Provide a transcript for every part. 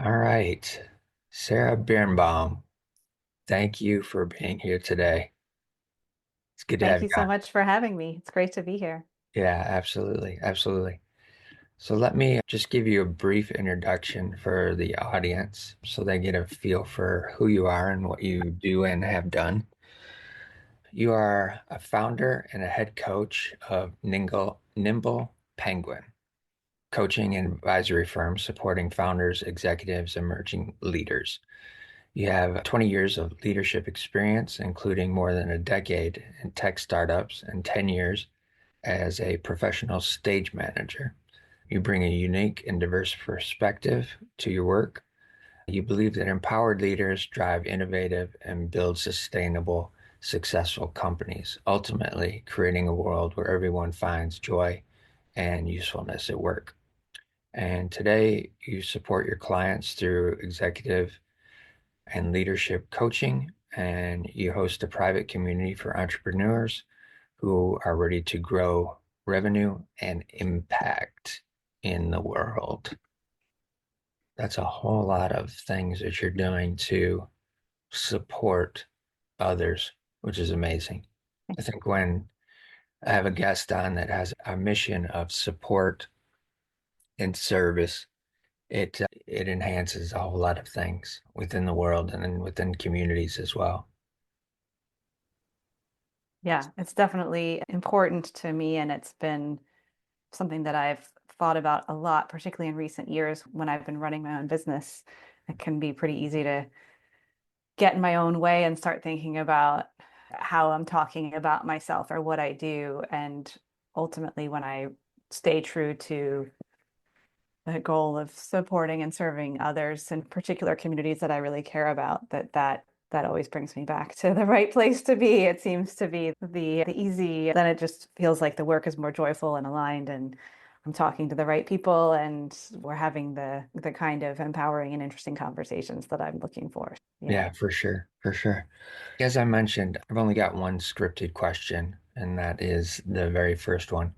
All right. Sarah Bierenbaum, thank you for being here today. It's good to Thank have you you so on. much for having me. It's great to be here. Yeah, absolutely. Absolutely. So let me just give you a brief introduction for the audience so they get a feel for who you are and what you do and have done. You are a founder and a head coach of Nimble Penguin Coaching and Advisory Firm supporting founders, executives, emerging leaders. You have 20 years of leadership experience, including more than a decade in tech startups and 10 years as a professional stage manager. You bring a unique and diverse perspective to your work. You believe that empowered leaders drive innovative and build sustainable, successful companies, ultimately creating a world where everyone finds joy and usefulness at work. And today, you support your clients through executive and leadership coaching, and you host a private community for entrepreneurs who are ready to grow revenue and impact in the world. That's a whole lot of things that you're doing to support others, which is amazing. I think when I have a guest on that has a mission of support and service, it enhances a whole lot of things within the world and then within communities as well. Yeah, it's definitely important to me, and it's been something that I've thought about a lot, particularly in recent years when I've been running my own business. It can be pretty easy to get in my own way and start thinking about how I'm talking about myself or what I do. And ultimately, when I stay true to the goal of supporting and serving others in particular communities that I really care about, that always brings me back to the right place to be. It seems to be the easy, then it just feels like the work is more joyful and aligned, and I'm talking to the right people, and we're having the kind of empowering and interesting conversations that I'm looking for. Yeah. Yeah, for sure, for sure. As I mentioned, I've only got one scripted question, and that is the very first one.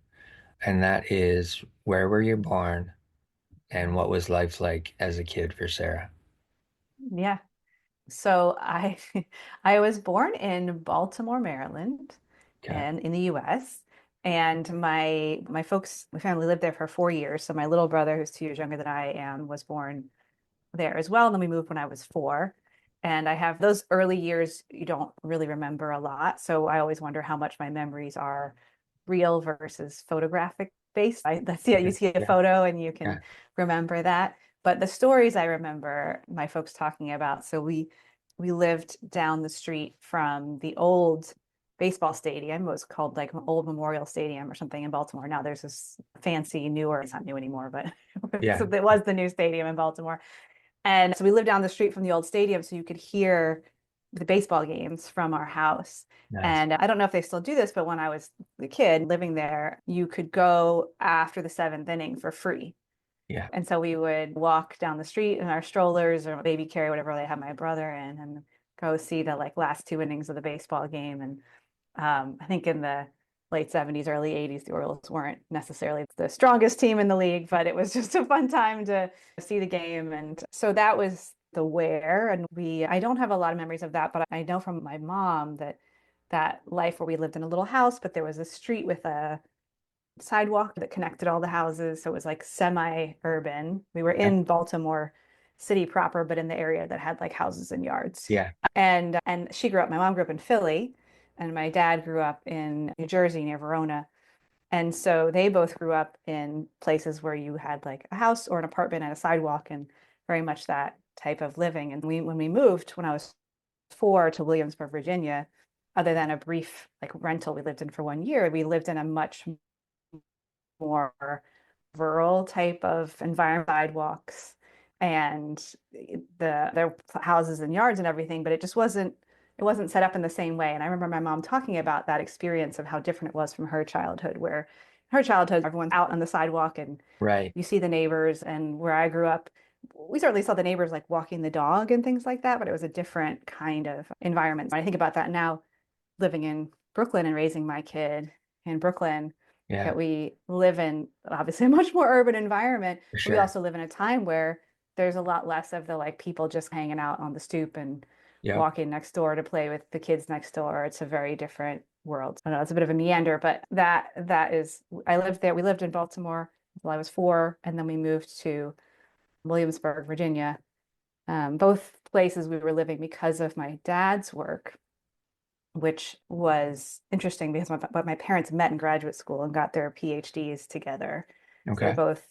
And that is, where were you born and what was life like as a kid for Sarah? Yeah. So I I was born in Baltimore, Maryland, Okay. and in the US. And my family lived there for 4 years. So my little brother, who's 2 years younger than I am, was born there as well. And then we moved when I was four. And I have those early years you don't really remember a lot. So I always wonder how much my memories are real versus photographic based. That's yeah, you Okay. see a Yeah. photo and you can Yeah. remember that. But the stories I remember my folks talking about. So we lived down the street from the old baseball stadium. It was called like Old Memorial Stadium or something in Baltimore. Now there's this fancy newer, it's not new anymore, but Yeah. so it was the new stadium in Baltimore. And so we lived down the street from the old stadium, so you could hear the baseball games from our house. Nice. And I don't know if they still do this, but when I was a kid living there, you could go after the seventh inning for free. Yeah. And so we would walk down the street in our strollers or baby carrier, whatever they had my brother in, and go see the like last two innings of the baseball game. And I think in the late 70s, early 80s, the Orioles weren't necessarily the strongest team in the league, but it was just a fun time to see the game. And so that was the where. And I don't have a lot of memories of that, but I know from my mom that that life where we lived in a little house, but there was a street with a sidewalk that connected all the houses. So it was like semi-urban. We were Okay. in Baltimore City proper, but in the area that had like houses and yards. Yeah. And my mom grew up in Philly, and my dad grew up in New Jersey near Verona. And so they both grew up in places where you had like a house or an apartment and a sidewalk and very much that type of living. And when we moved when I was four to Williamsburg, Virginia, other than a brief like rental we lived in for 1 year, we lived in a much more rural type of environment, sidewalks and their houses and yards and everything, but it wasn't set up in the same way. And I remember my mom talking about that experience of how different it was from her childhood, where her childhood, everyone's out on the sidewalk and Right. you see the neighbors. And where I grew up, we certainly saw the neighbors like walking the dog and things like that, but it was a different kind of environment. When I think about that now, living in Brooklyn and raising my kid in Brooklyn, Yeah. that we live in obviously a much more urban environment. For We sure. also live in a time where there's a lot less of the like people just hanging out on the stoop and Yep. walking next door to play with the kids next door. It's a very different world. I know it's a bit of a meander, but that is, I lived there. We lived in Baltimore until I was 4, and then we moved to Williamsburg, Virginia. Both places we were living because of my dad's work, which was interesting because my parents met in graduate school and got their PhDs together. So they're Okay. both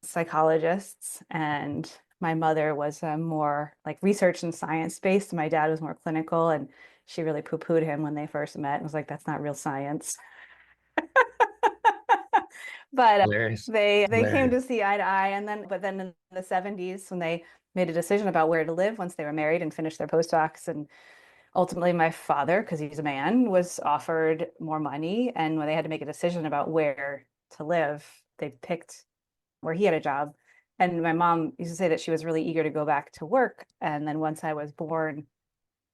psychologists, and my mother was more like research and science based. My dad was more clinical, and she really poo-pooed him when they first met and was like, "That's not real science." But Hilarious. they came Hilarious. to see eye to eye, and then in the 70s when they made a decision about where to live once they were married and finished their postdocs, and ultimately my father, because he's a man, was offered more money, and when they had to make a decision about where to live, they picked where he had a job. And my mom used to say that she was really eager to go back to work. And then once I was born,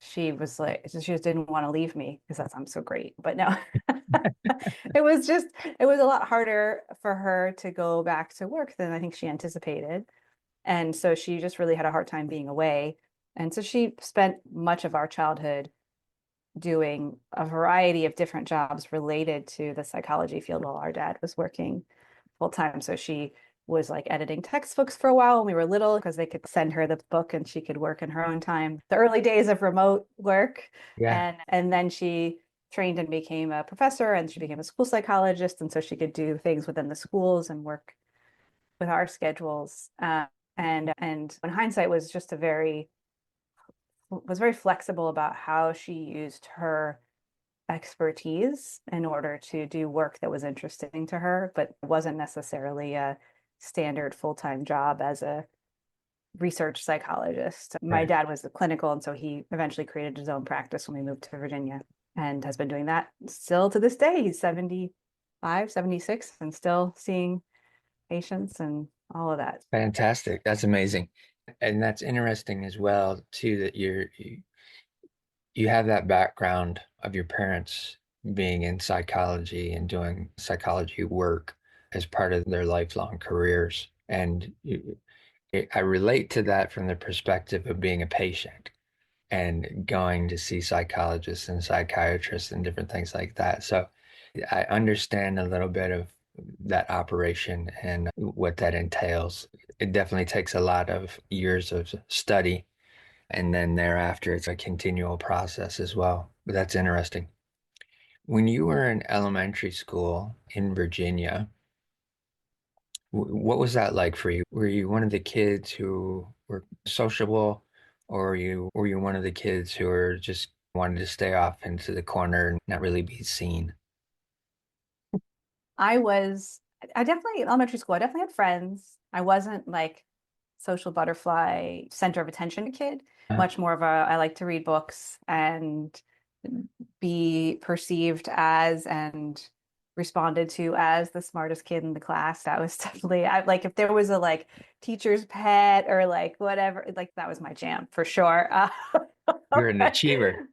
she was like, she just didn't want to leave me because that sounds so great. But no, it was just, it was a lot harder for her to go back to work than I think she anticipated. And so she just really had a hard time being away. And so she spent much of our childhood doing a variety of different jobs related to the psychology field while our dad was working full time. So she was like editing textbooks for a while when we were little because they could send her the book and she could work in her own time. The early days of remote work. Yeah. And then she trained and became a professor, and she became a school psychologist. And so she could do things within the schools and work with our schedules. And in hindsight was very flexible about how she used her expertise in order to do work that was interesting to her, but wasn't necessarily a standard full-time job as a research psychologist. My Right. dad was the clinical, and so he eventually created his own practice when we moved to Virginia and has been doing that still to this day. He's 75, 76, and still seeing patients and all of that. Fantastic. That's amazing. And that's interesting as well, too, that you have that background of your parents being in psychology and doing psychology work as part of their lifelong careers. And I relate to that from the perspective of being a patient and going to see psychologists and psychiatrists and different things like that. So I understand a little bit of that operation and what that entails. It definitely takes a lot of years of study, and then thereafter it's a continual process as well. But that's interesting. When you were in elementary school in Virginia, what was that like for you? Were you one of the kids who were sociable, or were you one of the kids who were just wanted to stay off into the corner and not really be seen? I was, I definitely, in elementary school, I definitely had friends. I wasn't like social butterfly, center of attention kid, Uh, much more of a, I like to read books and be perceived as and responded to as the smartest kid in the class. That was definitely, I like if there was a like teacher's pet or like whatever, like that was my jam for sure. you're an achiever.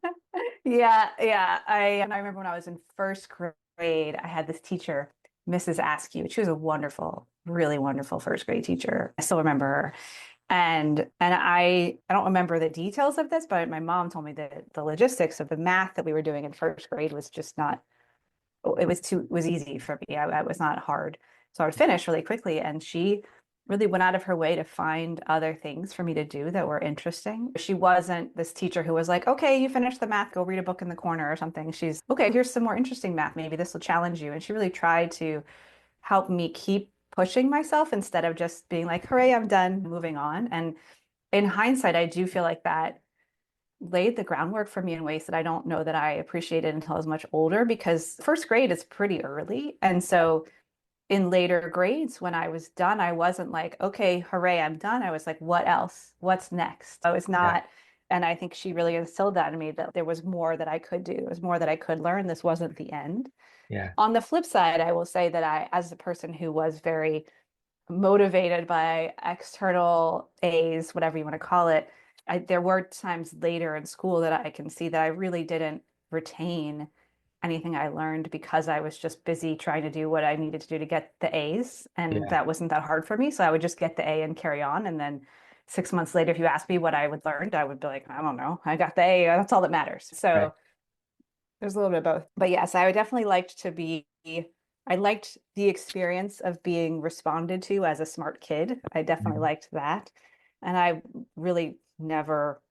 Yeah, yeah. I remember when I was in first grade, I had this teacher, Mrs. Askew. She was a wonderful, really wonderful first grade teacher. I still remember her. And I don't remember the details of this, but my mom told me that the logistics of the math that we were doing in first grade was just not, it was easy for me. I was not hard. So I would finish really quickly. And she really went out of her way to find other things for me to do that were interesting. She wasn't this teacher who was like, okay, you finished the math, go read a book in the corner or something. She's, okay, here's some more interesting math. Maybe this will challenge you. And she really tried to help me keep pushing myself instead of just being like, hooray, I'm done, moving on. And in hindsight, I do feel like that laid the groundwork for me in ways that I don't know that I appreciated until I was much older, because first grade is pretty early. And so in later grades, when I was done, I wasn't like, okay, hooray, I'm done. I was like, what else? What's next? I was Yeah, not. And I think she really instilled that in me, that there was more that I could do. There was more that I could learn. This wasn't the end. yeah, On the flip side, I will say that I, as a person who was very motivated by external A's, whatever you want to call it, there were times later in school that I can see that I really didn't retain anything I learned because I was just busy trying to do what I needed to do to get the A's. And Yeah. that wasn't that hard for me. So I would just get the A and carry on. And then 6 months later, if you asked me what I would learn, I would be like, I don't know. I got the A. That's all that matters. Right. So there's a little bit of both. But yes, I would definitely liked to be, I liked the experience of being responded to as a smart kid. I definitely Mhm. liked that. And I really never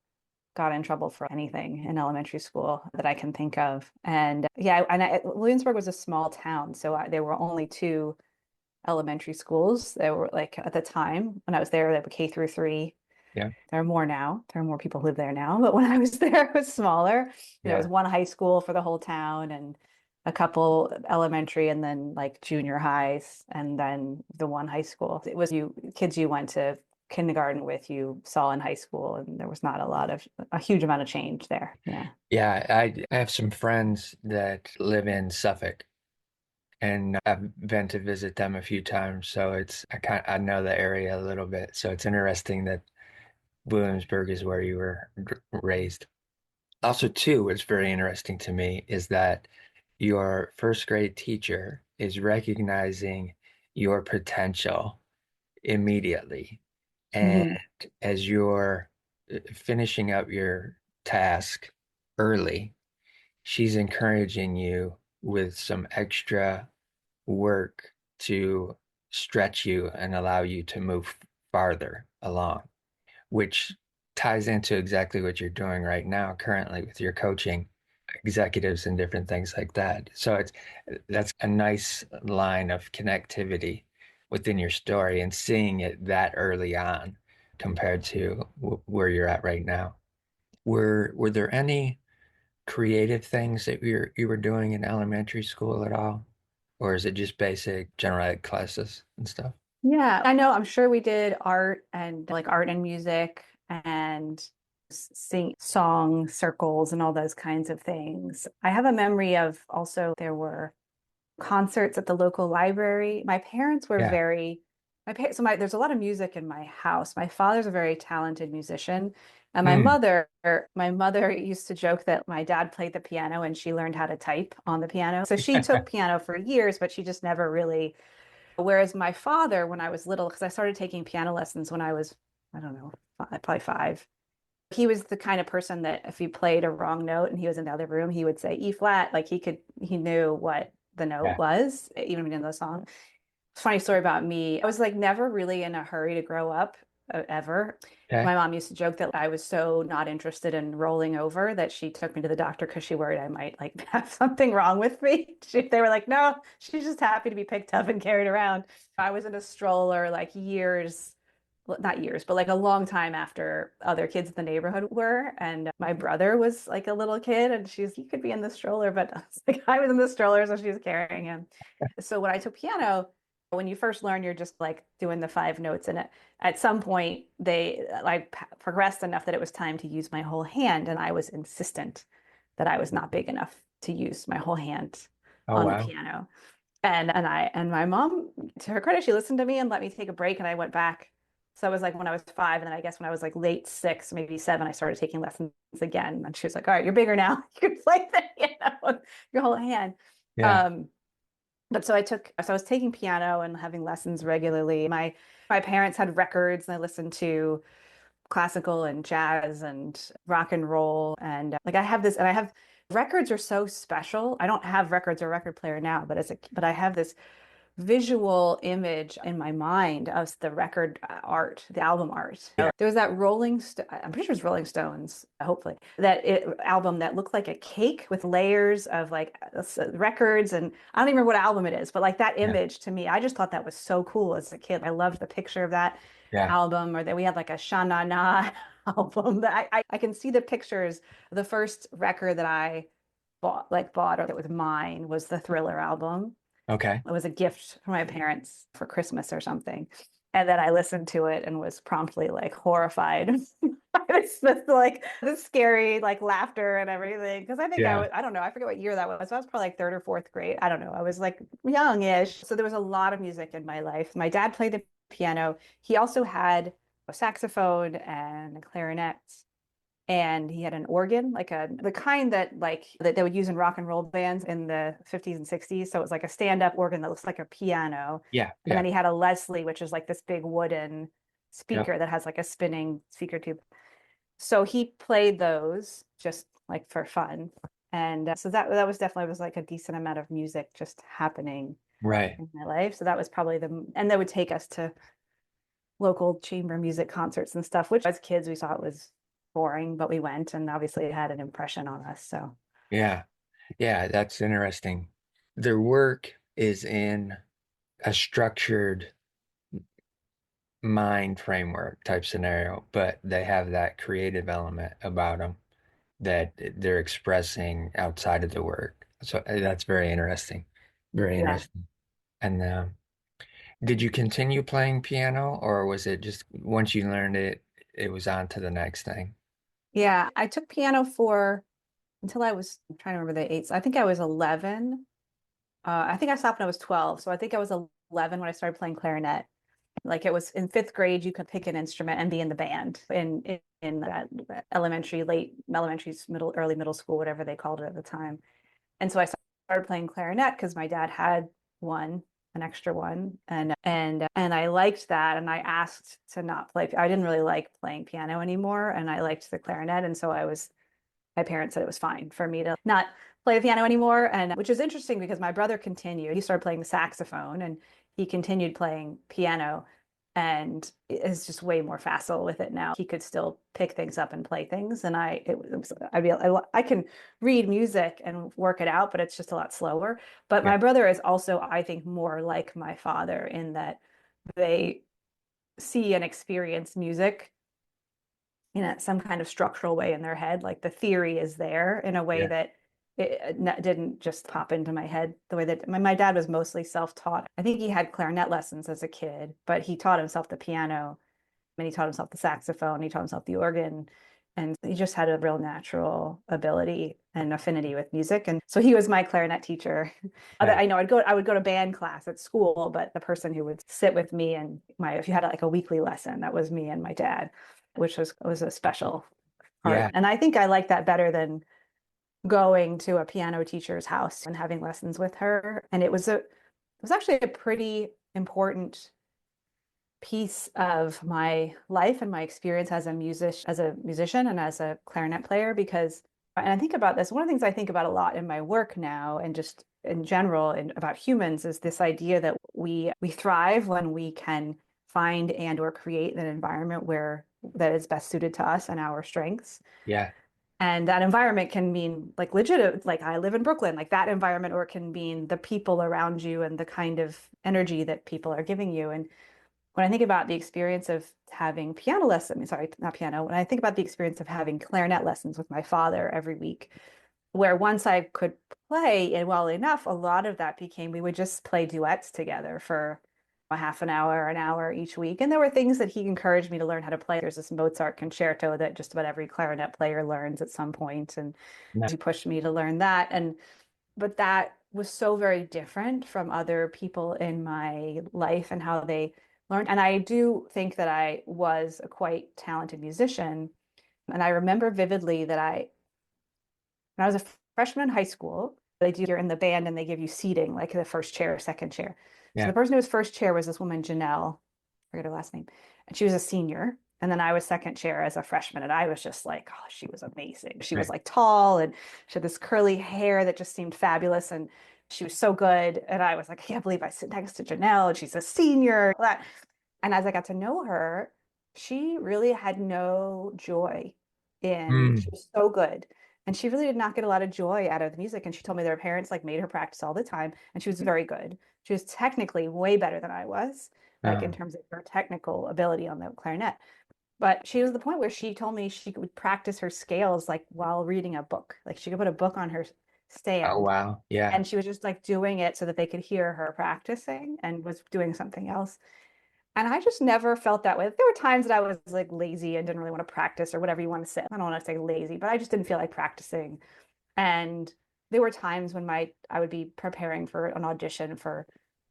got in trouble for anything in elementary school that I can think of. And yeah, Williamsburg was a small town, so there were only two elementary schools. There were like at the time when I was there, they were K through 3. Yeah. There are more now. There are more people who live there now. But when I was there, it was smaller. It was Yeah. one high school for the whole town and a couple elementary and then like junior highs and then the one high school. It was you kids you went to kindergarten with, you saw in high school, and there was not a huge amount of change there. Yeah. Yeah. I have some friends that live in Suffolk, and I've been to visit them a few times. So I know the area a little bit. So it's interesting that Williamsburg is where you were raised. Also, too, what's very interesting to me is that your first grade teacher is recognizing your potential immediately. And Mhm. as you're finishing up your task early, she's encouraging you with some extra work to stretch you and allow you to move farther along, which ties into exactly what you're doing right now currently with your coaching executives and different things like that. So that's a nice line of connectivity within your story and seeing it that early on compared to where you're at right now. Were there any creative things that you were doing in elementary school at all? Or is it just basic general ed classes and stuff? Yeah, I know. I'm sure we did art and like art and music and sing song circles and all those kinds of things. I have a memory of also there were concerts at the local library. My parents were Yeah. very my pa so my there's a lot of music in my house. My father's a very talented musician, and Hmm. my mother used to joke that my dad played the piano and she learned how to type on the piano. So she took piano for years, but she just never really. Whereas my father, when I was little, because I started taking piano lessons when I was, I don't know, probably 5. He was the kind of person that if he played a wrong note and he was in the other room, he would say E flat. Like he knew what the note Yeah. was, even in the song. Funny story about me. I was like never really in a hurry to grow up ever. Okay. My mom used to joke that I was so not interested in rolling over that she took me to the doctor because she worried I might like have something wrong with me. They were like, no, she's just happy to be picked up and carried around. I was in a stroller like years, well, not years, but like a long time after other kids in the neighborhood were. And my brother was like a little kid and he could be in the stroller, but I was in the stroller, so she was carrying him. So when I took piano, when you first learn, you're just like doing the 5 notes, and at some point I progressed enough that it was time to use my whole hand, and I was insistent that I was not big enough to use my whole hand Oh, on the wow. piano. And my mom, to her credit, she listened to me and let me take a break, and I went back. So it was like when I was 5, and then I guess when I was like late 6, maybe 7, I started taking lessons again. And she was like, "All right, you're bigger now. You can play your whole hand." Yeah. Um, but so I was taking piano and having lessons regularly. My parents had records and I listened to classical and jazz and rock and roll. And like I have this, and I have records are so special. I don't have records or record player now, but I have this visual image in my mind of the record art, the album art. Yeah. There was that I'm pretty sure it was Rolling Stones, hopefully, album that looked like a cake with layers of like records. And I don't even remember what album it is, but like that Yeah. image to me, I just thought that was so cool as a kid. I loved the picture of that Yeah. album, or that we had like a Sha Na Na album that I can see the pictures. The first record that I bought or that was mine was the Thriller album. Okay. It was a gift from my parents for Christmas or something. And then I listened to it and was promptly like horrified by like this scary like laughter and everything. Because I think Yeah. I don't know, I forget what year that was. So I was probably like third or fourth grade. I don't know. I was like young-ish. So there was a lot of music in my life. My dad played the piano. He also had a saxophone and a clarinet. and he had an organ, like the kind that they would use in rock and roll bands in the 50s and 60s. So it was like a stand-up organ that looks like a piano. Yeah, And then yeah, he had a Leslie, which is like this big wooden yep, speaker that has like a spinning speaker tube. So he played those just like for fun. And so that was definitely was like a decent amount of music just happening right. in my life. So that was probably and they would take us to local chamber music concerts and stuff, which as kids we thought was boring, but we went and obviously it had an impression on us. So Yeah, yeah, that's interesting. Their work is in a structured mind framework type scenario, but they have that creative element about them that they're expressing outside of the work. So that's very interesting. Very yeah. interesting. And did you continue playing piano, or was it just once you learned it, it was on to the next thing? Yeah, I took piano for until I'm trying to remember the age. I think I was 11. I think I stopped when I was 12. So I think I was 11 when I started playing clarinet. Like it was in fifth grade, you could pick an instrument and be in the band in that elementary, late elementary, early middle school, whatever they called it at the time. And so I started playing clarinet because my dad had one, an extra one, and I liked that. And I asked to not play. I didn't really like playing piano anymore, and I liked the clarinet, and so I was my parents said it was fine for me to not play the piano anymore. And which is interesting because my brother continued. He started playing the saxophone and he continued playing piano and is just way more facile with it now. He could still pick things up and play things. And I can read music and work it out, but it's just a lot slower. But Yeah, my brother is also, I think, more like my father in that they see and experience music in some kind of structural way in their head. Like the theory is there in a way yeah, that it didn't just pop into my head the way that my dad was mostly self-taught. I think he had clarinet lessons as a kid, but he taught himself the piano and he taught himself the saxophone, he taught himself the organ. And he just had a real natural ability and affinity with music. And so he was my clarinet teacher. nice. I know I would go to band class at school, but the person who would sit with me and if you had like a weekly lesson, that was me and my dad, which was a special part. Yeah, And I think I like that better than going to a piano teacher's house and having lessons with her. And it was actually a pretty important piece of my life and my experience as a musician and as a clarinet player because and I think about this one of the things I think about a lot in my work now and just in general and about humans is this idea that we thrive when we can find and or create an environment where that is best suited to us and our strengths. yeah, And that environment can mean like legit, like I live in Brooklyn, like that environment, or it can mean the people around you and the kind of energy that people are giving you. And when I think about the experience of having piano lessons, sorry, not piano, when I think about the experience of having clarinet lessons with my father every week, where once I could play and well enough, a lot of that became we would just play duets together for a half an hour each week. And there were things that he encouraged me to learn how to play. There's this Mozart concerto that just about every clarinet player learns at some point, and nice. he pushed me to learn that. And but that was so very different from other people in my life and how they learned. And I do think that I was a quite talented musician. And I remember vividly that when I was a freshman in high school, you're in the band and they give you seating, like the first chair, second chair. So Yeah, the person who was first chair was this woman, Janelle, I forget her last name, and she was a senior. And then I was second chair as a freshman, and I was just like, oh, she was amazing. She was right. like tall and she had this curly hair that just seemed fabulous. And she was so good. And I was like, I can't believe I sit next to Janelle and she's a senior. All that. And as I got to know her, she really had no joy she Mm, was so good. And she really did not get a lot of joy out of the music. And she told me that her parents like made her practice all the time. And she was very good. She was technically way better than I was, like in uh, terms of her technical ability on the clarinet. But she was the point where she told me she would practice her scales like while reading a book. Like she could put a book on her oh stand wow, yeah, and she was just like doing it so that they could hear her practicing and was doing something else. And I just never felt that way. There were times that I was like lazy and didn't really want to practice or whatever you want to say. I don't want to say lazy, but I just didn't feel like practicing. And there were times when I would be preparing for an audition for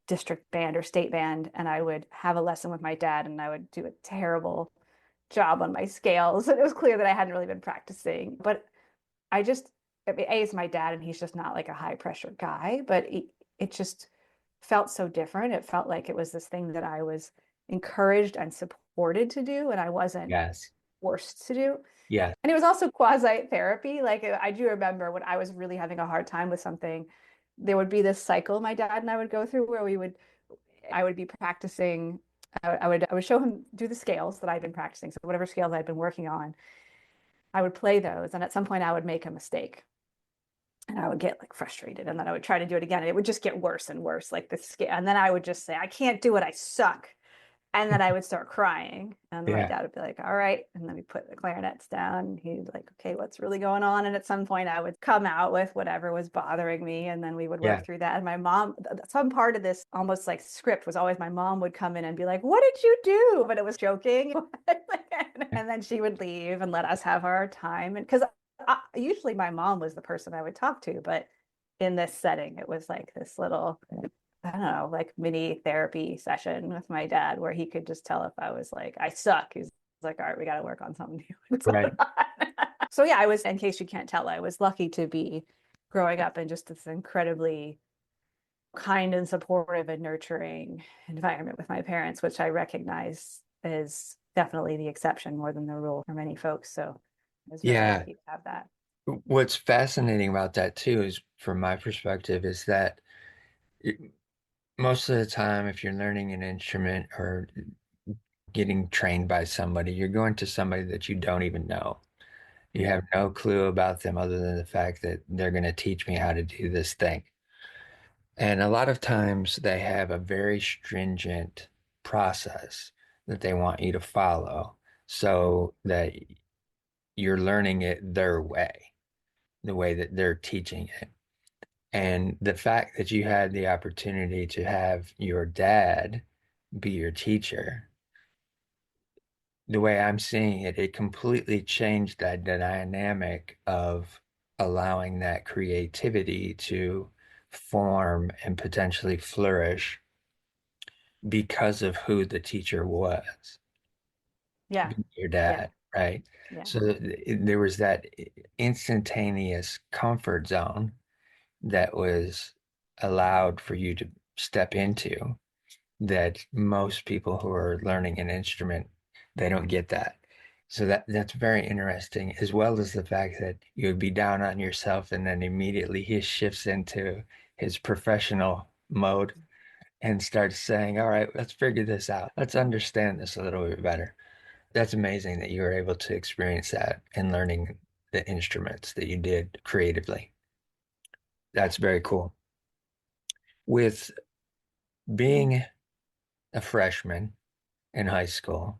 district band or state band, and I would have a lesson with my dad, and I would do a terrible job on my scales. And it was clear that I hadn't really been practicing. But I just, I mean, A is my dad, and he's just not like a high pressure guy, but it just felt so different. It felt like it was this thing that I was encouraged and supported to do, and I wasn't Yes. forced to do. Yes. And it was also quasi therapy. Like I do remember when I was really having a hard time with something, there would be this cycle my dad and I would go through where I would be practicing. I would show him do the scales that I'd been practicing. So whatever scales I'd been working on, I would play those. And at some point I would make a mistake and I would get like frustrated. And then I would try to do it again. And it would just get worse and worse, like the scale. And then I would just say, I can't do it. I suck. And then I would start crying, and my Yeah. dad would be like, all right. And then we put the clarinets down. And he'd be like, okay, what's really going on? And at some point, I would come out with whatever was bothering me, and then we would work Yeah. through that. And my mom, some part of this almost like script was always my mom would come in and be like, what did you do? But it was joking. And then she would leave and let us have our time. And because usually my mom was the person I would talk to, but in this setting, it was like this little, I don't know, like mini therapy session with my dad where he could just tell if I was like, I suck. He's like, all right, we got to work on something new. What's Right. going on? So yeah, I was, in case you can't tell, I was lucky to be growing up in just this incredibly kind and supportive and nurturing environment with my parents, which I recognize is definitely the exception more than the rule for many folks. So I was very Yeah. lucky to have that. What's fascinating about that too is, from my perspective, is that most of the time, if you're learning an instrument or getting trained by somebody, you're going to somebody that you don't even know. You have no clue about them other than the fact that they're going to teach me how to do this thing. And a lot of times they have a very stringent process that they want you to follow so that you're learning it their way, the way that they're teaching it. And the fact that you had the opportunity to have your dad be your teacher, the way I'm seeing it, it completely changed that dynamic of allowing that creativity to form and potentially flourish because of who the teacher was, Yeah. being your Yeah. dad, right? Yeah. So there was that instantaneous comfort zone that was allowed for you to step into, that most people who are learning an instrument, they don't get that. So that's very interesting, as well as the fact that you would be down on yourself and then immediately he shifts into his professional mode and starts saying, all right, let's figure this out. Let's understand this a little bit better. That's amazing that you were able to experience that in learning the instruments that you did creatively. That's very cool. With being a freshman in high school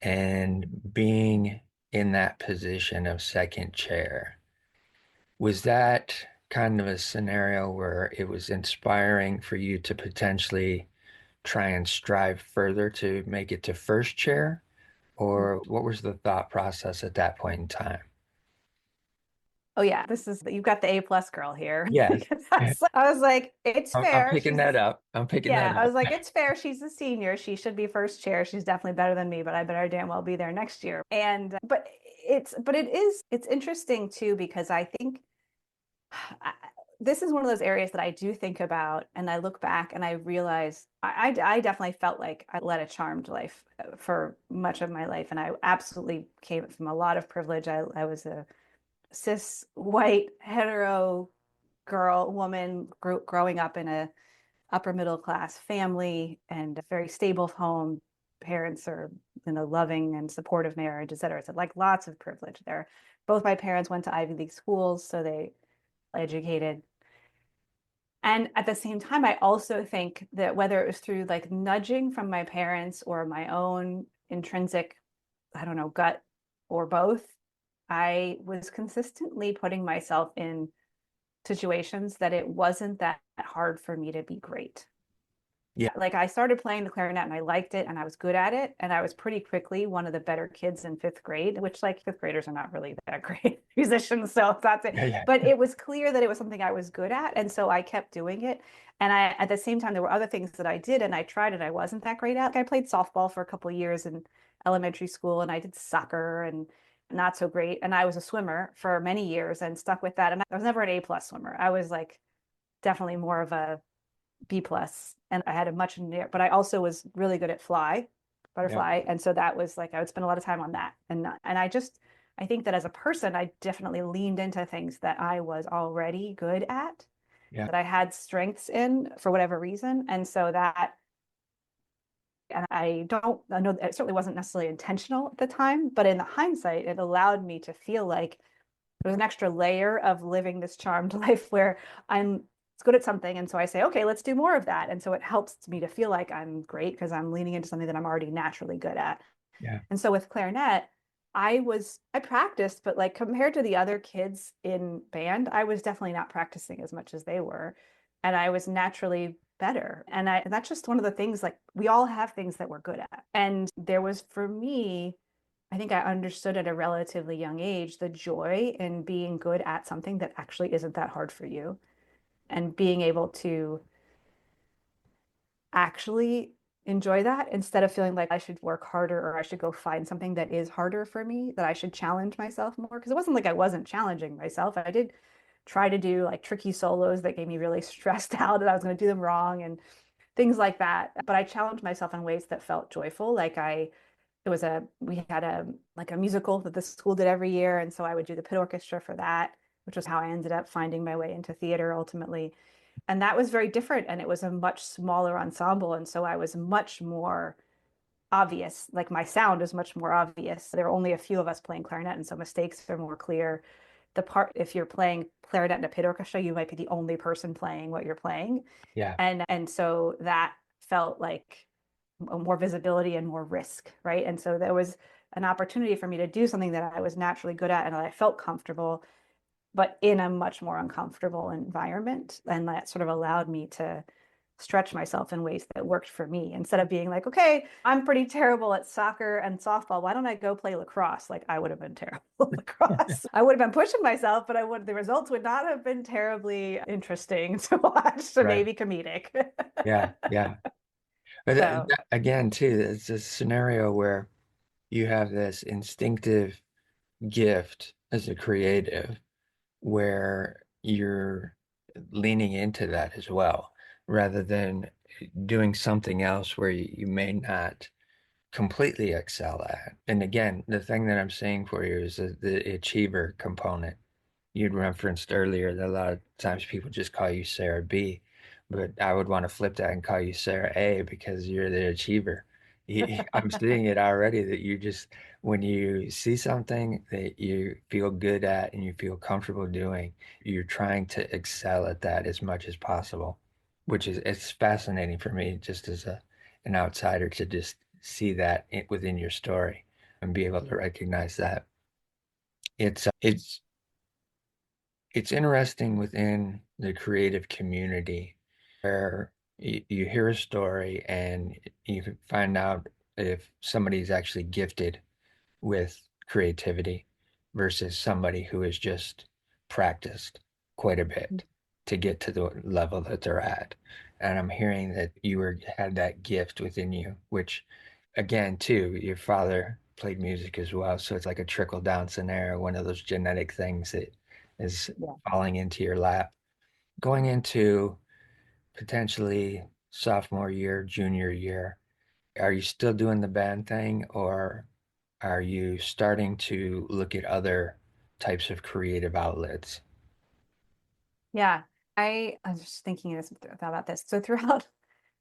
and being in that position of second chair, was that kind of a scenario where it was inspiring for you to potentially try and strive further to make it to first chair? Or what was the thought process at that point in time? Oh yeah, this is you've got the A+ girl here. Yes. Because I was like, it's I'm fair. picking that up. I'm picking that Yeah, I up. was like, it's fair. She's a senior. She should be first chair. She's definitely better than me, but I better damn well be there next year. And but it's interesting too because I think I, this is one of those areas that I do think about, and I look back and I realize I definitely felt like I led a charmed life for much of my life, and I absolutely came from a lot of privilege. I was a cis white hetero woman growing up in a upper middle class family and a very stable home. Parents are in a loving and supportive marriage, et cetera. So like lots of privilege there. Both my parents went to Ivy League schools, so they educated. And at the same time, I also think that whether it was through like nudging from my parents or my own intrinsic, I don't know, gut or both, I was consistently putting myself in situations that it wasn't that hard for me to be great. Yeah. Like I started playing the clarinet and I liked it and I was good at it. And I was pretty quickly one of the better kids in fifth grade, which like fifth graders are not really that great musicians. So that's it. Yeah. Yeah. But it was clear that it was something I was good at. And so I kept doing it. And I, at the same time, there were other things that I did and I tried and I wasn't that great at. Like I played softball for a couple of years and elementary school, and I did soccer and not so great. And I was a swimmer for many years and stuck with that. And I was never an A+ swimmer. I was like definitely more of a B+. And I had a much near, but I also was really good at Yep. butterfly. And so that was like I would spend a lot of time on that. And I think that as a person, I definitely leaned into things that I was already good at, Yeah. that I had strengths in for whatever reason. And so that, and I know it certainly wasn't necessarily intentional at the time, but in the hindsight, it allowed me to feel like there's an extra layer of living this charmed life where I'm good at something. And so I say, okay, let's do more of that. And so it helps me to feel like I'm great because I'm leaning into something that I'm already naturally good at. Yeah. And so with clarinet, I practiced, but like compared to the other kids in band, I was definitely not practicing as much as they were. And I was naturally better. And that's just one of the things, like we all have things that we're good at. And there was for me, I think I understood at a relatively young age the joy in being good at something that actually isn't that hard for you and being able to actually enjoy that instead of feeling like I should work harder or I should go find something that is harder for me, that I should challenge myself more. Because it wasn't like I wasn't challenging myself. I did try to do like tricky solos that gave me really stressed out that I was going to do them wrong and things like that. But I challenged myself in ways that felt joyful. We had a like a musical that the school did every year. And so I would do the pit orchestra for that, which was how I ended up finding my way into theater ultimately. And that was very different. And it was a much smaller ensemble. And so I was much more obvious. Like my sound is much more obvious. There were only a few of us playing clarinet. And so mistakes are more clear. If you're playing clarinet in a pit orchestra, you might be the only person playing what you're playing. Yeah. And so that felt like more visibility and more risk, right? And so there was an opportunity for me to do something that I was naturally good at and that I felt comfortable, but in a much more uncomfortable environment. And that sort of allowed me to stretch myself in ways that worked for me instead of being like, okay, I'm pretty terrible at soccer and softball. Why don't I go play lacrosse? Like I would have been terrible at lacrosse. I would have been pushing myself, but the results would not have been terribly interesting to watch, so Right. maybe comedic. Yeah. Yeah. But So again, too, it's a scenario where you have this instinctive gift as a creative where you're leaning into that as well, rather than doing something else where you may not completely excel at. And again, the thing that I'm saying for you is the achiever component. You'd referenced earlier that a lot of times people just call you Sarah B, but I would want to flip that and call you Sarah A because you're the achiever. I'm seeing it already that you just, when you see something that you feel good at and you feel comfortable doing, you're trying to excel at that as much as possible, which is, it's fascinating for me just as an outsider to just see that within your story and be able to recognize that. It's interesting within the creative community where you hear a story and you can find out if somebody's actually gifted with creativity versus somebody who has just practiced quite a bit to get to the level that they're at. And I'm hearing that had that gift within you, which again, too, your father played music as well. So it's like a trickle down scenario, one of those genetic things that is yeah. falling into your lap. Going into potentially sophomore year, junior year, are you still doing the band thing or are you starting to look at other types of creative outlets? Yeah, I was just thinking about this. So throughout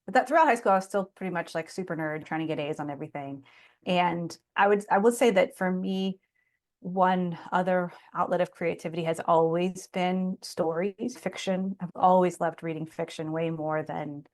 high school, I was still pretty much like super nerd, trying to get A's on everything. And I would say that for me, one other outlet of creativity has always been stories, fiction. I've always loved reading fiction way more than,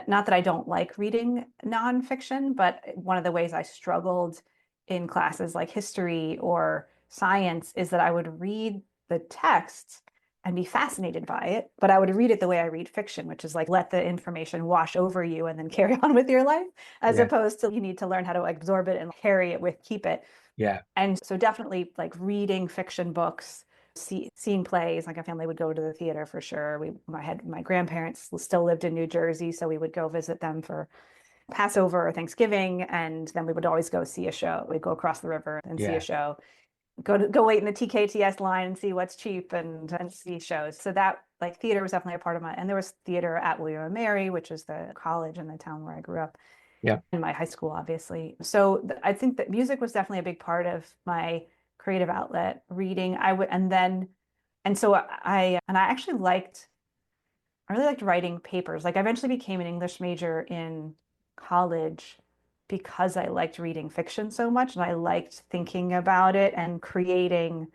not that I don't like reading nonfiction, but one of the ways I struggled in classes like history or science is that I would read the text and be fascinated by it, but I would read it the way I read fiction, which is like let the information wash over you and then carry on with your life, as Yeah, opposed to you need to learn how to absorb it and carry it keep it. yeah, And so definitely like reading fiction books, seeing plays, like a family would go to the theater for sure. My grandparents still lived in New Jersey, so we would go visit them for Passover or Thanksgiving, and then we would always go see a show. We'd go across the river and see a Yeah. show. Go wait in the TKTS line and see what's cheap and see shows. So that like theater was definitely a part of my, and there was theater at William and Mary, which is the college in the town where I grew up, Yeah. in my high school, obviously. So I think that music was definitely a big part of my creative outlet. Reading, I would, and then, and so I actually I really liked writing papers. Like I eventually became an English major in college because I liked reading fiction so much and I liked thinking about it and creating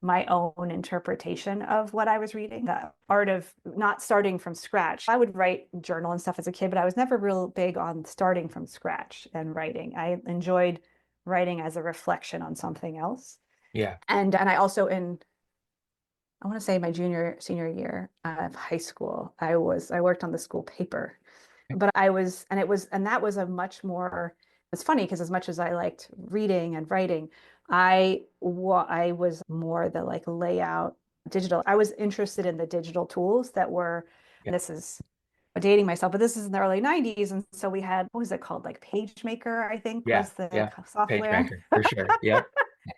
my own interpretation of what I was reading. The art of not starting from scratch. I would write journal and stuff as a kid, but I was never real big on starting from scratch and writing. I enjoyed writing as a reflection on something else. Yeah. And I also in I want to say my senior year of high school, I worked on the school paper, but and that was a much more, it's funny because as much as I liked reading and writing, I was more the like layout digital. I was interested in the digital tools that were, Yeah. and this is dating myself, but this is in the early 90s. And so we had, what was it called? Like PageMaker, I think Yeah. was the Yeah. software. PageMaker for sure. Yep.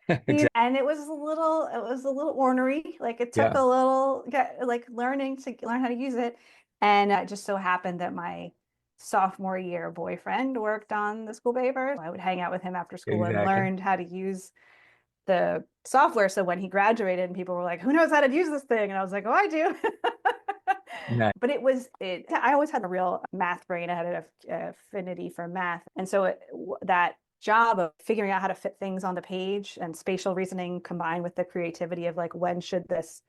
Exactly. And it was a little ornery. Like it took Yeah. a little like learning to learn how to use it. And it just so happened that my sophomore year boyfriend worked on the school paper. I would hang out with him after school and Exactly. learned how to use the software. So when he graduated and people were like, who knows how to use this thing? And I was like, oh, I do. Nice. But I always had a real math brain. I had an affinity for math. And so that job of figuring out how to fit things on the page and spatial reasoning combined with the creativity of like, when should this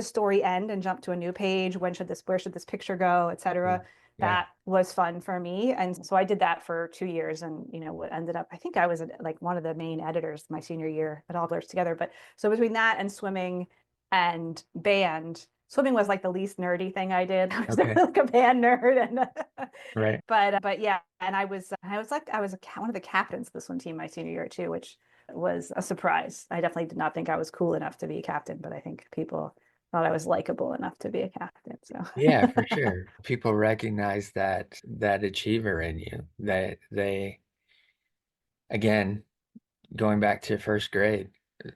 story end and jump to a new page? Where should this picture go, et Yeah. cetera? Yeah. That was fun for me. And so I did that for 2 years and, what ended up, I think I was like one of the main editors my senior year at All Blurs Together. But so between that and swimming and band, swimming was like the least nerdy thing I did. I was Okay. like a band nerd and Right. but yeah, and I was one of the captains of the swim team my senior year too, which was a surprise. I definitely did not think I was cool enough to be a captain, but I think people thought I was likable enough to be a captain. So Yeah, for sure. People recognize that achiever in you. That they again, going back to first grade,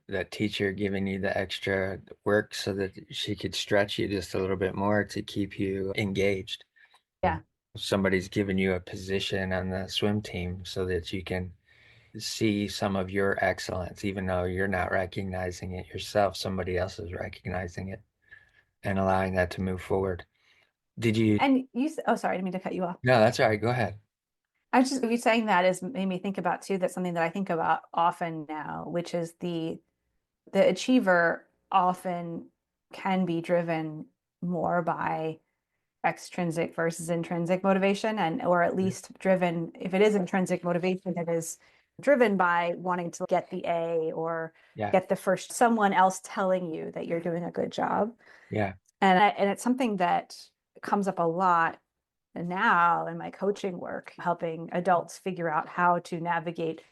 that teacher giving you the extra work so that she could stretch you just a little bit more to keep you engaged. yeah. Somebody's giving you a position on the swim team so that you can see some of your excellence, even though you're not recognizing it yourself, somebody else is recognizing it and allowing that to move forward. Did you? And oh, sorry, I didn't mean to cut you off. No, that's all right. Go ahead. I was just you saying that is made me think about too. That's something that I think about often now, which is the achiever often can be driven more by extrinsic versus intrinsic motivation and or at least driven if it is intrinsic motivation it is driven by wanting to get the A or Yeah. get the first someone else telling you that you're doing a good job Yeah. and it's something that comes up a lot now in my coaching work helping adults figure out how to navigate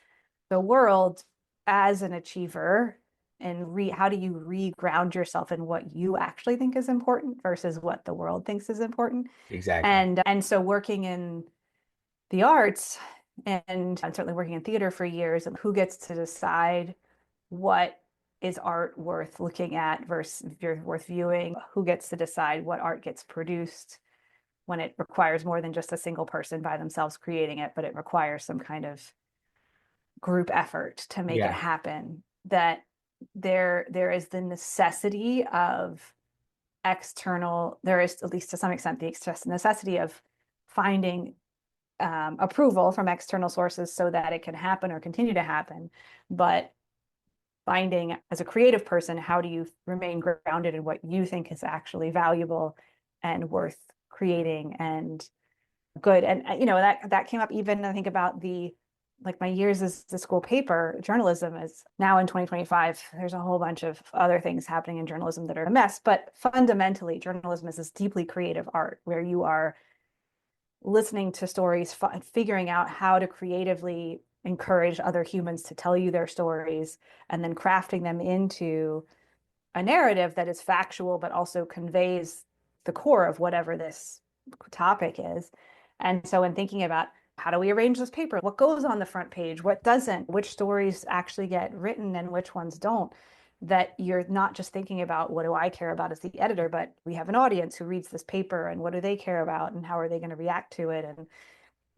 the world as an achiever and how do you re-ground yourself in what you actually think is important versus what the world thinks is important Exactly. and so working in the arts and certainly working in theater for years and who gets to decide what is art worth looking at versus worth viewing, who gets to decide what art gets produced when it requires more than just a single person by themselves creating it, but it requires some kind of group effort to make it Yeah. happen, that there is the necessity of there is at least to some extent the necessity of finding approval from external sources so that it can happen or continue to happen. But finding as a creative person, how do you remain grounded in what you think is actually valuable and worth creating and good? And that came up even I think about the like my years as the school paper journalism is now in 2025 there's a whole bunch of other things happening in journalism that are a mess, but fundamentally journalism is this deeply creative art where you are listening to stories, figuring out how to creatively encourage other humans to tell you their stories, and then crafting them into a narrative that is factual, but also conveys the core of whatever this topic is. And so in thinking about how do we arrange this paper? What goes on the front page? What doesn't? Which stories actually get written and which ones don't? That you're not just thinking about what do I care about as the editor, but we have an audience who reads this paper and what do they care about and how are they going to react to it? And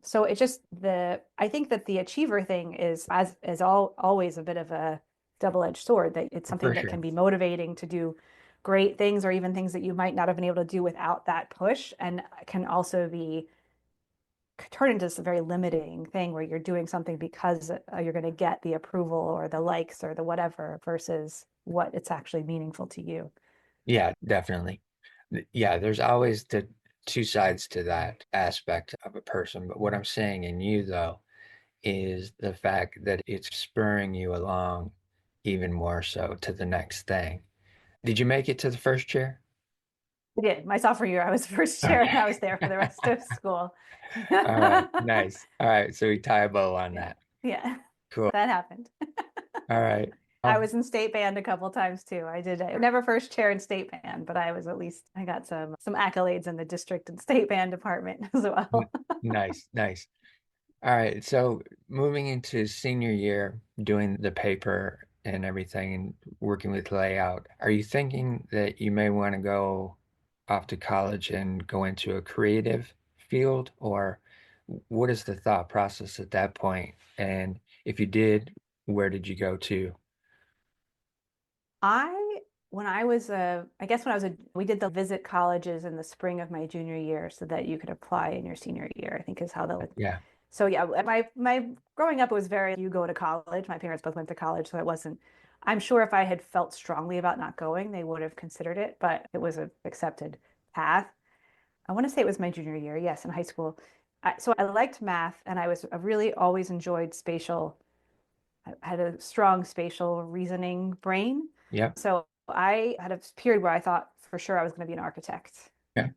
so it just I think that the achiever thing is as always a bit of a double-edged sword, that it's something For that can sure. be motivating to do great things or even things that you might not have been able to do without that push, and can also be turn into this very limiting thing where you're doing something because you're going to get the approval or the likes or the whatever versus what it's actually meaningful to you. Yeah, definitely. Yeah, there's always the two sides to that aspect of a person. But what I'm saying in you, though, is the fact that it's spurring you along even more so to the next thing. Did you make it to the first chair? I did. My sophomore year, I was first chair and I Okay. was there for the rest of school. All right. Nice. All right. So we tie a bow on Yeah. that. Yeah. Cool. That happened. All right. I was in state band a couple times too. I never first chair in state band, but I was at least I got some accolades in the district and state band department as N- well. nice. Nice. All right. So moving into senior year, doing the paper and everything and working with layout, are you thinking that you may want to go off to college and go into a creative field, or what is the thought process at that point? And if you did, where did you go to? I when I was I guess when I was we did the visit colleges in the spring of my junior year so that you could apply in your senior year, I think is how the Yeah. so yeah, my growing up it was very you go to college. My parents both went to college, so it wasn't I'm sure if I had felt strongly about not going, they would have considered it, but it was an accepted path. I want to say it was my junior year, yes, in high school. So I liked math and I really always enjoyed spatial I had a strong spatial reasoning brain. Yeah. So I had a period where I thought for sure I was going to be an architect. Yeah.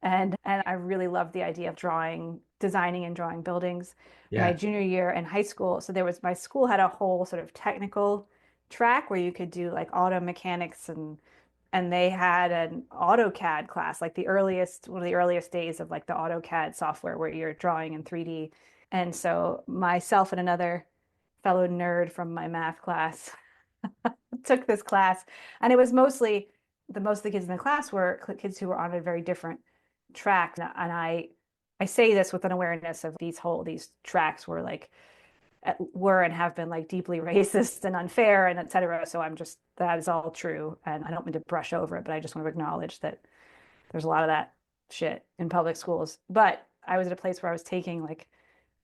And I really loved the idea of designing and drawing buildings. My Yeah. junior year in high school, so there was my school had a whole sort of technical track where you could do like auto mechanics and they had an AutoCAD class, like one of the earliest days of like the AutoCAD software where you're drawing in 3D. And so myself and another fellow nerd from my math class took this class, and it was mostly most of the kids in the class were kids who were on a very different track. And I say this with an awareness of these tracks were and have been like deeply racist and unfair and et cetera. So I'm just that is all true, and I don't mean to brush over it, but I just want to acknowledge that there's a lot of that shit in public schools. But I was at a place where I was taking like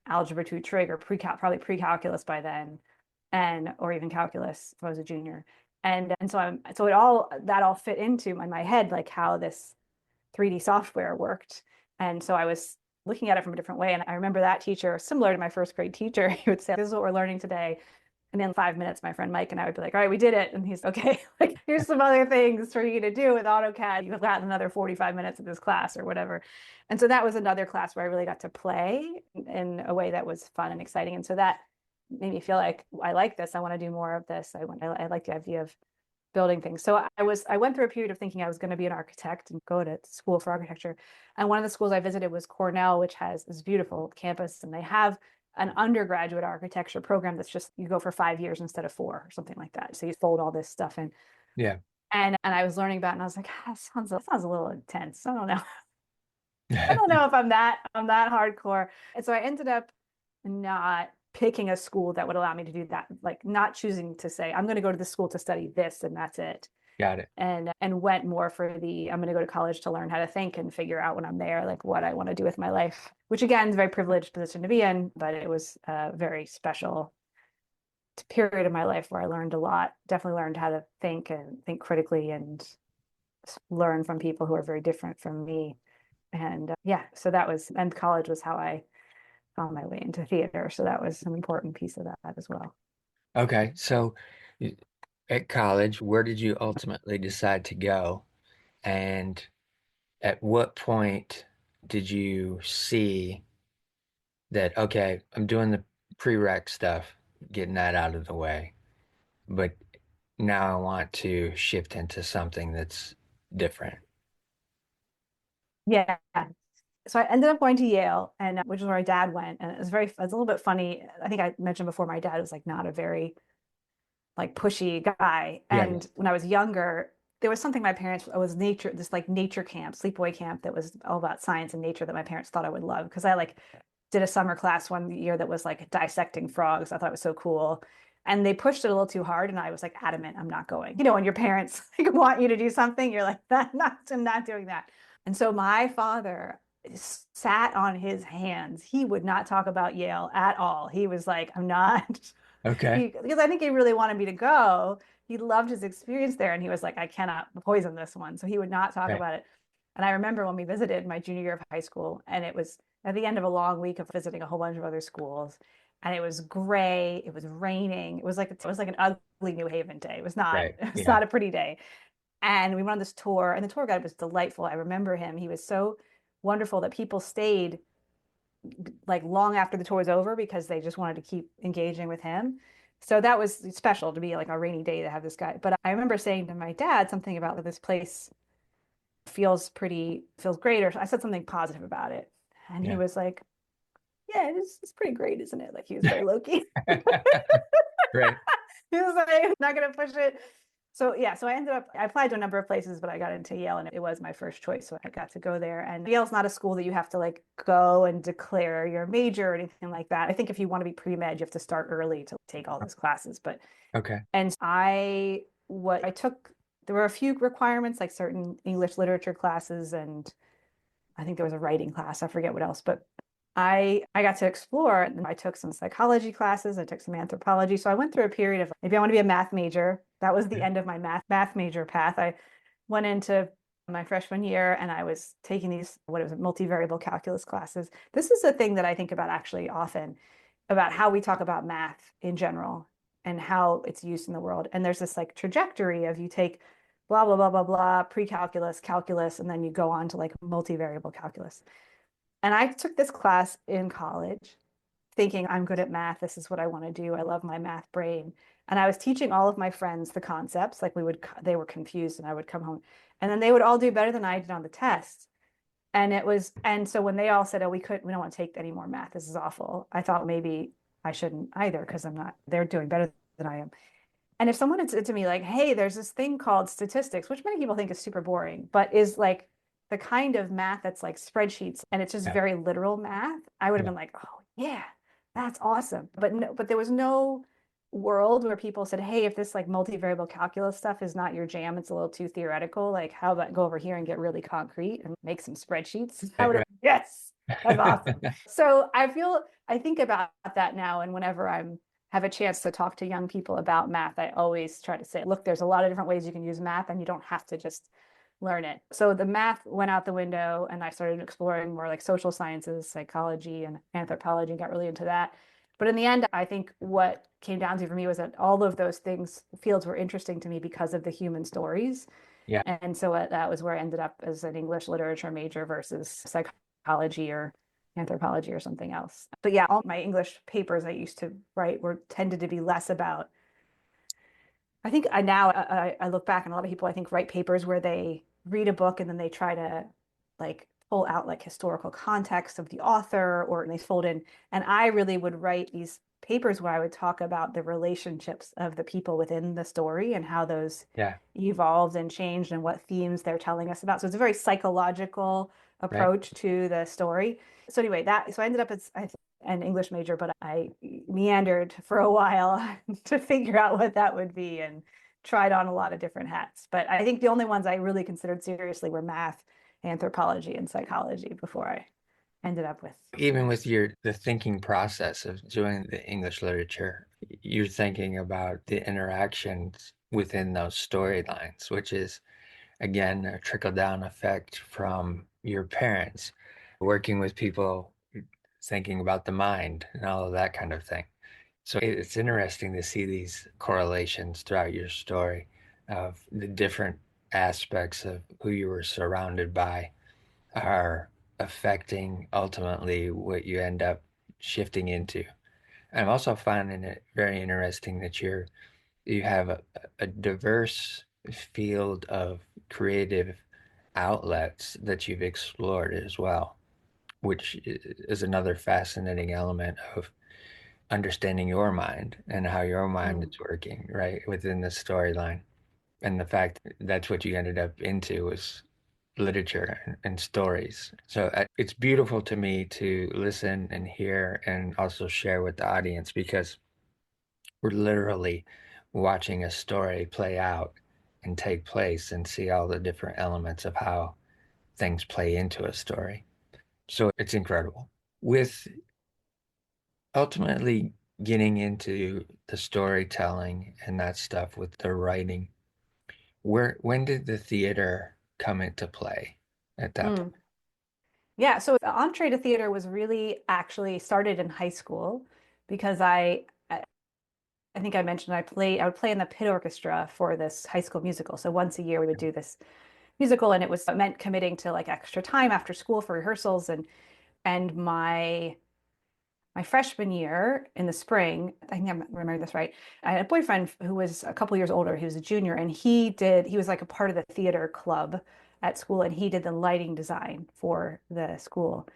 algebra 2 trig or probably pre-calculus by then, and or even calculus if I was a junior. And so it all fit into my head like how this 3D software worked. And so I was looking at it from a different way. And I remember that teacher, similar to my first grade teacher, he would say, "This is what we're learning today." And in 5 minutes, my friend Mike and I would be like, "All right, we did it." And he's okay, like, here's some other things for you to do with AutoCAD. You've got another 45 minutes of this class or whatever. And so that was another class where I really got to play in a way that was fun and exciting. And so that made me feel like I like this. I want to do more of this. I like the idea of building things. So I went through a period of thinking I was going to be an architect and go to school for architecture. And one of the schools I visited was Cornell, which has this beautiful campus, and they have an undergraduate architecture program that's just you go for 5 years instead of four or something like that. So you fold all this stuff in. Yeah. And I was learning about it and I was like, ah, that sounds a little intense. I don't know. I don't know if I'm that hardcore. And so I ended up not picking a school that would allow me to do that, like not choosing to say, I'm going to go to the school to study this and that's it. Got it. And went more for the I'm going to go to college to learn how to think and figure out when I'm there like what I want to do with my life, which again is a very privileged position to be in, but it was a very special period of my life where I learned a lot, definitely learned how to think and think critically and learn from people who are very different from me. And yeah, so and college was how I found my way into theater. So that was an important piece of that as well. Okay. So at college, where did you ultimately decide to go? And at what point did you see that, okay, I'm doing the prereq stuff, getting that out of the way, but now I want to shift into something that's different? Yeah. so I ended up going to Yale, and which is where my dad went, and it's a little bit funny. I think I mentioned before my dad was like not a very like pushy guy. Yeah. And when I was younger, there was something my parents it was nature this like nature camp, sleepaway camp that was all about science and nature that my parents thought I would love because I like did a summer class one year that was like dissecting frogs. I thought it was so cool. And they pushed it a little too hard, and I was like adamant, I'm not going. You know, when your parents like, want you to do something, you're like, I'm not doing that. And so my father sat on his hands. He would not talk about Yale at all. He was like, I'm not. Okay. Because I think he really wanted me to go. He loved his experience there, and he was like, I cannot poison this one. So he would not talk Okay. about it. And I remember when we visited my junior year of high school, and it was at the end of a long week of visiting a whole bunch of other schools, and it was gray, it was raining, it was like an ugly New Haven day. Right. It was Yeah. not a pretty day. And we went on this tour, and the tour guide was delightful. I remember him. He was so wonderful that people stayed like long after the tour was over because they just wanted to keep engaging with him. So that was special to be like a rainy day to have this guy. But I remember saying to my dad something about this place feels great, or I said something positive about it. And he Yeah. was like, yeah, it's pretty great, isn't it? Like he was very low key. Great. He was like, I'm not gonna push it. So yeah, so I applied to a number of places, but I got into Yale and it was my first choice. So I got to go there. And Yale's not a school that you have to like go and declare your major or anything like that. I think if you want to be pre-med, you have to start early to take all those classes. But Okay. and what I took, there were a few requirements, like certain English literature classes, and I think there was a writing class. I forget what else, but I got to explore. And I took some psychology classes. I took some anthropology. So I went through a period of maybe I want to be a math major. That was the Yeah. end of my math major path. I went into my freshman year and I was taking these what is it multivariable calculus classes. This is a thing that I think about actually often about how we talk about math in general and how it's used in the world. And there's this like trajectory of you take blah blah blah blah blah pre-calculus, calculus, and then you go on to like multivariable calculus. And I took this class in college thinking I'm good at math. This is what I want to do. I love my math brain. And I was teaching all of my friends the concepts. Like they were confused and I would come home and then they would all do better than I did on the test. And so when they all said, oh, we don't want to take any more math. This is awful. I thought maybe I shouldn't either because they're doing better than I am. And if someone had said to me, like, hey, there's this thing called statistics, which many people think is super boring, but is like the kind of math that's like spreadsheets and it's just Yeah. very literal math, I would have Yeah. been like, oh, yeah, that's awesome. But no, but there was no world where people said, hey, if this like multivariable calculus stuff is not your jam, it's a little too theoretical, like, how about go over here and get really concrete and make some spreadsheets? I Right. would have, Right. yes, that's awesome. So I think about that now. And whenever I'm have a chance to talk to young people about math, I always try to say, look, there's a lot of different ways you can use math and you don't have to just learn it. So the math went out the window and I started exploring more like social sciences, psychology and anthropology and got really into that. But in the end, I think what came down to for me was that all of those fields were interesting to me because of the human stories. Yeah. And so that was where I ended up as an English literature major versus psychology or anthropology or something else. But yeah, all my English papers I used to write were tended to be less about. I think I look back and a lot of people I think write papers where they read a book and then they try to like pull out like historical context of the author or they fold in. And I really would write these papers where I would talk about the relationships of the people within the story and how those Yeah. evolved and changed and what themes they're telling us about. So it's a very psychological Right. approach to the story. So anyway, so I ended up as an English major, but I meandered for a while to figure out what that would be and tried on a lot of different hats. But I think the only ones I really considered seriously were math, anthropology, and psychology before I ended up with. Even with the thinking process of doing the English literature, you're thinking about the interactions within those storylines, which is again a trickle down effect from your parents, working with people, thinking about the mind and all of that kind of thing. So it's interesting to see these correlations throughout your story of the different aspects of who you were surrounded by are affecting ultimately what you end up shifting into. I'm also finding it very interesting that you have a diverse field of creative outlets that you've explored as well. which is another fascinating element of understanding your mind and how your mind Mm. is working, right, within the storyline. And the fact that that's what you ended up into was literature and stories. So it's beautiful to me to listen and hear and also share with the audience because we're literally watching a story play out and take place and see all the different elements of how things play into a story. So it's incredible. With ultimately getting into the storytelling and that stuff with the writing, when did the theater come into play at that point? Mm. Yeah, so the entree to theater was really actually started in high school because I think I mentioned I would play in the pit orchestra for this high school musical. So once a year we would do this musical, and it meant committing to like extra time after school for rehearsals. And my freshman year in the spring, I think I'm remembering this right. I had a boyfriend who was a couple years older. He was a junior, and he was like a part of the theater club at school, and he did the lighting design for the school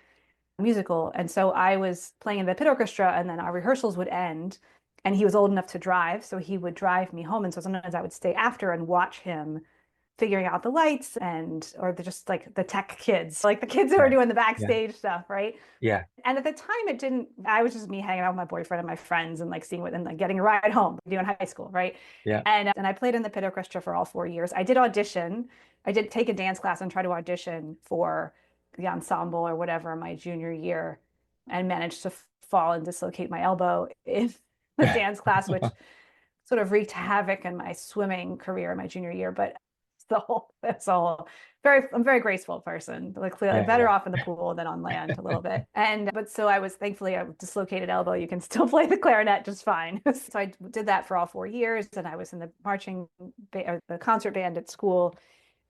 musical. And so I was playing in the pit orchestra, and then our rehearsals would end, and he was old enough to drive, so he would drive me home. And so sometimes I would stay after and watch him figuring out the lights and or just like the tech kids, like the kids who are Right. doing the Yeah. backstage stuff, right? Yeah. And at the time, it didn't, I was just me hanging out with my boyfriend and my friends and like seeing what and like getting a ride home, doing high school, right? Yeah. And I played in the pit orchestra for all 4 years. I did audition. I did take a dance class and try to audition for the ensemble or whatever my junior year and managed to fall and dislocate my elbow in the dance class, which sort of wreaked havoc in my swimming career my junior year. But that's all I'm a very graceful person, like clearly Yeah. better Yeah. off in the pool than on land a little bit. But so I was thankfully a dislocated elbow. You can still play the clarinet just fine. So I did that for all 4 years, and I was in the or the concert band at school.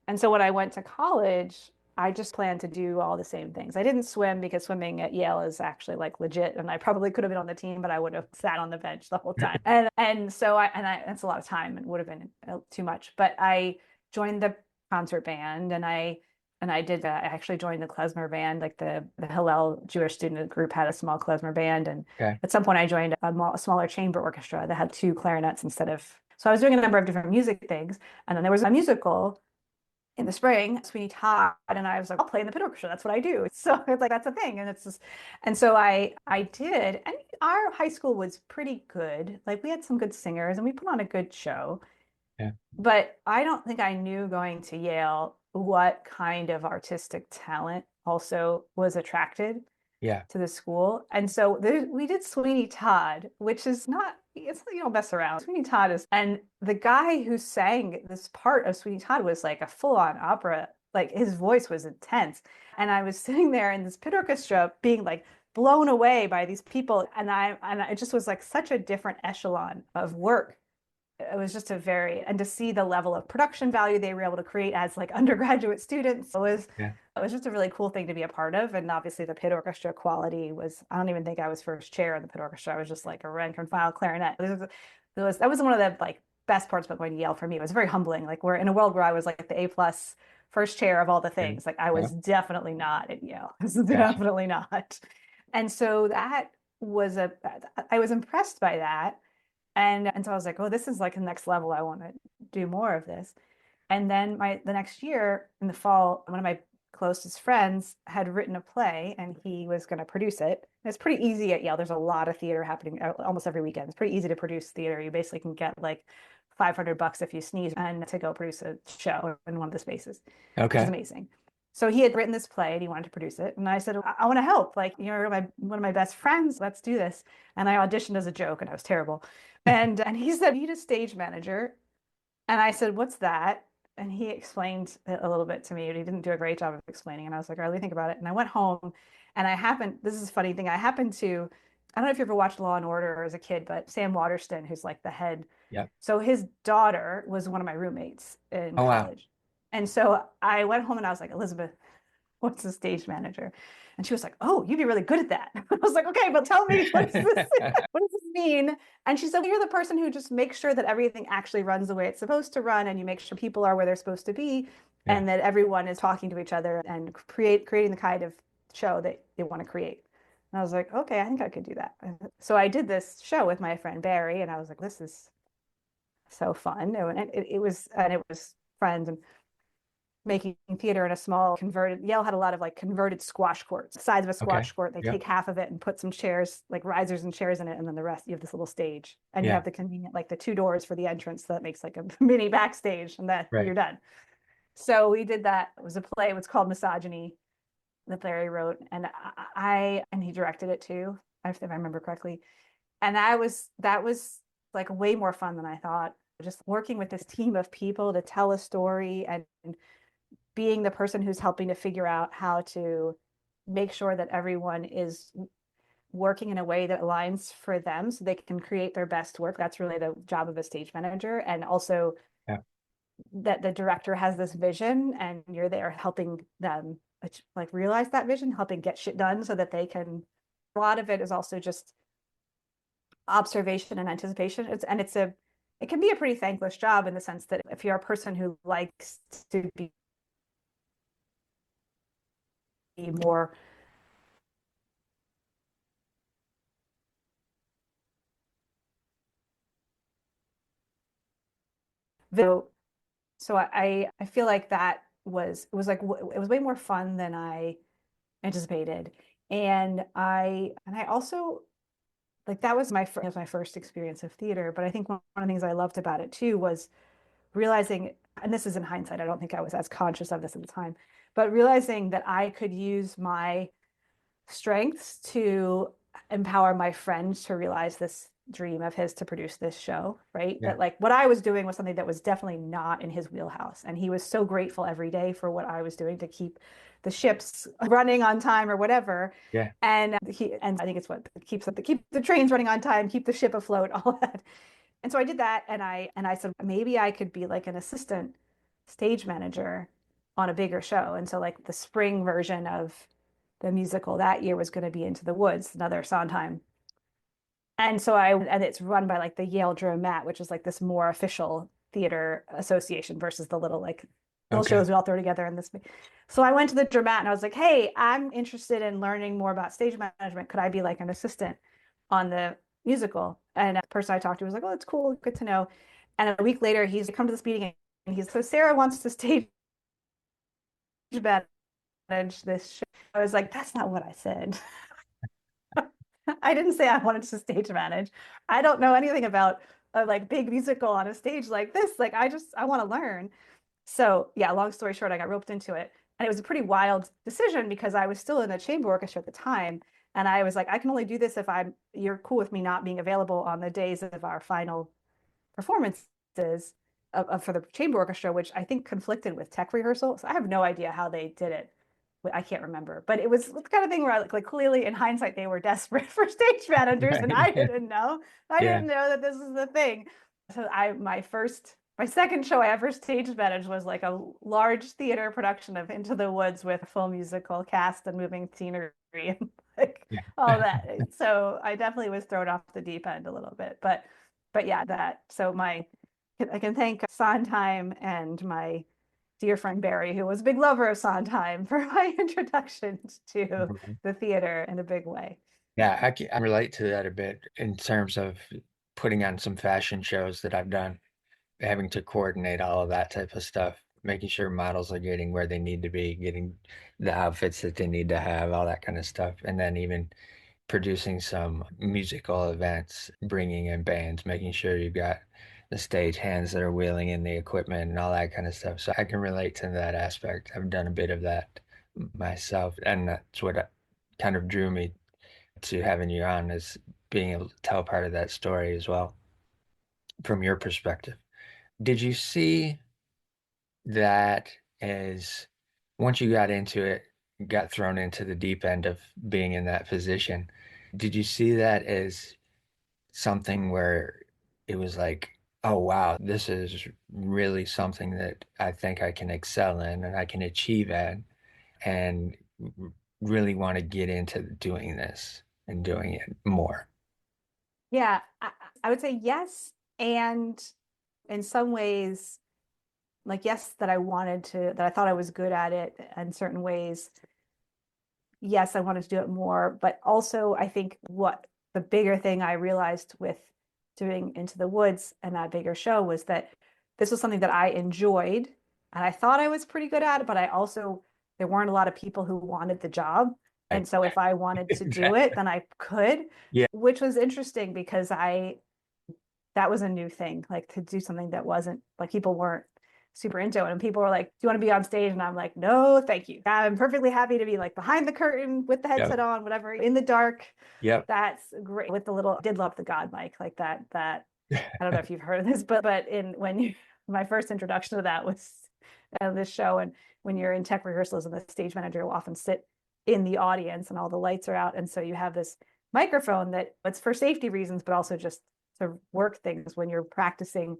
And so when I went to college, I just planned to do all the same things. I didn't swim because swimming at Yale is actually like legit, and I probably could have been on the team, but I would have sat on the bench the whole time. And so I that's a lot of time and would have been too much. But I joined the concert band, and I actually joined the klezmer band, like the Hillel Jewish student group had a small klezmer band, and Okay. at some point I joined a smaller chamber orchestra that had two clarinets instead of. So I was doing a number of different music things, and then there was a musical in the spring, Sweeney Todd, and I was like, I'll play in the pit orchestra. That's what I do. So it's like that's a thing, and it's just, and so I did, and our high school was pretty good. Like we had some good singers, and we put on a good show. Yeah. But I don't think I knew going to Yale what kind of artistic talent also was attracted Yeah. to the school. And so we did Sweeney Todd, which is not, it's, you don't mess around. Sweeney Todd is, and the guy who sang this part of Sweeney Todd was like a full-on opera. Like his voice was intense. And I was sitting there in this pit orchestra being like blown away by these people. And it just was like such a different echelon of work. It was just and to see the level of production value they were able to create as like undergraduate students Yeah. it was just a really cool thing to be a part of. And obviously the pit orchestra quality was, I don't even think I was first chair in the pit orchestra. I was just like a rank and file clarinet. That was one of the like best parts about going to Yale for me. It was very humbling. Like we're in a world where I was like the A+ first chair of all the Yeah. things. Like I Yeah. was definitely not at Yale. I was Gotcha. definitely not. And so was a, I was impressed by that. And so I was like, oh, this is like the next level. I want to do more of this. And then the next year in the fall, one of my closest friends had written a play and he was going to produce it. It's pretty easy at Yale. There's a lot of theater happening almost every weekend. It's pretty easy to produce theater. You basically can get like $500 if you sneeze and to go produce a show in one of the spaces, which is Okay. amazing. So he had written this play and he wanted to produce it. And I said, I want to help. Like, you're one of my best friends. Let's do this. And I auditioned as a joke and I was terrible. And he said, you need a stage manager. And I said, what's that? And he explained it a little bit to me, but he didn't do a great job of explaining. And I was like, all right, let me think about it. And I went home and this is a funny thing. I don't know if you ever watched Law and Order as a kid, but Sam Waterston, who's like the head. Yep. So his daughter was one of my roommates in Oh wow. college. And so I went home and I was like, Elizabeth, what's the stage manager? And she was like, oh, you'd be really good at that. I was like, okay, but tell me, what does this, what does this mean? And she said, well, you're the person who just makes sure that everything actually runs the way it's supposed to run, and you make sure people are where they're supposed to be, Yeah. and that everyone is talking to each other and creating the kind of show that they want to create. And I was like, okay, I think I could do that. So I did this show with my friend Barry, and I was like, this is so fun. And it was friends and making theater in a small converted. Yale had a lot of like converted squash courts, the size of a Okay. squash court. They Yeah. take half of it and put some chairs, like risers and chairs in it, and then the rest you have this little stage, and you Yeah. have the convenient like the two doors for the entrance that makes like a mini backstage, and then Right. you're done. So we did that. It was a play. It was called Misogyny that Larry wrote, and and he directed it too, if I remember correctly. And that was like way more fun than I thought. Just working with this team of people to tell a story and being the person who's helping to figure out how to make sure that everyone is working in a way that aligns for them so they can create their best work. That's really the job of a stage manager. And also Yeah. that the director has this vision and you're there helping them like realize that vision, helping get shit done so that they can. A lot of it is also just observation and anticipation. It can be a pretty thankless job in the sense that if you're a person who likes to be more so so I feel like that was it was like it was way more fun than I anticipated. And I also like that was my first experience of theater, but I think one of the things I loved about it too was realizing, and this is in hindsight, I don't think I was as conscious of this at the time, but realizing that I could use my strengths to empower my friends to realize this dream of his to produce this show, right? Yeah. That like what I was doing was something that was definitely not in his wheelhouse. And he was so grateful every day for what I was doing to keep the ships running on time or whatever. Yeah. And I think it's what keep the trains running on time, keep the ship afloat, all that. And so I did that and I said maybe I could be like an assistant stage manager on a bigger show. And so like the spring version of the musical that year was going to be Into the Woods, another Sondheim. And it's run by like the Yale Dramat, which is like this more official theater association versus the little Okay. shows we all throw together in this. So I went to the Dramat and I was like, hey, I'm interested in learning more about stage management. Could I be like an assistant on the musical? And the person I talked to was like, oh, that's cool. Good to know. And a week later, he's come to this meeting and so Sarah wants to stage manage this show. I was like, that's not what I said. I didn't say I wanted to stage manage. I don't know anything about a like big musical on a stage like this. Like I want to learn. So yeah, long story short, I got roped into it. And it was a pretty wild decision because I was still in the chamber orchestra at the time. And I was like, I can only do this if you're cool with me not being available on the days of our final performances for the chamber orchestra, which I think conflicted with tech rehearsal. So I have no idea how they did it. I can't remember, but it was the kind of thing where like clearly in hindsight they were desperate for stage managers, and Right. I didn't know. I Yeah. didn't know that this is the thing. So my second show I ever stage managed was like a large theater production of Into the Woods with a full musical cast and moving scenery and like Yeah. all that. So I definitely was thrown off the deep end a little bit, but yeah, that so my I can thank Sondheim and my dear friend Barry, who was a big lover of Sondheim, for my introduction to Mhm. the theater in a big way. Yeah, I relate to that a bit in terms of putting on some fashion shows that I've done, having to coordinate all of that type of stuff, making sure models are getting where they need to be, getting the outfits that they need to have, all that kind of stuff. And then even producing some musical events, bringing in bands, making sure you've got the stage hands that are wheeling in the equipment and all that kind of stuff. So I can relate to that aspect. I've done a bit of that myself, and that's what kind of drew me to having you on is being able to tell part of that story as well from your perspective. Did you see that as once you got into it, got thrown into the deep end of being in that position, did you see that as something where it was like, oh wow, this is really something that I think I can excel in and I can achieve at and really want to get into doing this and doing it more? Yeah, I would say yes. And in some ways, like, yes, that I thought I was good at it in certain ways. yes, I wanted to do it more, but also I think what the bigger thing I realized with doing Into the Woods and that bigger show was that this was something that I enjoyed and I thought I was pretty good at it, but I also, there weren't a lot of people who wanted the job. Right. And so if I wanted to do it, Exactly. then I could, Yeah. which was interesting because that was a new thing, like to do something that wasn't like people weren't super into it. And people were like, do you want to be on stage? And I'm like, no, thank you. I'm perfectly happy to be like behind the curtain with the Yep. headset on, whatever, in the dark. Yep. That's great. With the little, I did love the God mic like that. I don't know if you've heard of this, but in when you, my first introduction to that was this show. And when you're in tech rehearsals and the stage manager will often sit in the audience and all the lights are out. And so you have this microphone that it's for safety reasons, but also just to work things when you're practicing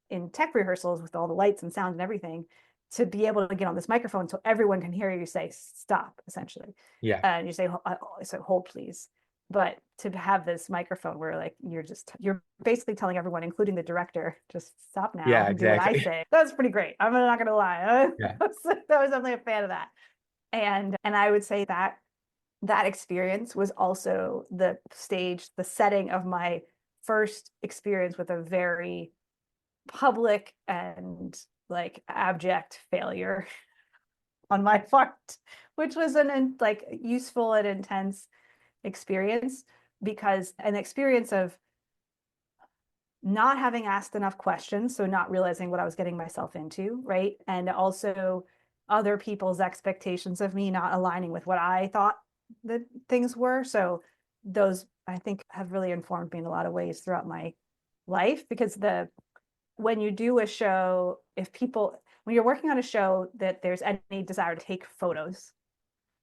in tech rehearsals with all the lights and sound and everything, to be able to get on this microphone so everyone can hear you say stop, essentially. Yeah. And you say, so hold please. But to have this microphone where like you're basically telling everyone, including the director, just stop now Yeah, and do what I exactly. say. That's pretty great. I'm not gonna lie. Yeah. That was definitely a fan of that. And I would say that that experience was also the stage, the setting of my first experience with a very public and like abject failure on my part, which was an like useful and intense experience, because an experience of not having asked enough questions, so not realizing what I was getting myself into, right? And also other people's expectations of me not aligning with what I thought the things were. So those I think have really informed me in a lot of ways throughout my life, because the when you do a show, if people, when you're working on a show that there's any desire to take photos,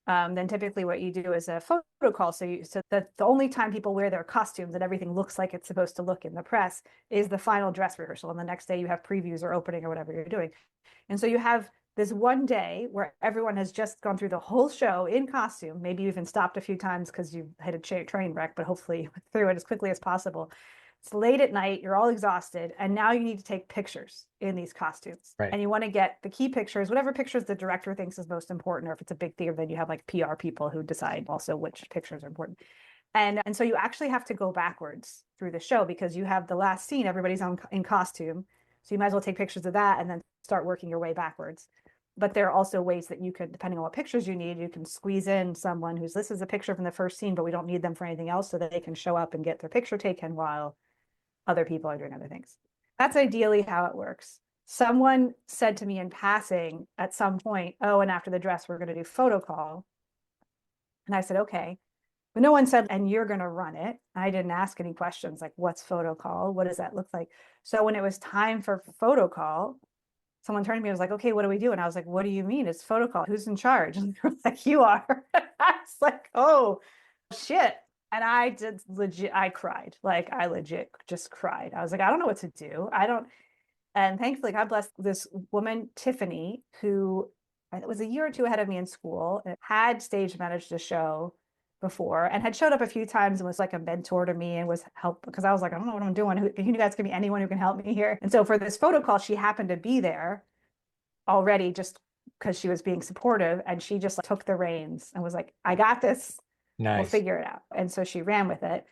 then typically what you do is a photo call. So that the only time people wear their costumes and everything looks like it's supposed to look in the press is the final dress rehearsal. And the next day you have previews or opening or whatever you're doing. And so you have this one day where everyone has just gone through the whole show in costume. Maybe you even stopped a few times because you had a train wreck, but hopefully you went through it as quickly as possible. It's late at night, you're all exhausted, and now you need to take pictures in these costumes. Right. And you want to get the key pictures, whatever pictures the director thinks is most important, or if it's a big theater, then you have like PR people who decide also which pictures are important. And so you actually have to go backwards through the show because you have the last scene, everybody's in costume. So you might as well take pictures of that and then start working your way backwards. But there are also ways that you could, depending on what pictures you need, you can squeeze in someone who's, this is a picture from the first scene, but we don't need them for anything else, so that they can show up and get their picture taken while other people are doing other things. That's ideally how it works. Someone said to me in passing at some point, oh, and after the dress, we're going to do photo call. And I said, okay. But no one said, and you're going to run it. I didn't ask any questions like, what's photo call? What does that look like? So when it was time for photo call, someone turned to me and was like, okay, what do we do? And I was like, what do you mean? It's photo call. Who's in charge? And they were like, you are. I was like, oh, shit. And I did legit, I cried. Like, I legit just cried. I was like, I don't know what to do. I don't. And thankfully, God bless this woman, Tiffany, who was a year or two ahead of me in school, had stage managed a show before and had showed up a few times and was like a mentor to me and was help because I was like, I don't know what I'm doing. Who, you guys give me anyone who can help me here. And so for this photo call, she happened to be there already just because she was being supportive. And she just like, took the reins and was like, I got this. We'll Nice. figure it out. And so she ran with it.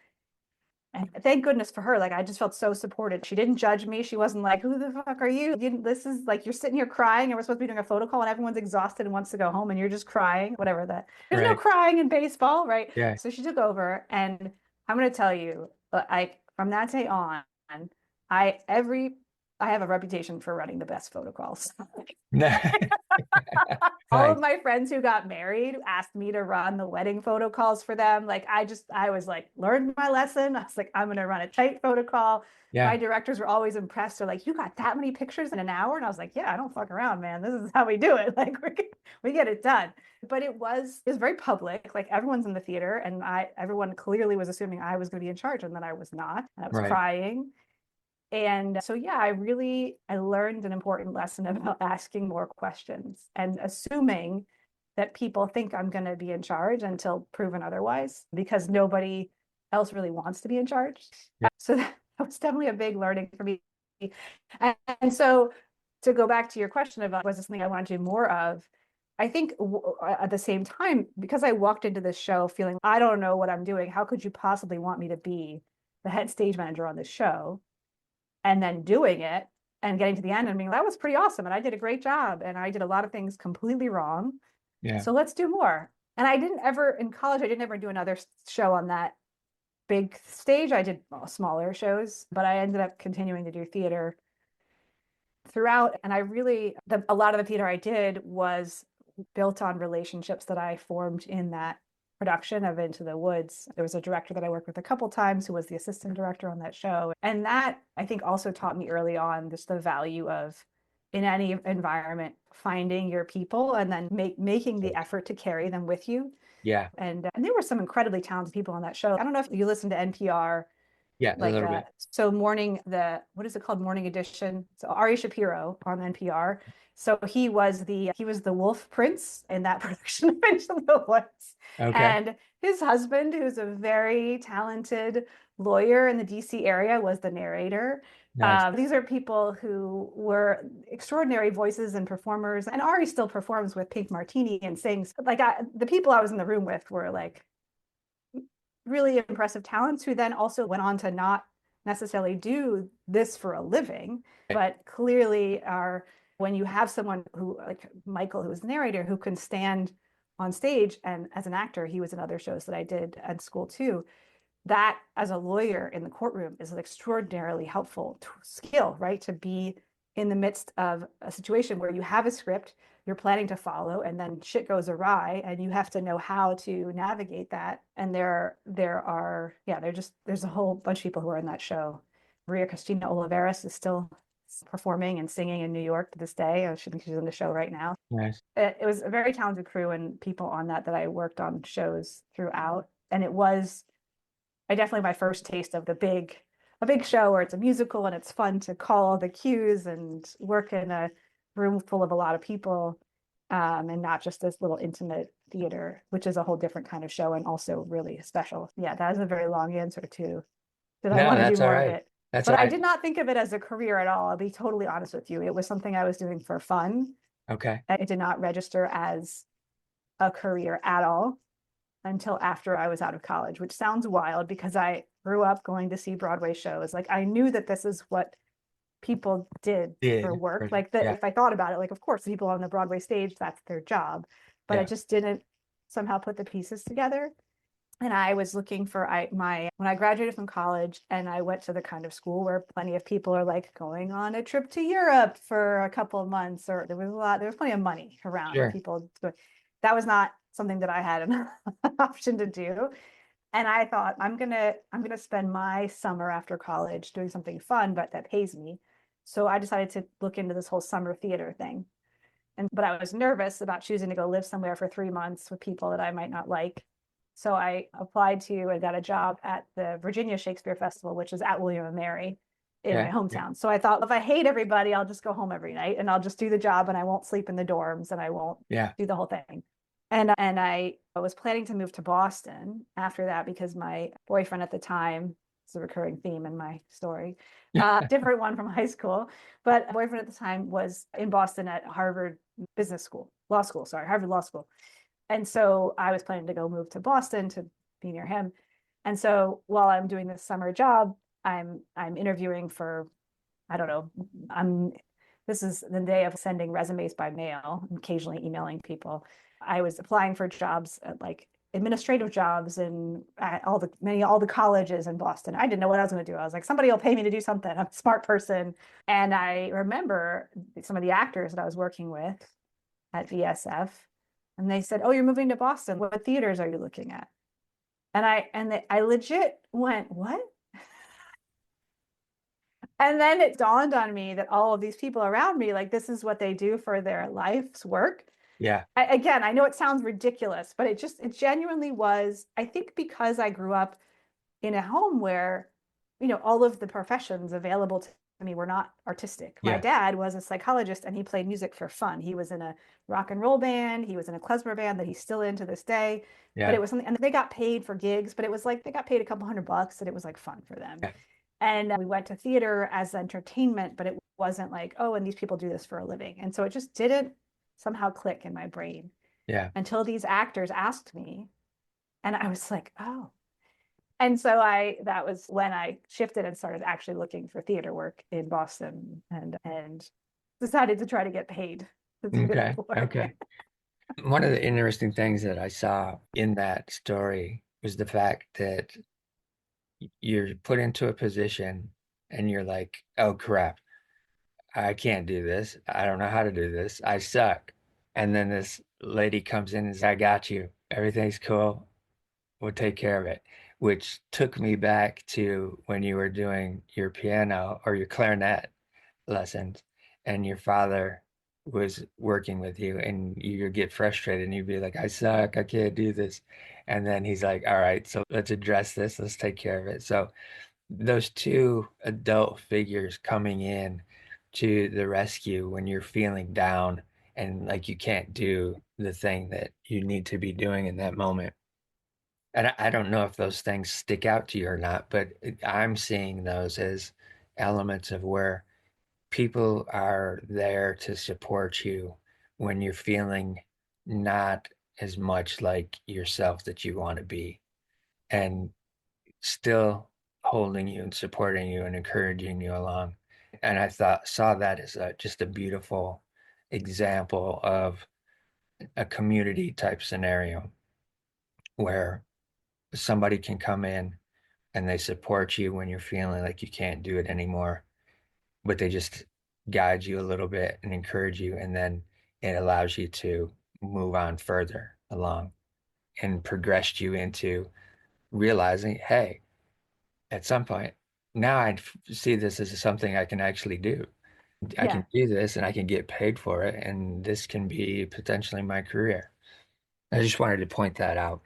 And thank goodness for her. Like, I just felt so supported. She didn't judge me. She wasn't like, who the fuck are you? This is like, you're sitting here crying and we're supposed to be doing a photo call and everyone's exhausted and wants to go home and you're just crying, whatever that. There's no Right. crying in baseball, right? Yeah. So she took over. And I'm going to tell you, from that day on, I, every, I have a reputation for running the best photo calls. All of Nice. my friends who got married asked me to run the wedding photo calls for them. Like I was like, learned my lesson. I was like, I'm going to run a tight photo call. My Yeah. directors were always impressed. They're like, you got that many pictures in an hour? And I was like, yeah, I don't fuck around, man. This is how we do it. Like we get it done. But it was very public. Like everyone's in the theater and everyone clearly was assuming I was going to be in charge and then I was not. And I was Right. crying. And so, yeah, I learned an important lesson about asking more questions and assuming that people think I'm going to be in charge until proven otherwise, because nobody else really wants to be in charge. Yeah. So that was definitely a big learning for me. And so to go back to your question about was this something I want to do more of, I think at the same time, because I walked into this show feeling, I don't know what I'm doing. How could you possibly want me to be the head stage manager on this show? And then doing it and getting to the end and being, that was pretty awesome. And I did a great job. And I did a lot of things completely wrong. Yeah. So let's do more. And I didn't ever, in college, I didn't ever do another show on that big stage. I did smaller shows, but I ended up continuing to do theater throughout. And I really, a lot of the theater I did was built on relationships that I formed in that production of Into the Woods. There was a director that I worked with a couple times who was the assistant director on that show. And that I think also taught me early on just the value of in any environment finding your people and then making the effort to carry them with you. Yeah. And there were some incredibly talented people on that show. I don't know if you listen to NPR, Yeah. A like little bit. so morning, the what is it called, morning edition, so Ari Shapiro on NPR. So he was the wolf prince in that production of Into the Woods, Okay. and his husband, who's a very talented lawyer in the DC area, was the narrator. Nice. These are people who were extraordinary voices and performers, and Ari still performs with Pink Martini and sings. Like the people I was in the room with were like really impressive talents who then also went on to not necessarily do this for a living, but clearly are, when you have someone who, like Michael, who was the narrator, who can stand on stage, and as an actor, he was in other shows that I did at school too, that as a lawyer in the courtroom is an extraordinarily helpful skill, right? To be in the midst of a situation where you have a script you're planning to follow and then shit goes awry and you have to know how to navigate that. And there's a whole bunch of people who are in that show. Maria Cristina Oliveras is still performing and singing in New York to this day. I think she's in the show right now. Nice. It was a very talented crew and people on that I worked on shows throughout. And it was I definitely my first taste of a big show where it's a musical and it's fun to call all the cues and work in a room full of a lot of people, and not just this little intimate theater, which is a whole different kind of show and also really special. Yeah, that is a very long answer to did I No, want to do that's all more of right. it? That's all But I right. did not think of it as a career at all. I'll be totally honest with you. It was something I was doing for fun. Okay. It did not register as a career at all until after I was out of college, which sounds wild because I grew up going to see Broadway shows. Like I knew that this is what people did for Did. work. Like that, Yeah. if I thought about it, like of course, people on the Broadway stage, that's their job. But I Yeah. just didn't somehow put the pieces together. And I was looking for when I graduated from college and I went to the kind of school where plenty of people are like going on a trip to Europe for a couple of months, or there was plenty of money around and Sure. people that was not something that I had an option to do. And I thought I'm gonna spend my summer after college doing something fun, but that pays me. So I decided to look into this whole summer theater thing. But I was nervous about choosing to go live somewhere for 3 months with people that I might not like. So I applied to and got a job at the Virginia Shakespeare Festival, which is at William and Mary in my Okay. Yeah. hometown. So I thought if I hate everybody, I'll just go home every night and I'll just do the job and I won't sleep in the dorms and I won't Yeah. do the whole thing. And I was planning to move to Boston after that because my boyfriend at the time, it's a recurring theme in my story, different one from high school, but boyfriend at the time was in Boston at Harvard Harvard Law School. And so I was planning to go move to Boston to be near him. And so while I'm doing this summer job, I'm interviewing for, I don't know, this is the day of sending resumes by mail, occasionally emailing people. I was applying for jobs like administrative jobs in all the colleges in Boston. I didn't know what I was going to do. I was like, somebody will pay me to do something. I'm a smart person. And I remember some of the actors that I was working with at VSF, and they said, "Oh, you're moving to Boston. What theaters are you looking at?" I legit went, "What?" And then it dawned on me that all of these people around me, like this is what they do for their life's work. Yeah. Again, I know it sounds ridiculous, but it genuinely was. I think because I grew up in a home where, all of the professions available to me were not artistic. My Yeah. dad was a psychologist and he played music for fun. He was in a rock and roll band. He was in a klezmer band that he's still in to this day. But it Yeah. was something, and they got paid for gigs, but it was like they got paid a couple $100 and it was like fun for them. Yeah. And we went to theater as entertainment, but it wasn't like, oh, and these people do this for a living. And so it just didn't somehow click in my brain Yeah. until these actors asked me. And I was like, oh. And so that was when I shifted and started actually looking for theater work in Boston and decided to try to get paid to do it Okay. for. Okay. One of the interesting things that I saw in that story was the fact that you're put into a position and you're like, oh crap, I can't do this. I don't know how to do this. I suck. And then this lady comes in and says, I got you. Everything's cool. We'll take care of it. Which took me back to when you were doing your piano or your clarinet lessons and your father was working with you and you get frustrated and you'd be like, I suck, I can't do this. And then he's like, all right, so let's address this, let's take care of it. So those two adult figures coming in to the rescue when you're feeling down and like you can't do the thing that you need to be doing in that moment. And I don't know if those things stick out to you or not, but I'm seeing those as elements of where people are there to support you when you're feeling not as much like yourself that you want to be, and still holding you and supporting you and encouraging you along. And I saw that as just a beautiful example of a community type scenario where somebody can come in and they support you when you're feeling like you can't do it anymore, but they just guide you a little bit and encourage you, and then it allows you to move on further along and progressed you into realizing, hey, at some point, now I see this as something I can actually do. I Yeah. can do this and I can get paid for it, and this can be potentially my career. I just wanted to point that out.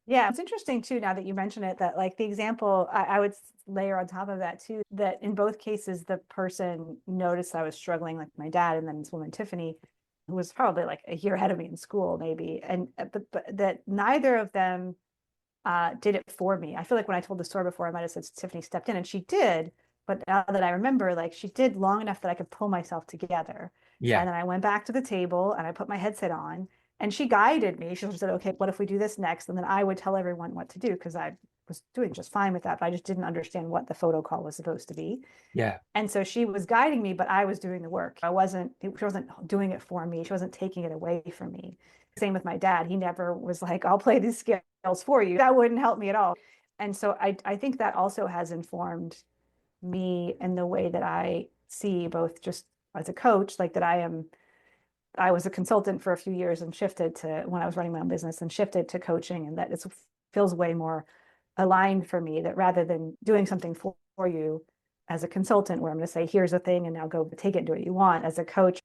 Yeah, it's interesting too, now that you mention it, that like the example, I would layer on top of that too, that in both cases, the person noticed I was struggling, like my dad, and then this woman, Tiffany, who was probably like a year ahead of me in school, maybe. And but that neither of them did it for me. I feel like when I told the story before, I might have said Tiffany stepped in and she did. But now that I remember, like she did long enough that I could pull myself together. Yeah, And then I went back to the table and I put my headset on and she guided me. She said, okay, what if we do this next? And then I would tell everyone what to do because I was doing just fine with that. But I just didn't understand what the photo call was supposed to be. yeah, And so she was guiding me, but I was doing the work. She wasn't doing it for me. She wasn't taking it away from me. Same with my dad. He never was like, I'll play these scales for you. That wouldn't help me at all. And so I think that also has informed me in the way that I see both just as a coach, like that I was a consultant for a few years and shifted to when I was running my own business and shifted to coaching, and that it feels way more aligned for me, that rather than doing something for you as a consultant where I'm going to say here's a thing and now go take it and do what you want, as a coach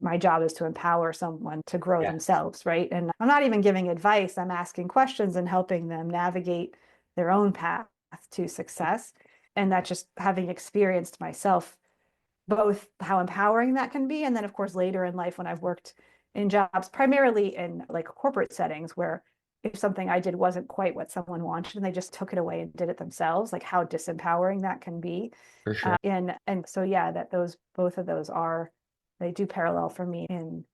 my job is to empower someone to grow yeah, themselves, right? And I'm not even giving advice, I'm asking questions and helping them navigate their own path to success. And that, just having experienced myself both how empowering that can be. And then, of course, later in life, when I've worked in jobs, primarily in like corporate settings, where if something I did wasn't quite what someone wanted and they just took it away and did it themselves, like how disempowering that can be. for sure. And so, yeah, that those both of those are, they do parallel for me in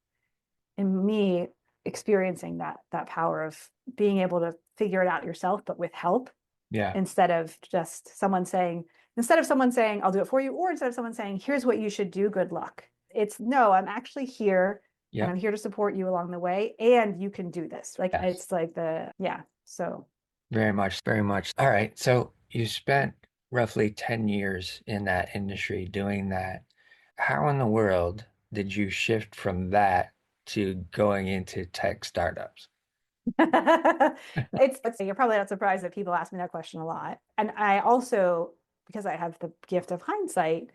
me experiencing that power of being able to figure it out yourself, but with help, Yeah, instead of just someone saying I'll do it for you, or instead of someone saying here's what you should do, good luck. It's no, I'm actually here and yep, I'm here to support you along the way and you can do this. Like yes, it's like the yeah. So very much, very much. All right, so you spent roughly 10 years in that industry doing that. How in the world did you shift from that to going into tech startups? it's you're probably not surprised that people ask me that question a lot. And I also, because I have the gift of hindsight,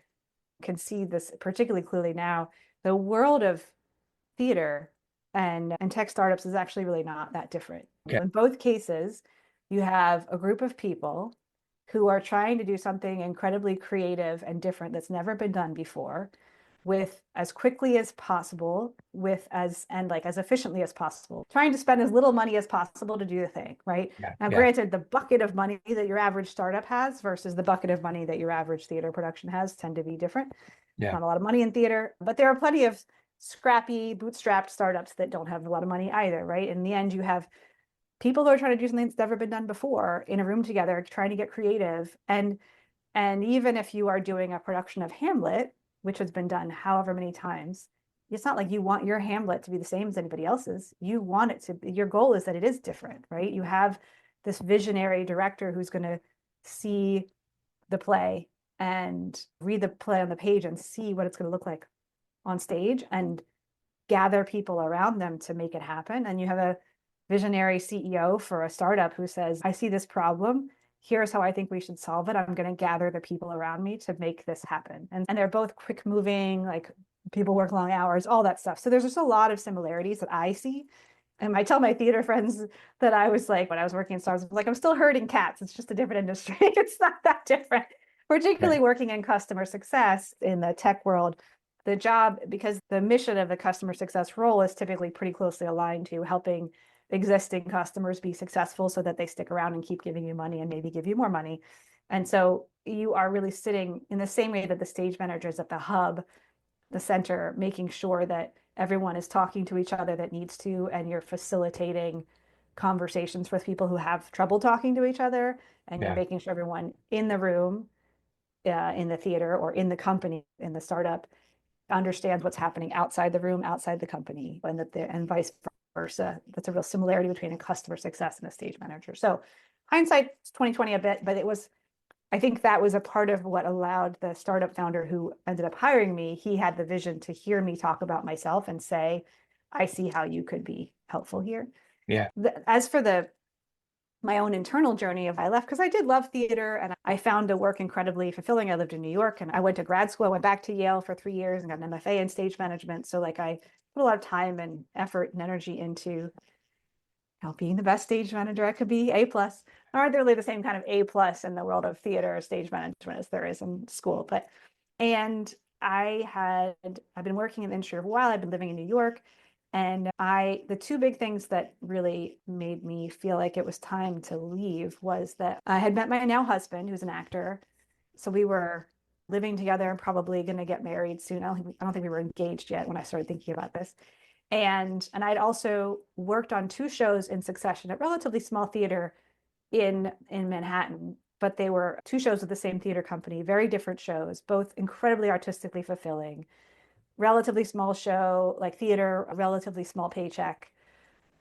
can see this particularly clearly now. The world of theater and tech startups is actually really not that different. Okay, In both cases, you have a group of people who are trying to do something incredibly creative and different that's never been done before, with as quickly as possible, with as and like as efficiently as possible, trying to spend as little money as possible to do the thing, right? yeah, Now, yeah, granted, the bucket of money that your average startup has versus the bucket of money that your average theater production has tend to be different. yeah, Not a lot of money in theater, but there are plenty of scrappy, bootstrapped startups that don't have a lot of money either, right? In the end, you have people who are trying to do something that's never been done before in a room together, trying to get creative. And even if you are doing a production of Hamlet, which has been done however many times, it's not like you want your Hamlet to be the same as anybody else's. You want it to be, your goal is that it is different, right? You have this visionary director who's going to see the play and read the play on the page and see what it's going to look like on stage and gather people around them to make it happen. And you have a visionary CEO for a startup who says, I see this problem. Here's how I think we should solve it. I'm going to gather the people around me to make this happen. And they're both quick moving, like people work long hours, all that stuff. So there's just a lot of similarities that I see. And I tell my theater friends that I was like, when I was working in stars, like, I'm still herding cats. It's just a different industry. It's not that different, particularly Right. working in customer success in the tech world. The job, because the mission of the customer success role is typically pretty closely aligned to helping existing customers be successful so that they stick around and keep giving you money and maybe give you more money. And so you are really sitting in the same way that the stage manager is at the hub, the center, making sure that everyone is talking to each other that needs to, and you're facilitating conversations with people who have trouble talking to each other, and you're Yeah. making sure everyone in the room, in the theater or in the company, in the startup, understands what's happening outside the room, outside the company, and vice versa. That's a real similarity between a customer success and a stage manager. So hindsight 2020 a bit, but I think that was a part of what allowed the startup founder who ended up hiring me. He had the vision to hear me talk about myself and say, I see how you could be helpful here. Yeah. As for my own internal journey of I left because I did love theater and I found the work incredibly fulfilling. I lived in New York and I went to grad school. I went back to Yale for 3 years and got an MFA in stage management. So like I put a lot of time and effort and energy into being the best stage manager I could be, A+. Aren't really the same kind of A+ in the world of theater or stage management as there is in school. And I've been working in the industry for a while. I've been living in New York. And the two big things that really made me feel like it was time to leave was that I had met my now husband, who's an actor. So we were living together and probably going to get married soon. I don't think we were engaged yet when I started thinking about this. And I'd also worked on two shows in succession at relatively small theater in Manhattan, but they were two shows with the same theater company, very different shows, both incredibly artistically fulfilling. Relatively small show, like theater, a relatively small paycheck,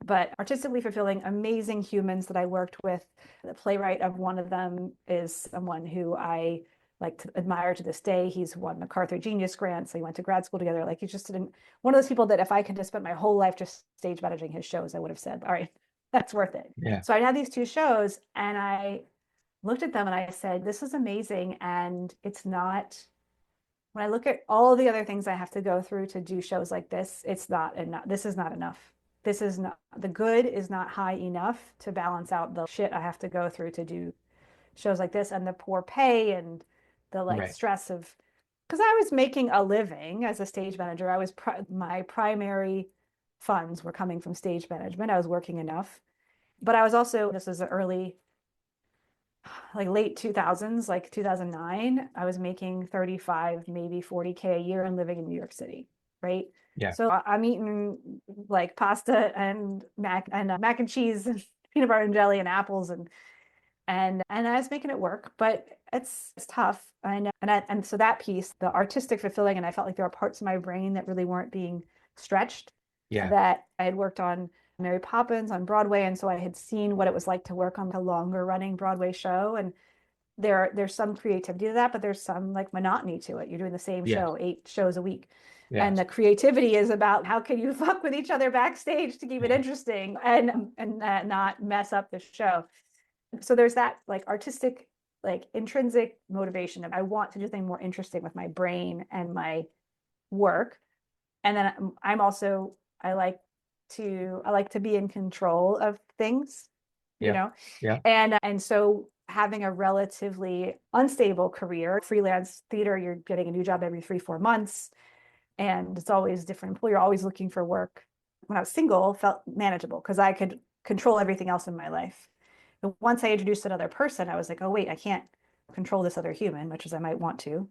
but artistically fulfilling, amazing humans that I worked with. The playwright of one of them is someone who I like to admire to this day. He's won MacArthur Genius Grant, so he went to grad school together. Like he's just one of those people that if I could have spent my whole life just stage managing his shows, I would have said, all right, that's worth it. Yeah. So I had these two shows and I looked at them and I said, this is amazing. And it's not, when I look at all the other things I have to go through to do shows like this, it's not enough. This is not enough. This is not, the good is not high enough to balance out the shit I have to go through to do shows like this and the poor pay and the like Right. stress of, because I was making a living as a stage manager. My primary funds were coming from stage management. I was working enough, but I was also, this was the early, like late 2000s, like 2009, I was making 35, maybe 40K a year and living in New York City, right? Yeah. So I'm eating like pasta and mac and cheese and peanut butter and jelly and apples and I was making it work, but it's tough. And so that piece, the artistic fulfilling, and I felt like there were parts of my brain that really weren't being stretched, Yeah. that I had worked on Mary Poppins on Broadway, and so I had seen what it was like to work on a longer running Broadway show. And there's some creativity to that, but there's some like monotony to it. You're doing the same Yes. show, 8 shows a week. And Yes. the creativity is about how can you fuck with each other backstage to keep it interesting and not mess up the show. So there's that like artistic, like intrinsic motivation of I want to do something more interesting with my brain and my work. And then I'm also I like to be in control of things, you Yeah. know. Yeah. And so having a relatively unstable career, freelance theater, you're getting a new job every 3, 4 months, and it's always different employer, you're always looking for work. When I was single, felt manageable because I could control everything else in my life. But once I introduced another person, I was like, oh wait, I can't control this other human, much as I might want to.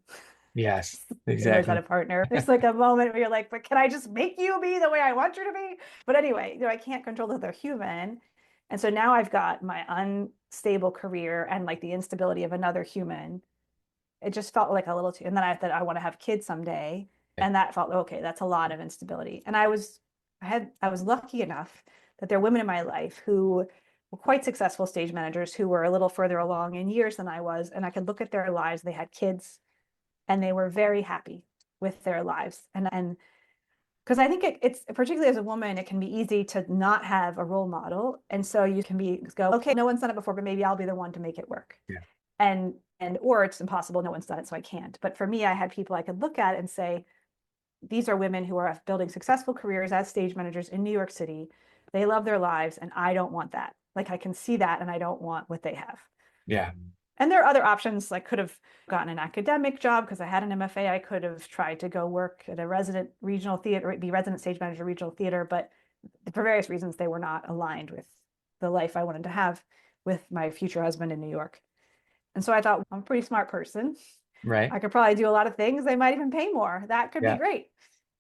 Yes, You always had exactly. a partner. There's like a moment where you're like, but can I just make you be the way I want you to be? But anyway, I can't control that they're human. And so now I've got my unstable career and like the instability of another human. It just felt like a little too, and then I thought I want to have kids someday. And that felt okay, that's a lot of instability. And I was lucky enough that there are women in my life who were quite successful stage managers who were a little further along in years than I was. And I could look at their lives. They had kids and they were very happy with their lives. And because I think it's particularly as a woman, it can be easy to not have a role model, and so you can go, okay, no one's done it before, but maybe I'll be the one to make it work, Yeah. and or it's impossible, no one's done it, so I can't. But for me, I had people I could look at and say, these are women who are building successful careers as stage managers in New York City. They love their lives, and I don't want that. Like I can see that, and I don't want what they have. Yeah. And there are other options. I could have gotten an academic job because I had an MFA. I could have tried to go work at a resident regional theater, be resident stage manager regional theater, but for various reasons, they were not aligned with the life I wanted to have with my future husband in New York. And so I thought, I'm a pretty smart person. Right. I could probably do a lot of things. They might even pay more. That could be Yeah, great.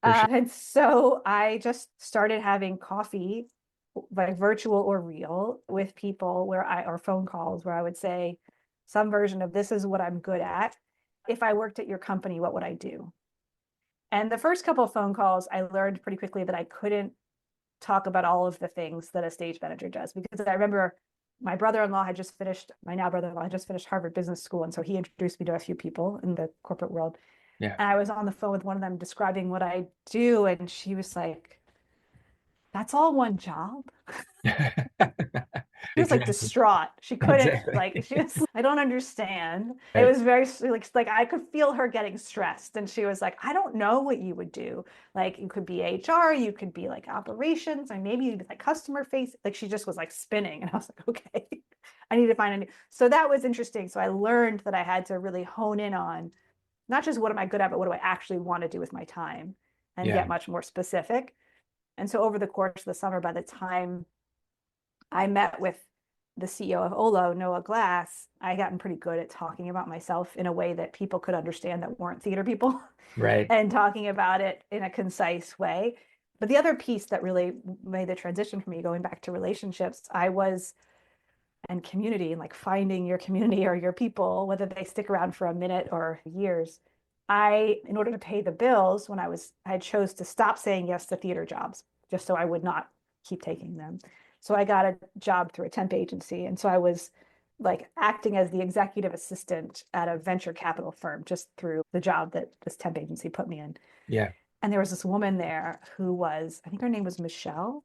for sure. And so I just started having coffee, like virtual or real, with people or phone calls where I would say some version of this is what I'm good at. If I worked at your company, what would I do? And the first couple of phone calls, I learned pretty quickly that I couldn't talk about all of the things that a stage manager does, because I remember my now brother-in-law had just finished Harvard Business School. And so he introduced me to a few people in the corporate world. Yeah. And I was on the phone with one of them describing what I do. And she was like, that's all one job. She was like Exactly. distraught. She couldn't like, Exactly. she was, I don't understand. It Right. was very like I could feel her getting stressed. And she was like, I don't know what you would do. Like you could be HR, you could be like operations, and maybe you'd be like customer face. Like she just was like spinning. And I was like, okay, I need to find a new. So that was interesting. So I learned that I had to really hone in on not just what am I good at, but what do I actually want to do with my time and Yeah. get much more specific. And so over the course of the summer, by the time I met with the CEO of Olo, Noah Glass, I gotten pretty good at talking about myself in a way that people could understand that weren't theater people Right. and talking about it in a concise way. But the other piece that really made the transition for me going back to relationships, I was and community and like finding your community or your people, whether they stick around for a minute or years. In order to pay the bills, I chose to stop saying yes to theater jobs just so I would not keep taking them. So I got a job through a temp agency. And so I was like acting as the executive assistant at a venture capital firm just through the job that this temp agency put me in. Yeah. And there was this woman there who I think her name was Michelle.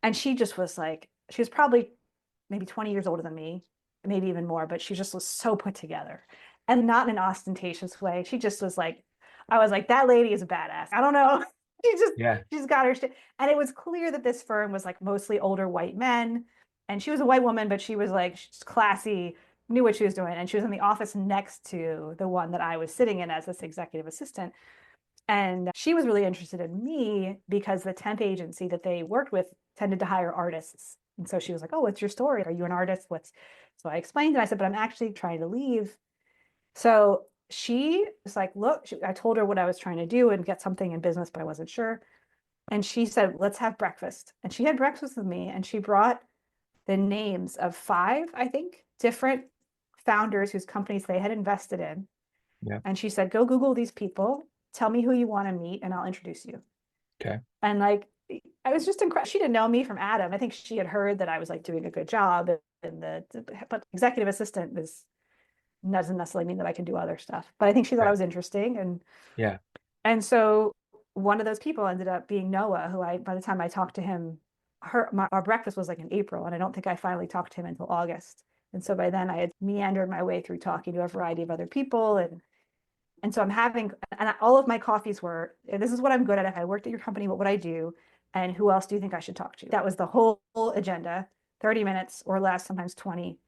And she just was like, she was probably maybe 20 years older than me, maybe even more, but she just was so put together and not in an ostentatious way. She just was like, I was like, that lady is a badass. I don't know. She just, Yeah. she's got her shit. And it was clear that this firm was like mostly older white men. And she was a white woman, but she was like she's classy, knew what she was doing. And she was in the office next to the one that I was sitting in as this executive assistant. And she was really interested in me because the temp agency that they worked with tended to hire artists. And so she was like, oh, what's your story? Are you an artist? So I explained and I said, but I'm actually trying to leave. So she was like, look, I told her what I was trying to do and get something in business, but I wasn't sure. And she said, let's have breakfast. And she had breakfast with me and she brought the names of five, I think, different founders whose companies they had invested in. Yeah. And she said, go Google these people, tell me who you want to meet, and I'll introduce you. Okay. And like, I was just incredible. She didn't know me from Adam. I think she had heard that I was like doing a good job, but executive assistant doesn't necessarily mean that I can do other stuff. But I think she thought I Right. was interesting, Yeah. and so one of those people ended up being Noah, who by the time I talked to him, our breakfast was like in April, and I don't think I finally talked to him until August. And so by then I had meandered my way through talking to a variety of other people, and so I'm having, and all of my coffees were, this is what I'm good at. If I worked at your company, what would I do? And who else do you think I should talk to? That was the whole agenda, 30 minutes or less, sometimes 20.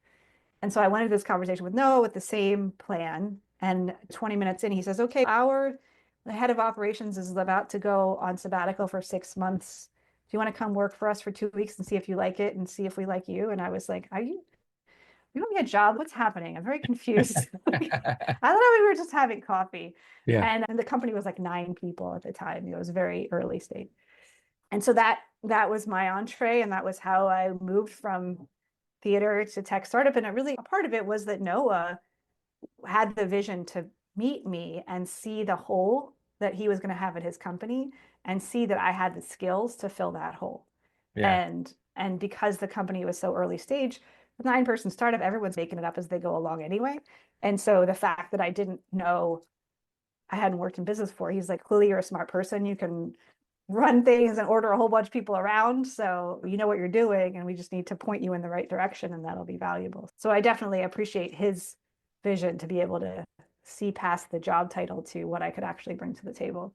And so I went into this conversation with Noah with the same plan. And 20 minutes in, he says, okay, the head of operations is about to go on sabbatical for 6 months. Do you want to come work for us for 2 weeks and see if you like it and see if we like you? And I was like, are you give me a job. What's happening? I'm very confused. I thought we were just having coffee. Yeah. And the company was like 9 people at the time. It was very early stage. And so that was my entree, and that was how I moved from theater to tech startup. And it really, a part of it was that Noah had the vision to meet me and see the hole that he was going to have at his company and see that I had the skills to fill that hole. Yeah. And because the company was so early stage, the 9-person startup, everyone's making it up as they go along anyway. And so the fact that I didn't know, I hadn't worked in business before, he's like, clearly you're a smart person. You can run things and order a whole bunch of people around. So you know what you're doing, and we just need to point you in the right direction, and that'll be valuable. So I definitely appreciate his vision to be able to see past the job title to what I could actually bring to the table.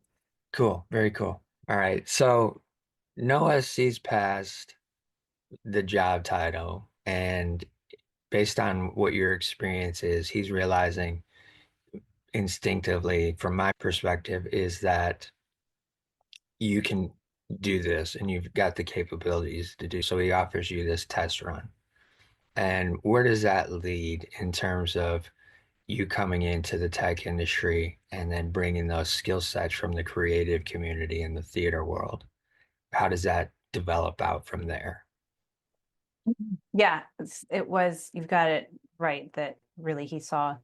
Cool. Very cool. All right. So Noah sees past the job title, and based on what your experience is, he's realizing instinctively, from my perspective, is that you can do this and you've got the capabilities to do. So he offers you this test run. And where does that lead in terms of you coming into the tech industry and then bringing those skill sets from the creative community and the theater world? How does that develop out from there? Yeah, it was, you've got it right, that really he saw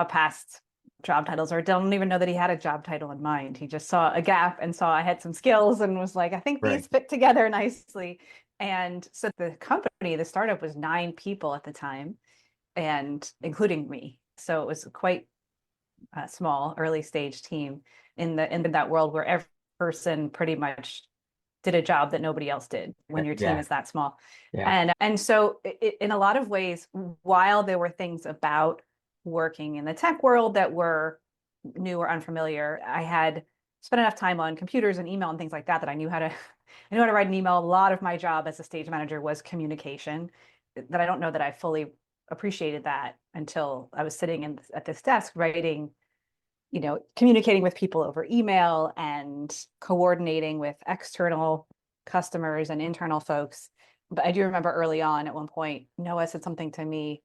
past job titles, or don't even know that he had a job title in mind. He just saw a gap and saw I had some skills and was like, I think Right. these fit together nicely. And so the company, the startup, was 9 people at the time, and including me. So it was quite a small early stage team in that world where every person pretty much did a job that nobody else did when your team Yeah. is that small. Yeah. And so in a lot of ways, while there were things about working in the tech world that were new or unfamiliar, I had spent enough time on computers and email and things like that that I knew how to I knew how to write an email. A lot of my job as a stage manager was communication, that I don't know that I fully appreciated that until I was sitting at this desk writing, communicating with people over email and coordinating with external customers and internal folks. But I do remember early on at one point, Noah said something to me.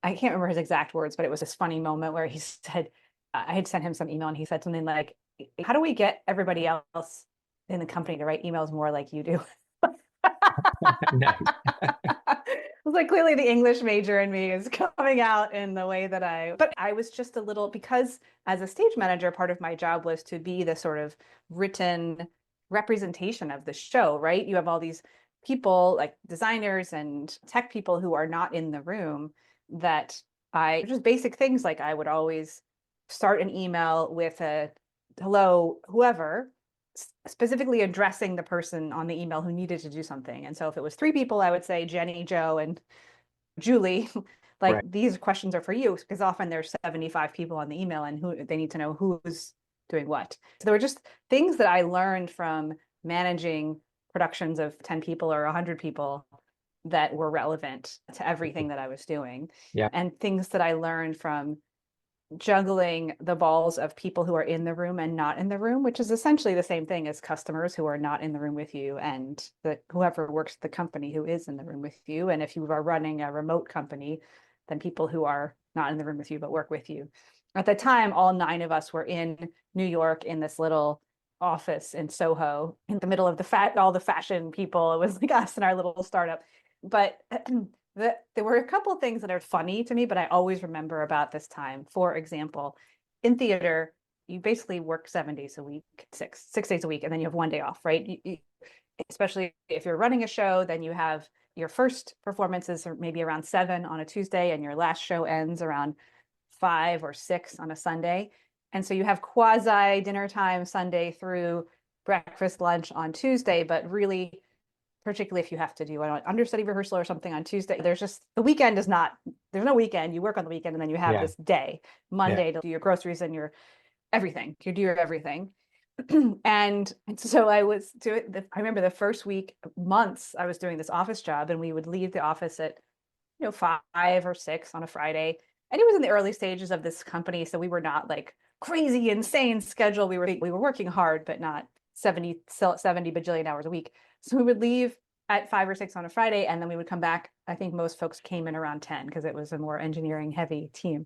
I can't remember his exact words, but it was this funny moment where he said, I had sent him some email and he said something like, how do we get everybody else in the company to write emails more like you do? Nice. It was like, clearly the English major in me is coming out in the way that but I was just a little, because as a stage manager, part of my job was to be the sort of written representation of the show, right? You have all these people like designers and tech people who are not in the room, that just basic things, like I would always start an email with a hello, whoever, specifically addressing the person on the email who needed to do something. And so if it was 3 people, I would say Jenny, Joe, and Julie, like, Right. these questions are for you, because often there's 75 people on the email and who they need to know who's doing what. So there were just things that I learned from managing productions of 10 people or 100 people that were relevant to everything that I was doing, Yeah. and things that I learned from juggling the balls of people who are in the room and not in the room, which is essentially the same thing as customers who are not in the room with you, and whoever works at the company who is in the room with you. And if you are running a remote company, then people who are not in the room with you but work with you. At the time, all 9 of us were in New York in this little office in Soho, in the middle of all the fashion people. It was like us and our little startup. But there were a couple of things that are funny to me, but I always remember about this time. For example, in theater, you basically work 7 days a week, six days a week, and then you have one day off, right? Especially if you're running a show, then you have your first performances are maybe around 7 on a Tuesday, and your last show ends around 5 or 6 on a Sunday. And so you have quasi dinner time Sunday through breakfast, lunch on Tuesday, but really, particularly if you have to do an understudy rehearsal or something on Tuesday, the weekend is not, there's no weekend. You work on the weekend and then you have Yeah. this day, Yeah. Monday, to do your groceries and your everything. You do your everything. And so I was doing, I remember the first week, months, I was doing this office job, and we would leave the office at, 5 or 6 on a Friday. And it was in the early stages of this company. So we were not like crazy, insane schedule. We were working hard, but not 70 bajillion hours a week. So we would leave at 5 or 6 on a Friday, and then we would come back. I think most folks came in around 10 because it was a more engineering heavy team.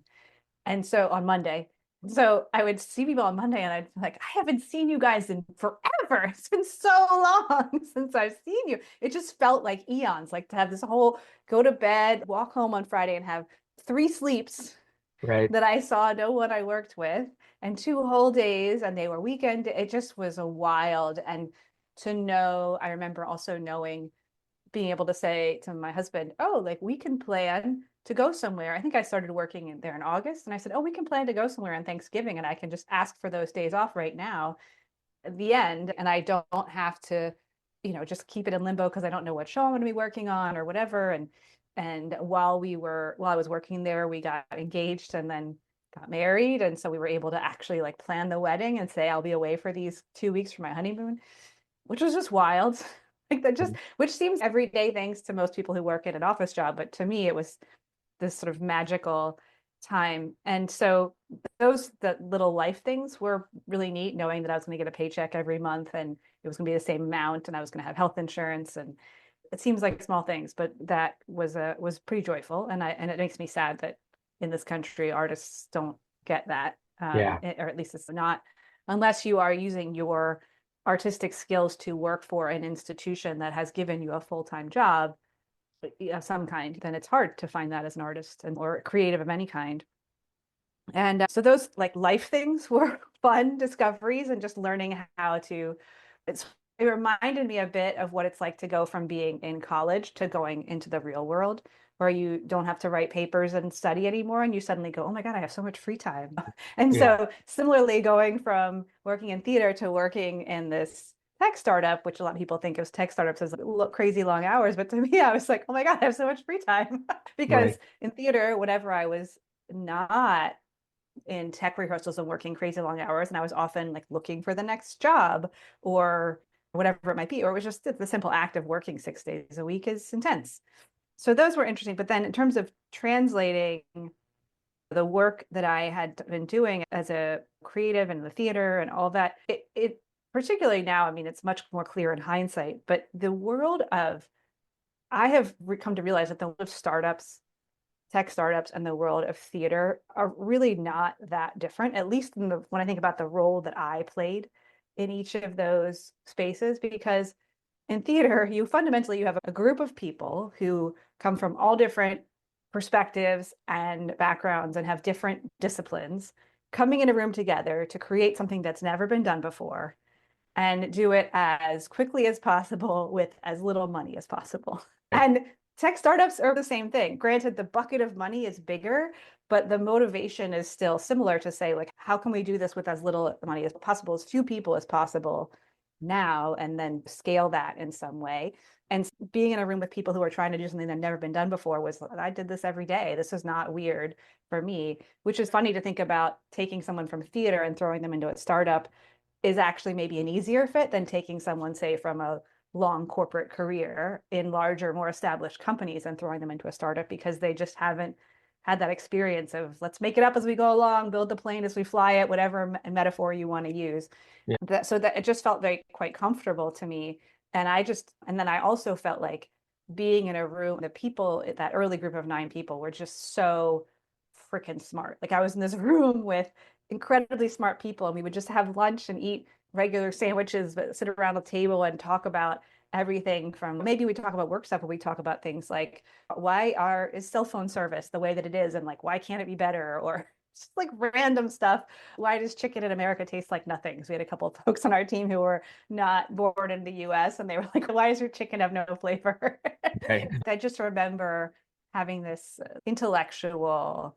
And so on Monday, so I would see people on Monday and I'd be like, I haven't seen you guys in forever. It's been so long since I've seen you. It just felt like eons, like to have this whole go to bed, walk home on Friday and have 3 sleeps Right. that I saw no one I worked with and 2 whole days and they were weekend. It just was a wild. And to know, I remember also knowing, being able to say to my husband, oh, like we can plan to go somewhere. I think I started working in there in August and I said, oh, we can plan to go somewhere on Thanksgiving and I can just ask for those days off right now at the end. And I don't have to, just keep it in limbo because I don't know what show I'm going to be working on or whatever. And while I was working there, we got engaged and then got married. And so we were able to actually like plan the wedding and say, I'll be away for these 2 weeks for my honeymoon, which was just wild. Like that just, which seems everyday things to most people who work in an office job. But to me, it was this sort of magical time. And so the little life things were really neat, knowing that I was going to get a paycheck every month and it was going to be the same amount and I was going to have health insurance. And it seems like small things, but that was pretty joyful. And it makes me sad that in this country, artists don't get that. Yeah. Or at least it's not, unless you are using your artistic skills to work for an institution that has given you a full-time job of some kind, then it's hard to find that as an artist or creative of any kind. And so those like life things were fun discoveries and just learning how to, it reminded me a bit of what it's like to go from being in college to going into the real world where you don't have to write papers and study anymore and you suddenly go, oh my God, I have so much free time. And Yeah. so similarly going from working in theater to working in this tech startup, which a lot of people think of tech startups as crazy long hours, but to me, I was like, oh my God, I have so much free time. Because Right. in theater, whenever I was not in tech rehearsals and working crazy long hours, and I was often like looking for the next job or whatever it might be, or it was just the simple act of working 6 days a week is intense. So those were interesting. But then in terms of translating the work that I had been doing as a creative in the theater and all that, it particularly now, I mean, it's much more clear in hindsight, but the world of, I have come to realize that the world of startups, tech startups, and the world of theater are really not that different, at least when I think about the role that I played in each of those spaces, because in theater, you have a group of people who come from all different perspectives and backgrounds and have different disciplines coming in a room together to create something that's never been done before and do it as quickly as possible with as little money as possible. Right. And tech startups are the same thing. Granted, the bucket of money is bigger, but the motivation is still similar to say, like, how can we do this with as little money as possible, as few people as possible now, and then scale that in some way. And being in a room with people who are trying to do something that never been done before was, I did this every day. This is not weird for me, which is funny to think about taking someone from theater and throwing them into a startup is actually maybe an easier fit than taking someone, say, from a long corporate career in larger, more established companies and throwing them into a startup because they just haven't had that experience of let's make it up as we go along, build the plane as we fly it, whatever metaphor you want to use. Yeah. So that it just felt very quite comfortable to me. And then I also felt like being in a room, the people, that early group of 9 people were just so freaking smart. Like I was in this room with incredibly smart people and we would just have lunch and eat regular sandwiches, but sit around a table and talk about everything from, maybe we talk about work stuff, but we talk about things like is cell phone service the way that it is and like why can't it be better, or just like random stuff. Why does chicken in America taste like nothing? So we had a couple of folks on our team who were not born in the US and they were like, why does your chicken have no flavor? Right. I just remember having this intellectual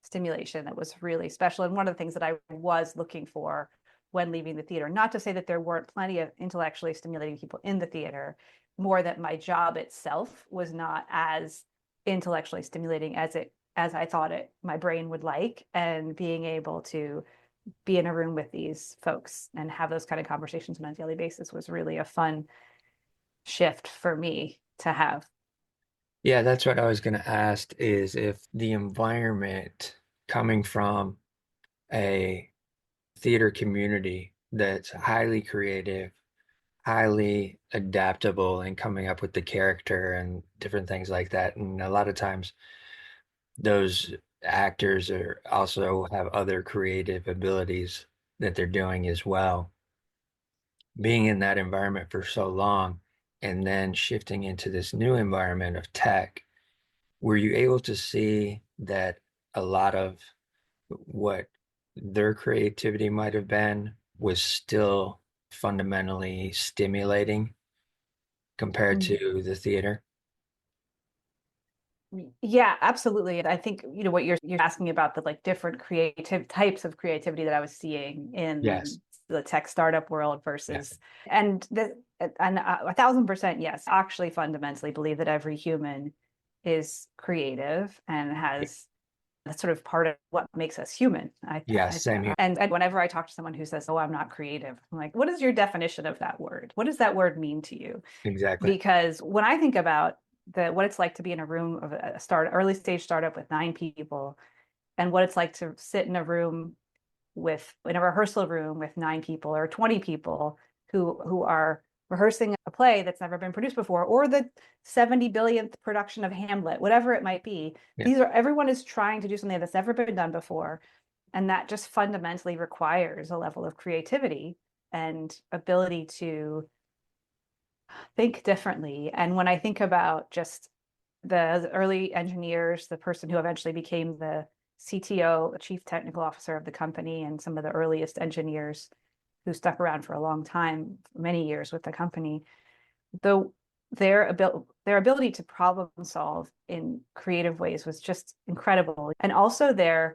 stimulation that was really special. And one of the things that I was looking for when leaving the theater, not to say that there weren't plenty of intellectually stimulating people in the theater, more that my job itself was not as intellectually stimulating as I thought my brain would like. And being able to be in a room with these folks and have those kind of conversations on a daily basis was really a fun shift for me to have. Yeah, that's what I was going to ask is if the environment coming from a theater community that's highly creative highly adaptable in coming up with the character and different things like that. And a lot of times those actors are also have other creative abilities that they're doing as well. Being in that environment for so long and then shifting into this new environment of tech, were you able to see that a lot of what their creativity might have been was still fundamentally stimulating compared Mm. to the theater? Yeah, absolutely. And I think, what you're asking about the like different creative types of creativity that I was seeing Yes. in the tech startup world Yeah. versus and the and 1,000% yes, actually fundamentally believe that every human is creative and has that's sort of part of what makes us human. Yeah. Same here. And whenever I talk to someone who says, "Oh, I'm not creative," I'm like, "What is your definition of that word? What does that word mean to you?" Exactly. Because when I think about what it's like to be in a room of a early stage startup with 9 people, and what it's like to sit in a rehearsal room with 9 people or 20 people who are rehearsing a play that's never been produced before, or the 70 billionth production of Hamlet, whatever it might be. Yeah. Everyone is trying to do something that's never been done before. And that just fundamentally requires a level of creativity and ability to think differently. And when I think about just the early engineers, the person who eventually became the CTO, chief technical officer of the company, and some of the earliest engineers who stuck around for a long time, many years with the company, though their ability to problem solve in creative ways was just incredible. And also the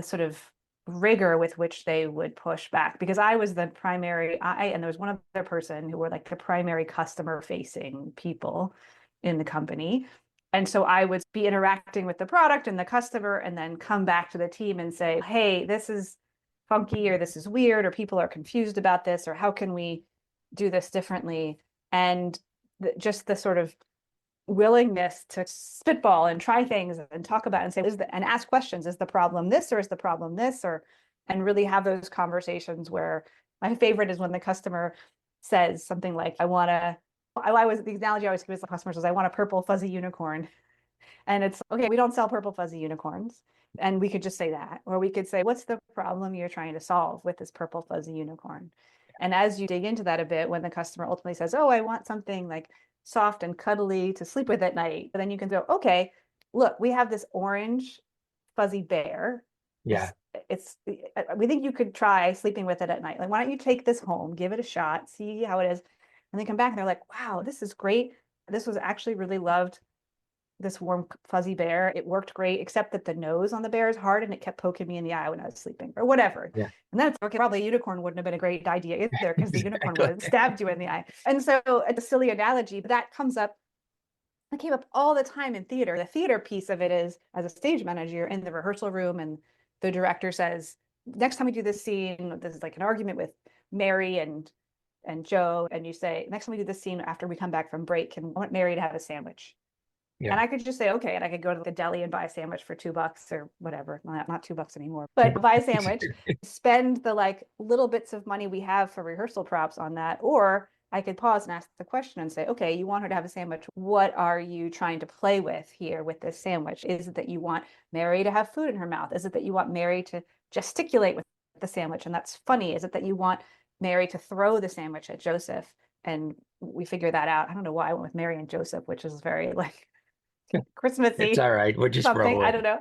sort of rigor with which they would push back, because I was the primary and there was one other person who were like the primary customer facing people in the company, and so I would be interacting with the product and the customer and then come back to the team and say, hey, this is funky, or this is weird, or people are confused about this, or how can we do this differently. And just the sort of willingness to spitball and try things and talk about and say and ask questions, is the problem this, or is the problem this, or and really have those conversations where my favorite is when the customer says something like, I was the analogy I always give to the customers is, I want a purple fuzzy unicorn. And it's okay, we don't sell purple fuzzy unicorns. And we could just say that. Or we could say, what's the problem you're trying to solve with this purple fuzzy unicorn? And as you dig into that a bit, when the customer ultimately says, oh, I want something like soft and cuddly to sleep with at night, then you can go, okay, look, we have this orange fuzzy bear. Yeah. This it's We think you could try sleeping with it at night. Like, why don't you take this home, give it a shot, see how it is, and they come back and they're like, wow, this is great. This was actually really loved, this warm fuzzy bear. It worked great, except that the nose on the bear is hard and it kept poking me in the eye when I was sleeping, or whatever. Yeah. And then it's okay, probably a unicorn wouldn't have been a great idea either, because the unicorn would have Exactly. stabbed you in the eye. And so it's a silly analogy, but that came up all the time in theater. The theater piece of it is, as a stage manager, you're in the rehearsal room and the director says, next time we do this scene, this is like an argument with Mary and Joe, and you say, next time we do this scene after we come back from break, and I want Mary to have a sandwich. Yeah. And I could just say, okay, and I could go to the deli and buy a sandwich for $2 or whatever. Not $2 anymore, but buy a sandwich, spend the like little bits of money we have for rehearsal props on that. Or I could pause and ask the question and say, okay, you want her to have a sandwich. What are you trying to play with here with this sandwich? Is it that you want Mary to have food in her mouth? Is it that you want Mary to gesticulate with the sandwich? And that's funny. Is it that you want Mary to throw the sandwich at Joseph? And we figure that out. I don't know why I went with Mary and Joseph, which is very like It's Christmassy all right. We'll just something. roll I with don't it. know.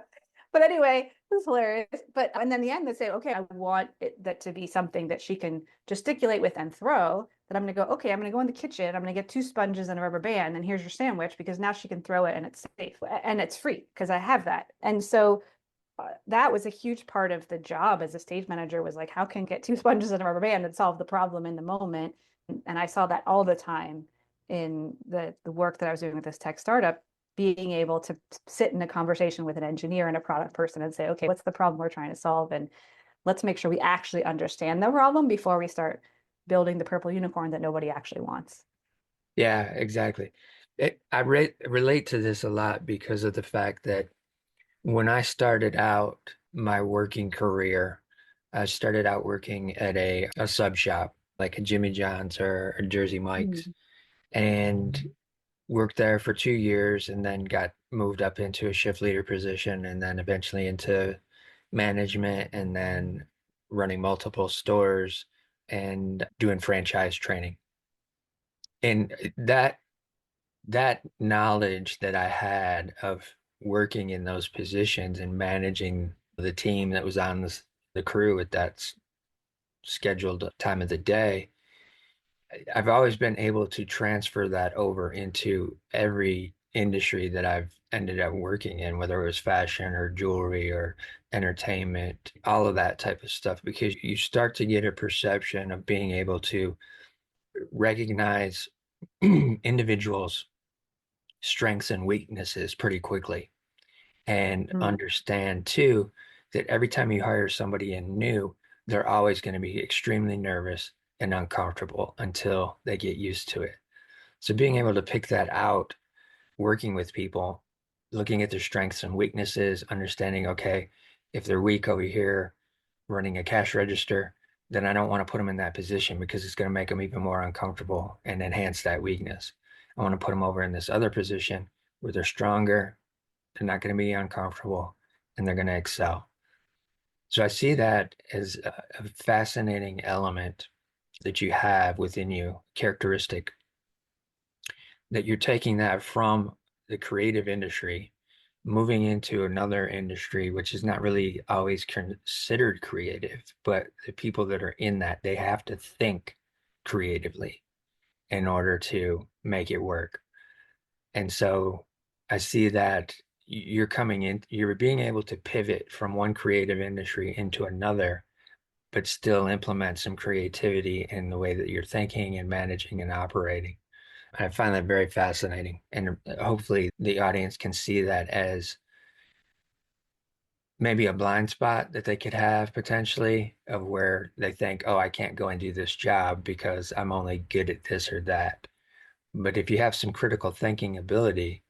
But anyway, it was hilarious. But and then in the end they say, okay, I want that to be something that she can gesticulate with and throw. That I'm going to go, okay, I'm going to go in the kitchen. I'm going to get 2 sponges and a rubber band, and here's your sandwich, because now she can throw it and it's safe and it's free because I have that. And so that was a huge part of the job as a stage manager, was like, how can I get 2 sponges and a rubber band and solve the problem in the moment? And I saw that all the time in the work that I was doing with this tech startup, being able to sit in a conversation with an engineer and a product person and say, okay, what's the problem we're trying to solve? And let's make sure we actually understand the problem before we start building the purple unicorn that nobody actually wants. Yeah, exactly. I relate to this a lot because of the fact that when I started out my working career, I started out working at a sub shop. like a Jimmy John's or a Jersey Mike's, Mm. and worked there for 2 years and then got moved up into a shift leader position and then eventually into management and then running multiple stores and doing franchise training. And that knowledge that I had of working in those positions and managing the team that was on the crew at that scheduled time of the day, I've always been able to transfer that over into every industry that I've ended up working in, whether it was fashion or jewelry or entertainment, all of that type of stuff, because you start to get a perception of being able to recognize individuals' strengths and weaknesses pretty quickly and Mm. understand too that every time you hire somebody in new, they're always going to be extremely nervous and uncomfortable until they get used to it. So being able to pick that out, working with people, looking at their strengths and weaknesses, understanding, okay, if they're weak over here running a cash register, then I don't want to put them in that position because it's going to make them even more uncomfortable and enhance that weakness. I want to put them over in this other position where they're stronger, they're not going to be uncomfortable, and they're going to excel. So I see that as a fascinating element that you have within you, characteristic that you're taking that from the creative industry, moving into another industry, which is not really always considered creative, but the people that are in that, they have to think creatively in order to make it work. And so I see that you're coming in, you're being able to pivot from one creative industry into another, but still implement some creativity in the way that you're thinking and managing and operating. I find that very fascinating. And hopefully the audience can see that as maybe a blind spot that they could have potentially of where they think, oh, I can't go and do this job because I'm only good at this or that. But if you have some critical thinking ability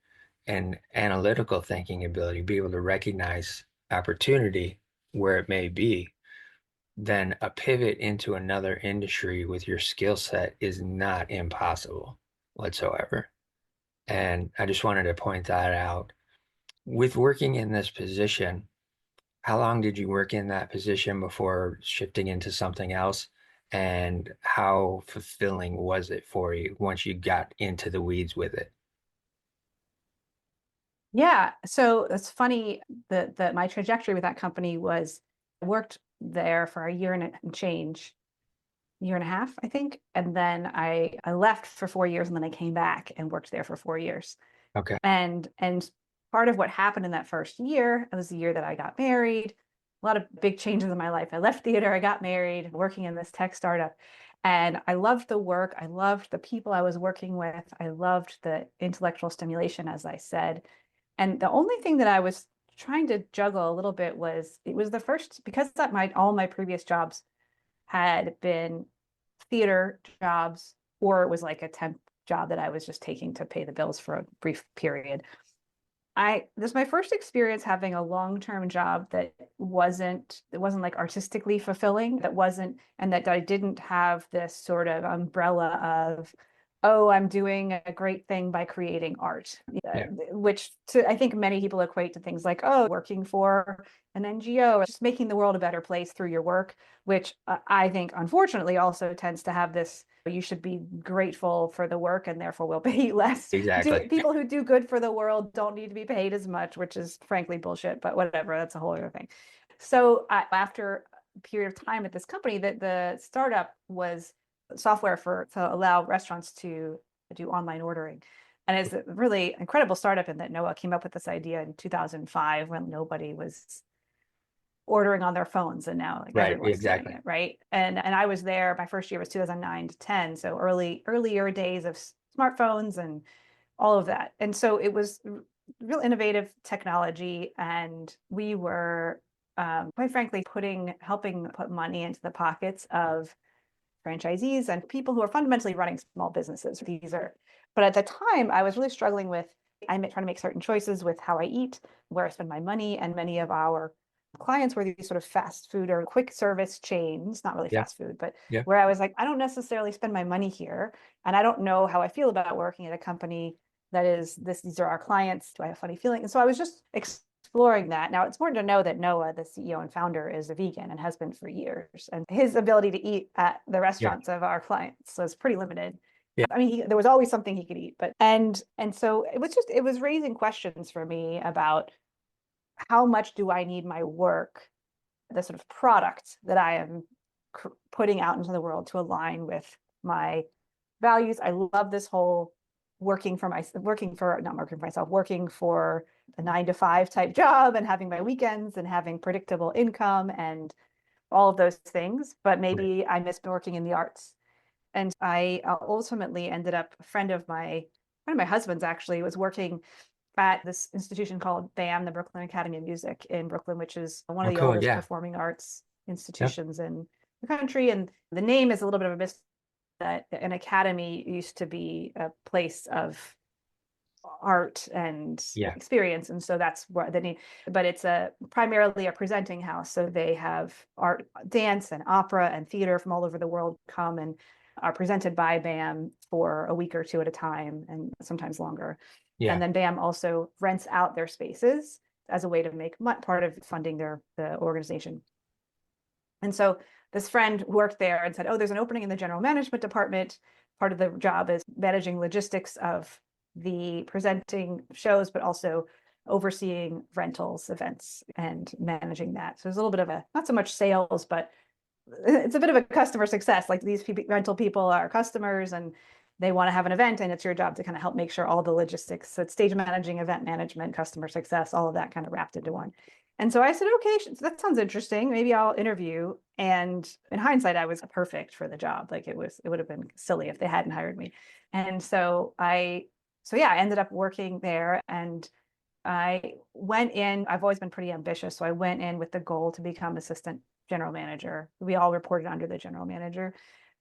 and analytical thinking ability, be able to recognize opportunity where it may be, then a pivot into another industry with your skill set is not impossible whatsoever. And I just wanted to point that out. With working in this position, how long did you work in that position before shifting into something else? And how fulfilling was it for you once you got into the weeds with it? Yeah. So it's funny that my trajectory with that company was I worked there for a year and change, year and a half, I think. And then I left for 4 years and then I came back and worked there for 4 years. Okay. And part of what happened in that first year, it was the year that I got married. A lot of big changes in my life. I left theater, I got married, working in this tech startup. And I loved the work. I loved the people I was working with. I loved the intellectual stimulation, as I said. And the only thing that I was trying to juggle a little bit was it was the first because that my all my previous jobs had been theater jobs or it was like a temp job that I was just taking to pay the bills for a brief period. I this is my first experience having a long-term job that wasn't like artistically fulfilling, that wasn't and that I didn't have this sort of umbrella of, oh, I'm doing a great thing by creating art, Yeah, which I think many people equate to things like, oh, working for an NGO, just making the world a better place through your work, which I think unfortunately also tends to have this, you should be grateful for the work and therefore we'll pay you less. exactly. People who do good for the world don't need to be paid as much, which is frankly bullshit, but whatever, that's a whole other thing. So after a period of time at this company, that the startup was software for to allow restaurants to do online ordering. And it's a really incredible startup in that Noah came up with this idea in 2005 when nobody was ordering on their phones and now like Right, everyone's doing exactly. it, right? And I was there, my first year was 2009 to 10, so earlier days of smartphones and all of that. And so it was real innovative technology and we were quite frankly helping put money into the pockets of franchisees and people who are fundamentally running small businesses. But at the time, I was really struggling with, I'm trying to make certain choices with how I eat, where I spend my money, and many of our clients were these sort of fast food or quick service chains, not really Yeah. fast food, but Yeah. where I was like, I don't necessarily spend my money here. And I don't know how I feel about working at a company that is this, these are our clients. Do I have a funny feeling? And so I was just exploring that. Now it's important to know that Noah, the CEO and founder, is a vegan and has been for years. And his ability to eat at the Yeah. restaurants of our clients was pretty limited. Yeah. I mean, there was always something he could eat, but and so it was raising questions for me about how much do I need my work, the sort of product that I am putting out into the world, to align with my values. I love this whole not working for myself, working for a 9 to 5 type job and having my weekends and having predictable income and all of those things. But Right. maybe I miss working in the arts. And I ultimately ended up, a friend of my husband's actually was working at this institution called BAM, the Brooklyn Academy of Music in Brooklyn, which is one Oh, of the cool. oldest Yeah. performing arts Yep. institutions in the country. And the name is a little bit of a mystery. That an academy used to be a place of art and Yeah. experience, and so that's what the name. But it's a primarily a presenting house, so they have art, dance, and opera and theater from all over the world come and are presented by BAM for a week or two at a time, and sometimes longer. And Yeah. then BAM also rents out their spaces as a way to make part of funding the organization. And so this friend worked there and said, "Oh, there's an opening in the general management department. Part of the job is managing logistics of the presenting shows, but also overseeing rentals, events, and managing that." So there's a little bit of a, not so much sales, but it's a bit of a customer success. Like these rental people are customers and they want to have an event, and it's your job to kind of help make sure all the logistics, so it's stage managing, event management, customer success, all of that kind of wrapped into one. And so I said, okay, that sounds interesting. Maybe I'll interview. And in hindsight, I was perfect for the job. Like it would have been silly if they hadn't hired me. And so yeah, I ended up working there, and I went in. I've always been pretty ambitious. So I went in with the goal to become assistant general manager. We all reported under the general manager.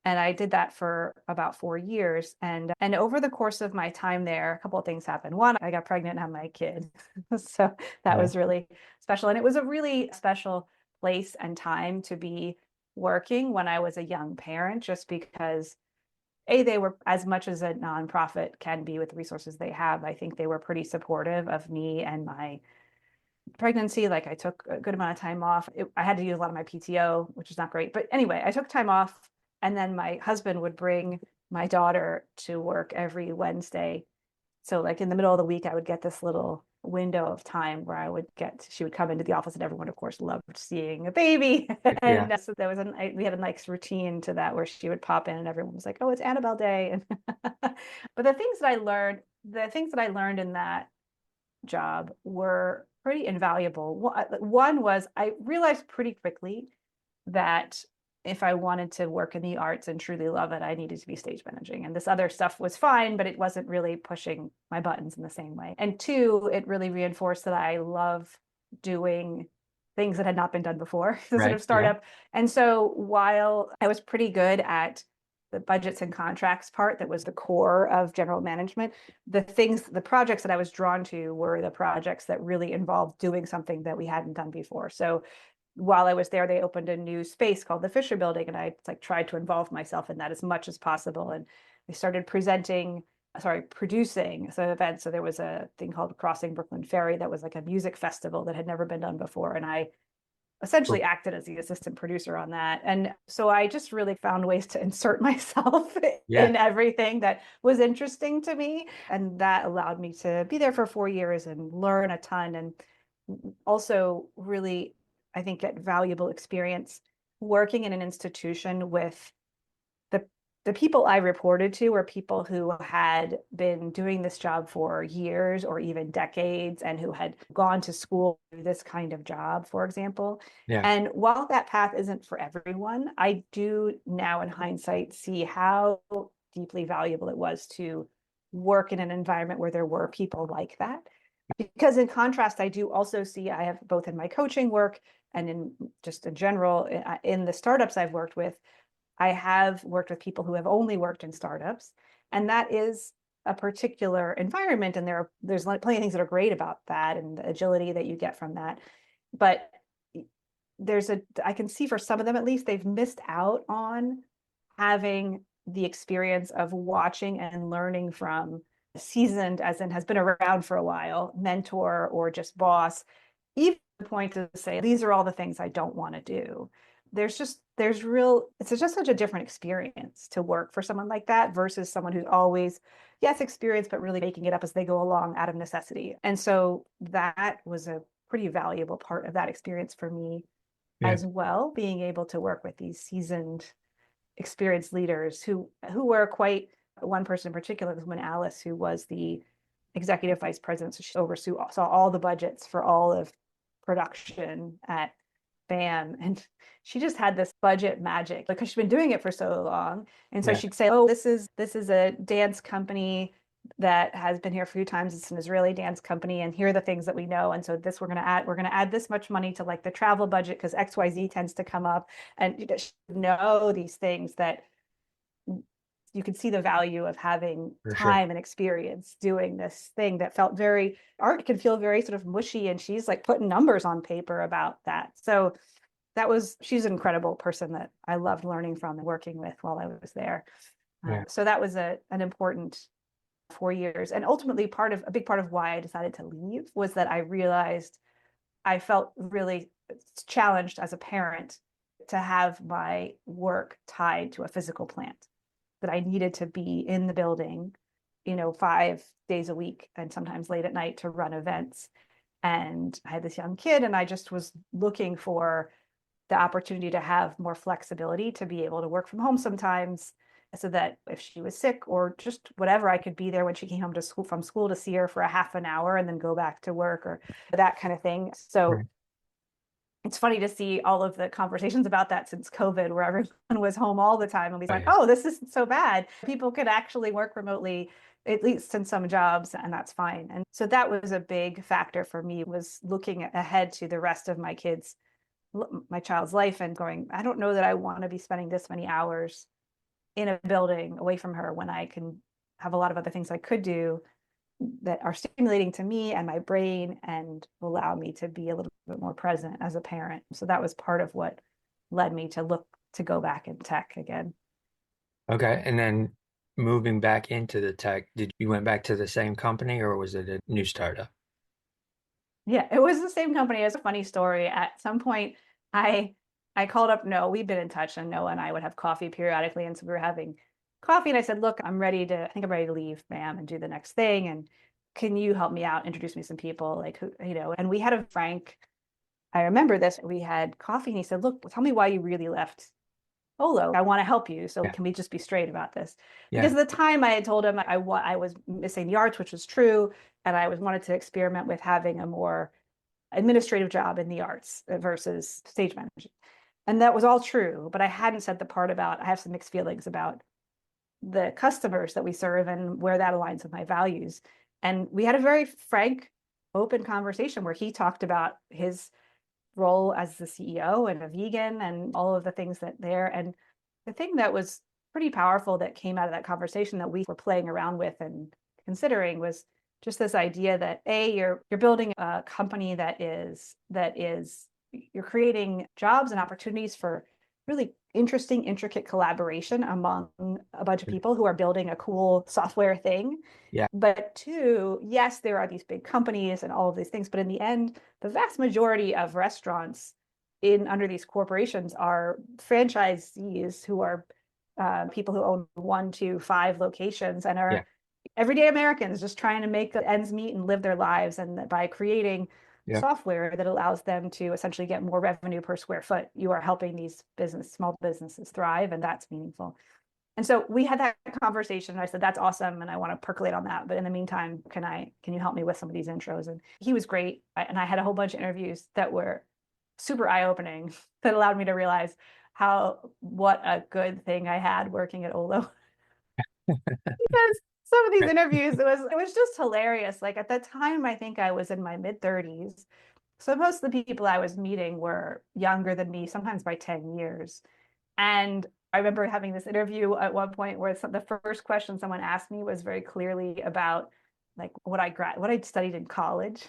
And I did that for about 4 years. And over the course of my time there, a couple of things happened. One, I got pregnant and had my kid. So that Yeah. was really special. And it was a really special place and time to be working when I was a young parent, just because they were, as much as a nonprofit can be with the resources they have, I think they were pretty supportive of me and my pregnancy. Like I took a good amount of time off. I had to use a lot of my PTO, which is not great. But anyway, I took time off, and then my husband would bring my daughter to work every Wednesday. So like in the middle of the week, I would get this little window of time where she would come into the office, and everyone, of course, loved seeing a baby. Yeah. And so we had a nice routine to that where she would pop in and everyone was like, "Oh, it's Annabelle Day." And but the things that I learned in that job were pretty invaluable. One was I realized pretty quickly that if I wanted to work in the arts and truly love it, I needed to be stage managing. And this other stuff was fine, but it wasn't really pushing my buttons in the same way. And two, it really reinforced that I love doing things that had not been done before, the sort Right. of Yeah. startup. And so while I was pretty good at the budgets and contracts part, that was the core of general management, the projects that I was drawn to were the projects that really involved doing something that we hadn't done before. So while I was there, they opened a new space called the Fisher Building, and I like tried to involve myself in that as much as possible. And we started producing some events. So there was a thing called Crossing Brooklyn Ferry that was like a music festival that had never been done before, and I essentially Cool. acted as the assistant producer on that. And so I just really found ways to insert myself Yeah. in everything that was interesting to me. And that allowed me to be there for 4 years and learn a ton, and also really, I think, get valuable experience working in an institution with the the people I reported to were people who had been doing this job for years or even decades and who had gone to school for this kind of job, for example. Yeah. And while that path isn't for everyone, I do now in hindsight see how deeply valuable it was to work in an environment where there were people like that. Because in contrast, I do also see, I have both in my coaching work and in just in general, in the startups I've worked with, I have worked with people who have only worked in startups, and that is a particular environment. And there's plenty of things that are great about that and the agility that you get from that. But I can see for some of them at least, they've missed out on having the experience of watching and learning from a seasoned, as in has been around for a while, mentor or just boss, even to the point to say, these are all the things I don't want to do. It's just such a different experience to work for someone like that versus someone who's always, yes, experienced, but really making it up as they go along out of necessity. And so that was a pretty valuable part of that experience for me Yeah. as well, being able to work with these seasoned, experienced leaders who were quite, one person in particular, this woman Alice, who was the executive vice president. So she oversaw all the budgets for all of production at BAM. And she just had this budget magic because she's been doing it for so long. And so Yeah. she'd say, oh, this is a dance company that has been here a few times. It's an Israeli dance company, and here are the things that we know. And so this we're gonna add this much money to like the travel budget because XYZ tends to come up. And you just know these things that you could see the value of having For sure. time and experience doing this thing that felt very, art can feel very sort of mushy, and she's like putting numbers on paper about that. So she's an incredible person that I loved learning from and working with while I was there. Yeah. So that was an important 4 years. And ultimately a big part of why I decided to leave was that I realized I felt really challenged as a parent to have my work tied to a physical plant, that I needed to be in the building, 5 days a week and sometimes late at night to run events. And I had this young kid, and I just was looking for the opportunity to have more flexibility to be able to work from home sometimes, so that if she was sick or just whatever, I could be there when she came home from school to see her for a half an hour and then go back to work or that kind of thing. So Right. it's funny to see all of the conversations about that since COVID, where everyone was home all the time and we Oh, like, yeah. oh, this isn't so bad. People could actually work remotely, at least in some jobs, and that's fine. And so that was a big factor for me, was looking ahead to the rest of my child's life and going, I don't know that I want to be spending this many hours in a building away from her when I can have a lot of other things I could do that are stimulating to me and my brain and allow me to be a little bit more present as a parent. So that was part of what led me to look to go back in tech again. Okay. And then moving back into the tech, did you went back to the same company or was it a new startup? Yeah, it was the same company. It's a funny story. At some point, I I called up Noah. We've been in touch, and Noah and I would have coffee periodically. And so we were having coffee, and I said, "Look, I think I'm ready to leave, ma'am, and do the next thing. And can you help me out, introduce me to some people, like who, And we had a frank. I remember this. We had coffee, and he said, "Look, tell me why you really left Olo. I want to help you. So Yeah. can we just be straight about this?" Because Yeah. at the time I had told him I was missing the arts, which was true, and I was wanted to experiment with having a more administrative job in the arts versus stage management. And that was all true, but I hadn't said the part about I have some mixed feelings about the customers that we serve and where that aligns with my values. And we had a very frank, open conversation where he talked about his role as the CEO and a vegan and all of the things that there. And the thing that was pretty powerful that came out of that conversation that we were playing around with and considering was just this idea that you're building a company that is you're creating jobs and opportunities for really interesting, intricate collaboration among a bunch of people who are building a cool software thing. Yeah. But two, yes, there are these big companies and all of these things, but in the end, the vast majority of restaurants in under these corporations are franchisees who are people who own 1 to 5 locations and Yeah. are everyday Americans just trying to make the ends meet and live their lives. And by creating Yeah. software that allows them to essentially get more revenue per square foot, you are helping these small businesses thrive, and that's meaningful. And so we had that conversation. And I said, that's awesome. And I want to percolate on that. But in the meantime, can you help me with some of these intros? And he was great. And I had a whole bunch of interviews that were super eye-opening that allowed me to realize what a good thing I had working at Olo. Because some of these interviews, it was just hilarious. Like at that time, I think I was in my mid 30s. So most of the people I was meeting were younger than me, sometimes by 10 years. And I remember having this interview at one point where the first question someone asked me was very clearly about like what I studied in college.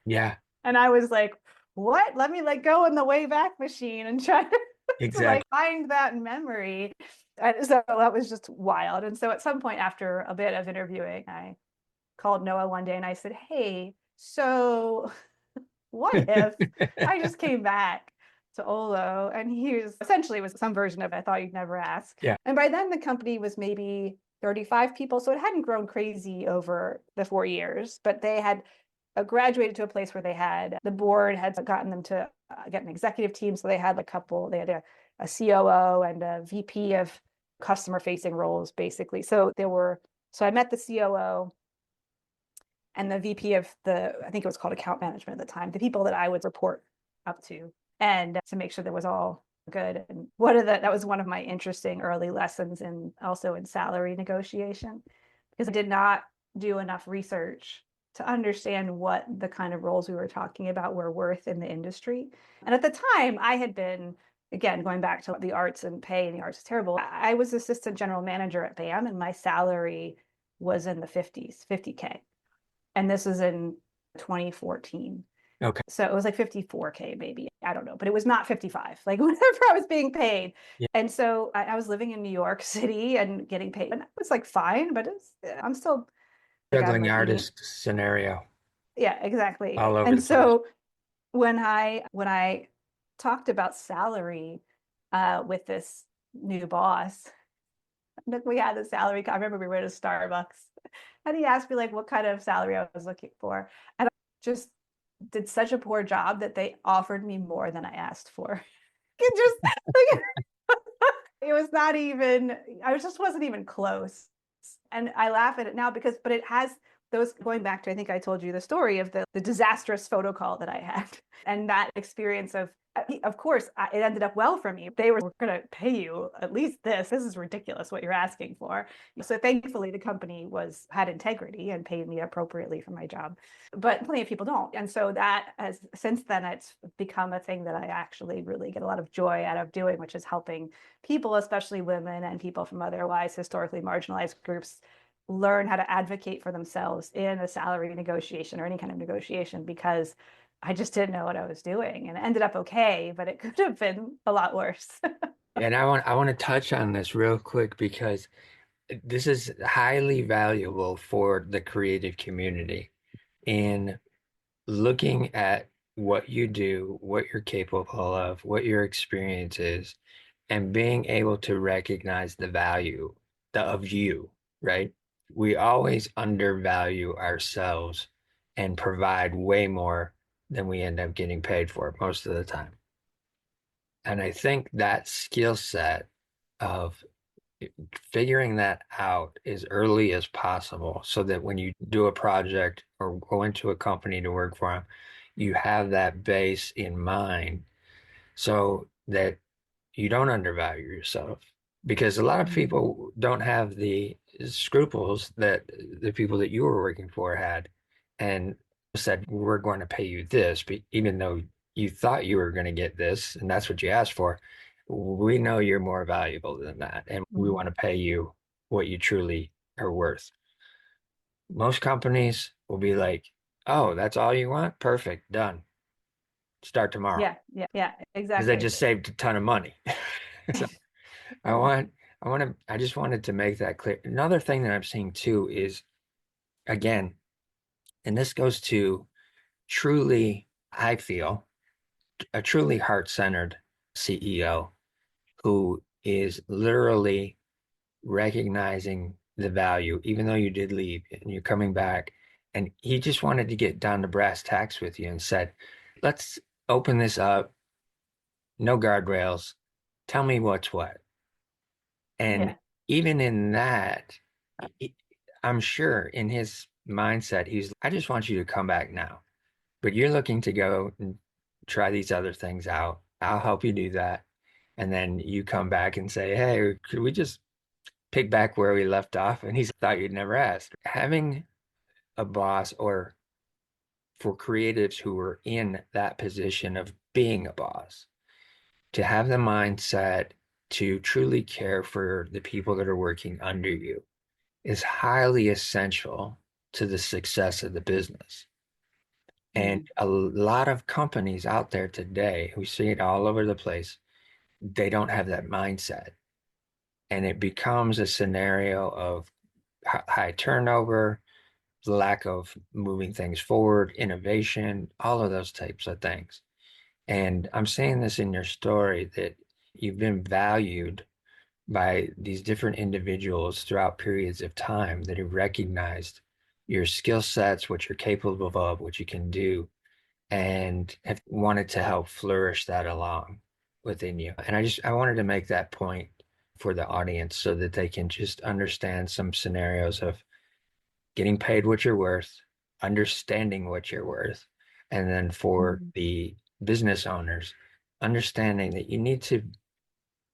Yeah. And I was like, what? Let me like go in the Wayback Machine and try to like Exactly. find that memory. And so that was just wild. And so at some point after a bit of interviewing, I called Noah one day and I said, hey, so what if I just came back to Olo? And he was essentially it was some version of I thought you'd never ask. Yeah. And by then the company was maybe 35 people. So it hadn't grown crazy over the 4 years, but they had graduated to a place where they had the board had gotten them to get an executive team. So they had a couple, they had a COO and a VP of customer facing roles, basically. So there were, so I met the COO and the VP of I think it was called account management at the time, the people that I would report up and to make sure that was all good. And that was one of my interesting early lessons and also in salary negotiation, because I did not do enough research to understand what the kind of roles we were talking about were worth in the industry. And at the time, I had been, again, going back to the arts and pay, and the arts is terrible. I was assistant general manager at BAM, and my salary was in the 50s, 50K. And this was in 2014. Okay. So it was like 54K maybe. I don't know, but it was not 55, like whatever I was being paid. Yeah. And so I was living in New York City and getting paid. And it was like fine, but I'm still like I'm Juggling like eating. artist scenario Yeah, exactly. all over And the place. so when I talked about salary with this new boss, we had the salary. I remember we were at a Starbucks and he asked me like what kind of salary I was looking for. And I just did such a poor job that they offered me more than I asked for. It just like, it was not even, I just wasn't even close. And I laugh at it now because, but it has those going back to, I think I told you the story of the disastrous photo call that I had and that experience of course, it ended up well for me. They were going to pay you at least this. This is ridiculous what you're asking for. So thankfully, the company had integrity and paid me appropriately for my job. But plenty of people don't. And so that has since then it's become a thing that I actually really get a lot of joy out of doing, which is helping people, especially women and people from otherwise historically marginalized groups, learn how to advocate for themselves in a salary negotiation or any kind of negotiation, because I just didn't know what I was doing and it ended up okay, but it could have been a lot worse. And I want to touch on this real quick because this is highly valuable for the creative community in looking at what you do, what you're capable of, what your experience is, and being able to recognize the value of you, right? We always undervalue ourselves and provide way more than we end up getting paid for most of the time. And I think that skill set of figuring that out as early as possible so that when you do a project or go into a company to work for them, you have that base in mind so that you don't undervalue yourself. Because a lot of people don't have the scruples that the people that you were working for had and said, we're going to pay you this, but even though you thought you were going to get this and that's what you asked for, we know you're more valuable than that, and we Mhm. want to pay you what you truly are worth. Most companies will be like, oh, that's all you want? Perfect, done. Start tomorrow. Yeah, yeah, yeah, Because they exactly. just saved a ton of money. So I want, I just wanted to make that clear. Another thing that I'm seeing too is, again, and this goes to truly, I feel, a truly heart-centered CEO who is literally recognizing the value, even though you did leave and you're coming back. And he just wanted to get down to brass tacks with you and said, let's open this up, no guardrails, tell me what's what. And Yeah. even in that, I'm sure in his mindset, I just want you to come back now. But you're looking to go and try these other things out. I'll help you do that. And then you come back and say, hey, could we just pick back where we left off? And he's thought you'd never asked. Having a boss, or for creatives who are in that position of being a boss, to have the mindset to truly care for the people that are working under you is highly essential to the success of the business. And Mm. a lot of companies out there today, we see it all over the place, they don't have that mindset. And it becomes a scenario of high turnover, lack of moving things forward, innovation, all of those types of things. And I'm seeing this in your story that you've been valued by these different individuals throughout periods of time that have recognized your skill sets, what you're capable of, what you can do, and have wanted to help flourish that along within you. And I wanted to make that point for the audience so that they can just understand some scenarios of getting paid what you're worth, understanding what you're worth, and then for Mm. the business owners, understanding that you need to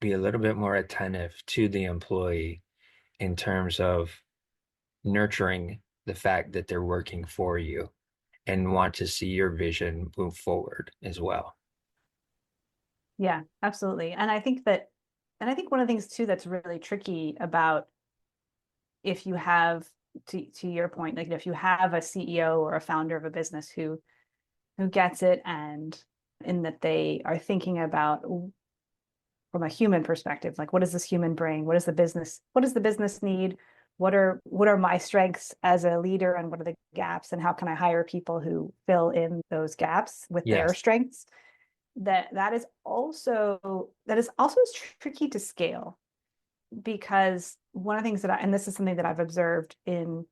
be a little bit more attentive to the employee in terms of nurturing the fact that they're working for you and want to see your vision move forward as well. Yeah, absolutely. And I think one of the things too that's really tricky about if you have, to your point, like if you have a CEO or a founder of a business who gets it, and in that they are thinking about from a human perspective, like what does this human bring? What does the business need? What are my strengths as a leader, and what are the gaps, and how can I hire people who fill in those gaps with their Yes. strengths? That is also tricky to scale, because one of the things and this is something that I've observed in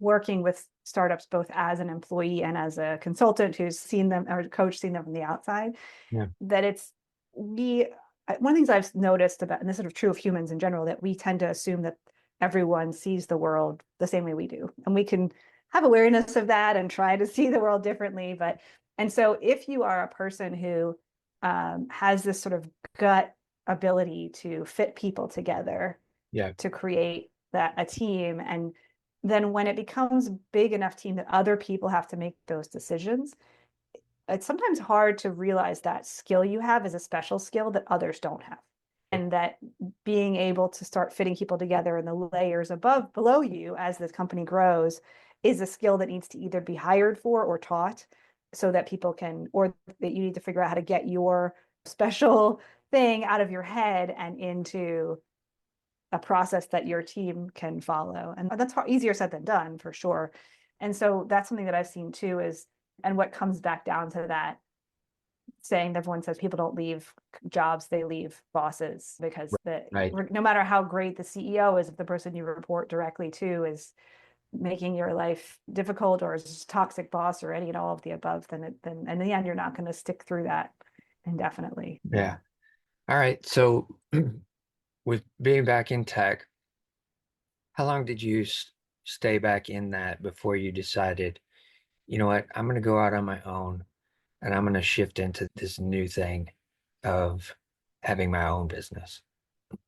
working with startups, both as an employee and as a consultant who's seen them, or coach, seen them from the outside, Yeah. that it's we one of the things I've noticed about, and this is sort of true of humans in general, that we tend to assume that everyone sees the world the same way we do. And we can have awareness of that and try to see the world differently. And so if you are a person who has this sort of gut ability to fit people together Yeah. to create a team, and then when it becomes big enough team that other people have to make those decisions, it's sometimes hard to realize that skill you have is a special skill that others don't have. And that being able to start fitting people together in the layers above, below you as this company grows, is a skill that needs to either be hired for or taught, so that people can, or that you need to figure out how to get your special thing out of your head and into a process that your team can follow. And that's easier said than done, for sure. And so that's something that I've seen too, and what comes back down to that saying that everyone says people don't leave jobs, they leave bosses, because Right. no matter how great the CEO is, if the person you report directly to is making your life difficult, or is a toxic boss, or any and all of the above, then in the end you're not going to stick through that indefinitely. Yeah. Yeah. All right. So with being back in tech, how long did you stay back in that before you decided, you know what, I'm going to go out on my own and I'm going to shift into this new thing of having my own business?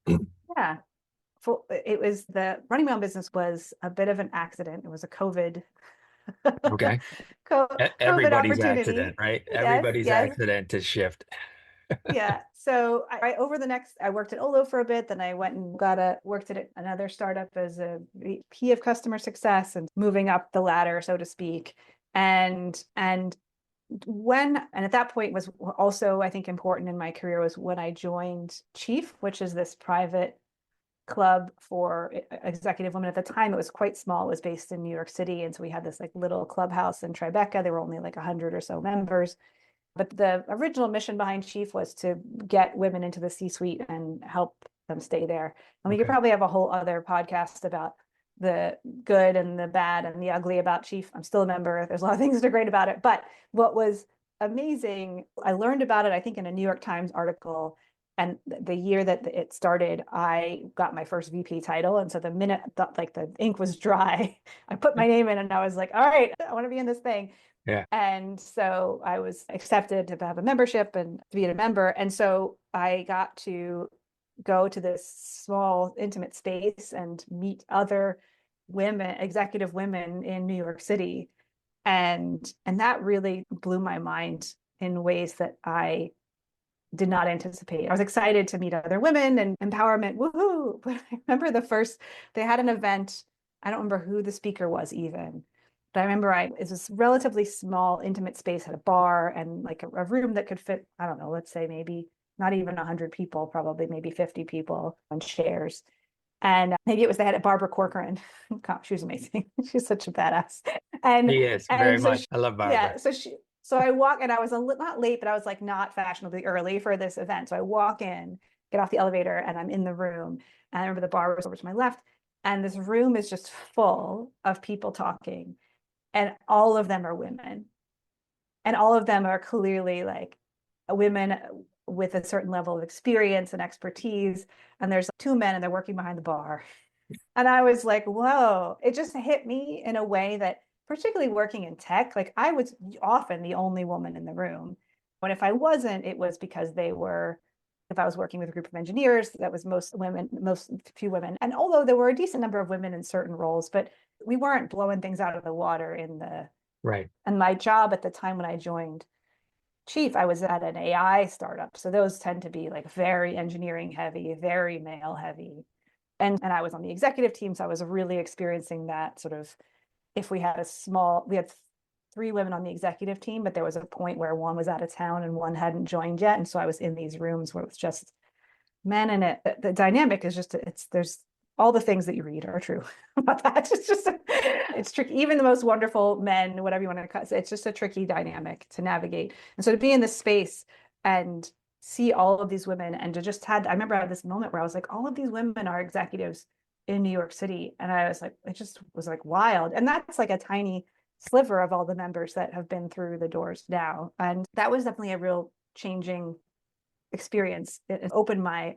Yeah. It was, the running my own business was a bit of an accident. It was a Okay. COVID Everybody's accident, opportunity. right? Yes, Everybody's yes. accident to shift. Yeah. So I worked at Olo for a bit. Then I went and worked at another startup as a VP of customer success, and moving up the ladder, so to speak. And at that point was also, I think, important in my career, was when I joined Chief, which is this private club for executive women. At the time, it was quite small. It was based in New York City. And so we had this like little clubhouse in Tribeca. There were only like 100 or so members. But the original mission behind Chief was to get women into the C-suite and help them stay there. And we could Okay. probably have a whole other podcast about the good and the bad and the ugly about Chief. I'm still a member. There's a lot of things that are great about it. But what was amazing, I learned about it, I think, in a New York Times article. And the year that it started, I got my first VP title. And so the minute like the ink was dry, I put my name in and I was like, all right, I want to be in this thing. Yeah. And so I was accepted to have a membership and to be a member. And so I got to go to this small, intimate space and meet other women, executive women in New York City. And that really blew my mind in ways that I did not anticipate. I was excited to meet other women and empowerment, woohoo. But I remember they had an event. I don't remember who the speaker was even, But I remember it was this relatively small, intimate space, had a bar and like a room that could fit, I don't know, let's say maybe not even 100 people, probably maybe 50 people on chairs. And maybe it was they had Barbara Corcoran. God, she was amazing. She's such a badass. And He is very and so much. she, I love Barbara. yeah, so I walk and I was not late, but I was like not fashionably early for this event. So I walk in, get off the elevator, and I'm in the room. And I remember the bar was over to my left, and this room is just full of people talking, and all of them are women, and all of them are clearly like women with a certain level of experience and expertise. And there's two men, and they're working behind the bar. And I was like, whoa, it just hit me in a way that, particularly working in tech, like I was often the only woman in the room. But if I wasn't, it was because if I was working with a group of engineers, that was most women, most few women. And although there were a decent number of women in certain roles, but we weren't blowing things out of the water Right. and my job at the time when I joined Chief, I was at an AI startup. So those tend to be like very engineering heavy, very male heavy. And I was on the executive team, so I was really experiencing that sort of, if we had three women on the executive team, but there was a point where one was out of town and one hadn't joined yet. And so I was in these rooms where it was just men, and the dynamic is just, there's all the things that you read are true about that. It's tricky. Even the most wonderful men, whatever you want to cut, it's just a tricky dynamic to navigate. And so to be in this space and see all of these women, and I remember I had this moment where I was like, all of these women are executives in New York City. And I was like, it just was like wild. And that's like a tiny sliver of all the members that have been through the doors now. And that was definitely a real changing experience. It opened my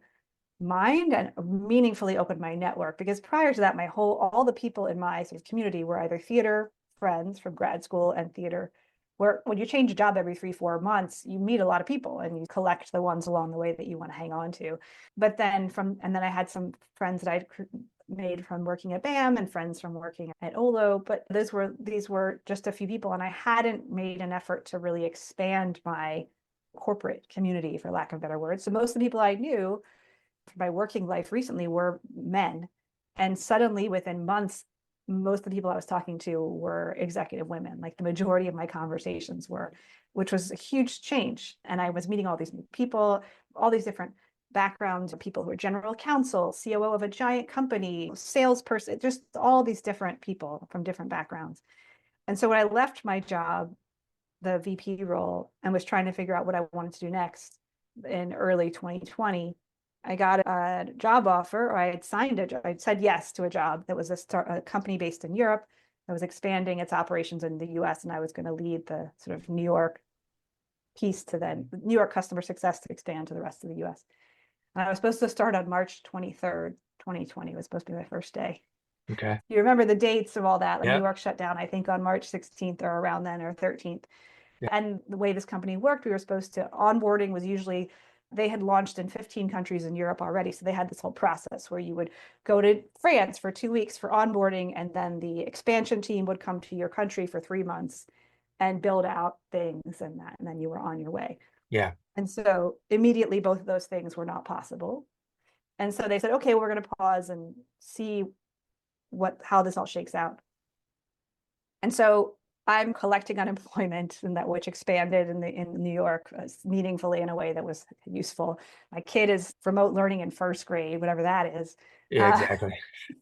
mind and meaningfully opened my network, because prior to that, all the people in my sort of community were either theater friends from grad school and theater, where when you change a job every 3-4 months, you meet a lot of people and you collect the ones along the way that you want to hang on to. And then I had some friends that I'd made from working at BAM and friends from working at Olo, but these were just a few people, and I hadn't made an effort to really expand my corporate community, for lack of better words. So most of the people I knew my working life recently were men. And suddenly within months, most of the people I was talking to were executive women. Like the majority of my conversations were, which was a huge change. And I was meeting all these new people, all these different backgrounds, people who are general counsel, COO of a giant company, salesperson, just all these different people from different backgrounds. And so when I left my job, the VP role, and was trying to figure out what I wanted to do next in early 2020, I got a job offer, or I'd said yes to a job that was a company based in Europe that was expanding its operations in the US. And I was going to lead the sort of New York piece to then New York customer success to expand to the rest of the US. And I was supposed to start on March 23rd, 2020 was supposed to be my first day. Okay. You remember the dates of all that? Like New Yep. York shut down, I think, on March 16th or around then, or 13th. Yep. And the way this company worked, we were supposed to, onboarding was usually, they had launched in 15 countries in Europe already. So they had this whole process where you would go to France for 2 weeks for onboarding, and then the expansion team would come to your country for 3 months and build out things and then you were on your way. Yeah. And so immediately both of those things were not possible. And so they said, okay, we're going to pause and see how this all shakes out. And so I'm collecting unemployment, and that which expanded in New York meaningfully in a way that was useful. My kid is remote learning in first grade, whatever that is. Yeah, exactly.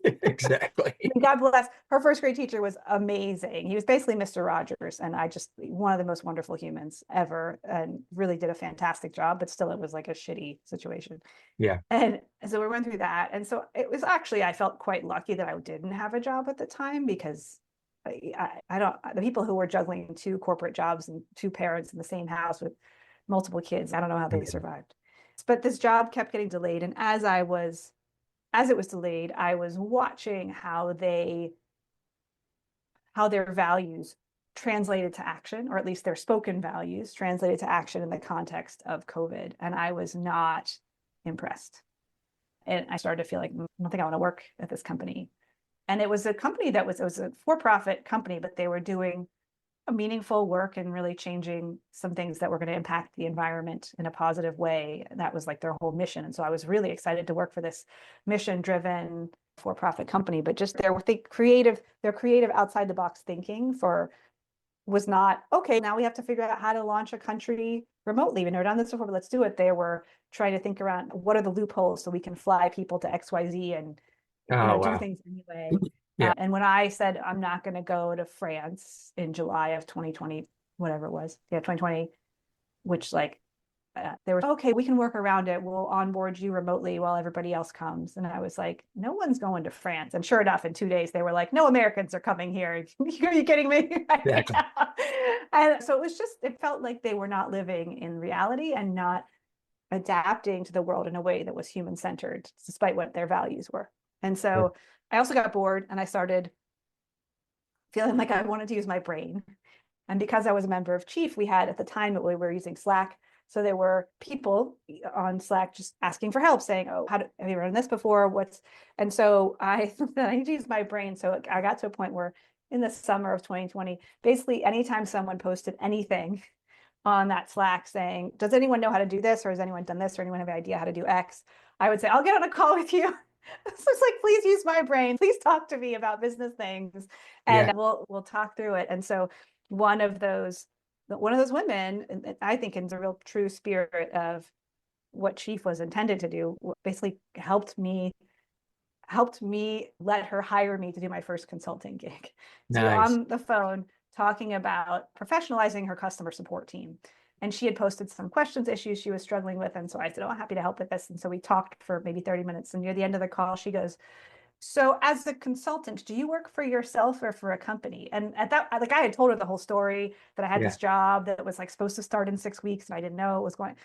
I mean, Exactly. God bless her first grade teacher was amazing. He was basically Mr. Rogers, and one of the most wonderful humans ever, and really did a fantastic job. But still, it was like a shitty situation. Yeah. And so we went through that, and so it was actually, I felt quite lucky that I didn't have a job at the time, because I don't, the people who were juggling two corporate jobs and two parents in the same house with multiple kids, I don't know how they survived. But this job kept getting delayed. And as it was delayed, I was watching how their values translated to action, or at least their spoken values translated to action in the context of COVID. And I was not impressed. And I started to feel like, I don't think I want to work at this company. And it was a company it was a for-profit company, but they were doing a meaningful work and really changing some things that were going to impact the environment in a positive way. And that was like their whole mission. And so I was really excited to work for this mission-driven for-profit company, but just their creative outside the box thinking was not, okay, now we have to figure out how to launch a country remotely. We've never done this before, but let's do it. They were trying to think around what are the loopholes so we can fly people to XYZ and, Oh, do wow. things anyway. Yeah. And when I said, I'm not going to go to France in July of 2020, whatever it was, yeah, 2020, which like they were okay, we can work around it, we'll onboard you remotely while everybody else comes. And I was like, no one's going to France. And sure enough, in 2 days they were like, no Americans are coming here. Are you kidding me? Exactly. And so it felt like they were not living in reality and not adapting to the world in a way that was human centered, despite what their values were. And Yeah. so I also got bored and I started feeling like I wanted to use my brain. And because I was a member of Chief, we had at the time that we were using Slack. So there were people on Slack just asking for help, saying, "Oh, have you run this before? And so I need to use my brain. So I got to a point where in the summer of 2020, basically anytime someone posted anything on that Slack saying, does anyone know how to do this? Or has anyone done this? Or anyone have an idea how to do X? I would say, I'll get on a call with you. So it's like, please use my brain. Please talk to me about business things Yeah. and we'll talk through it. And so one of those women, I think in the real true spirit of what Chief was intended to do, basically helped me let her hire me to do my first consulting gig. So we were Nice. on the phone talking about professionalizing her customer support team. And she had posted some questions, issues she was struggling with. And so I said, oh, I'm happy to help with this. And so we talked for maybe 30 minutes. And near the end of the call, she goes, so as a consultant, do you work for yourself or for a company? And at that, like I had told her the whole story that I had Yeah. this job that was like supposed to start in 6 weeks and I didn't know it was going.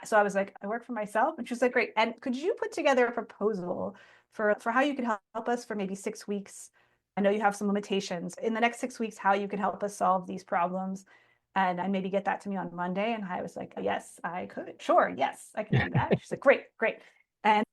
So I was like, I work for myself. And she was like, great. And could you put together a proposal for how you could help us for maybe 6 weeks? I know you have some limitations in the next 6 weeks, how you could help us solve these problems. And maybe get that to me on Monday. And I was like, yes, I could. Sure. Yes, I can do that. She's like, great, great. And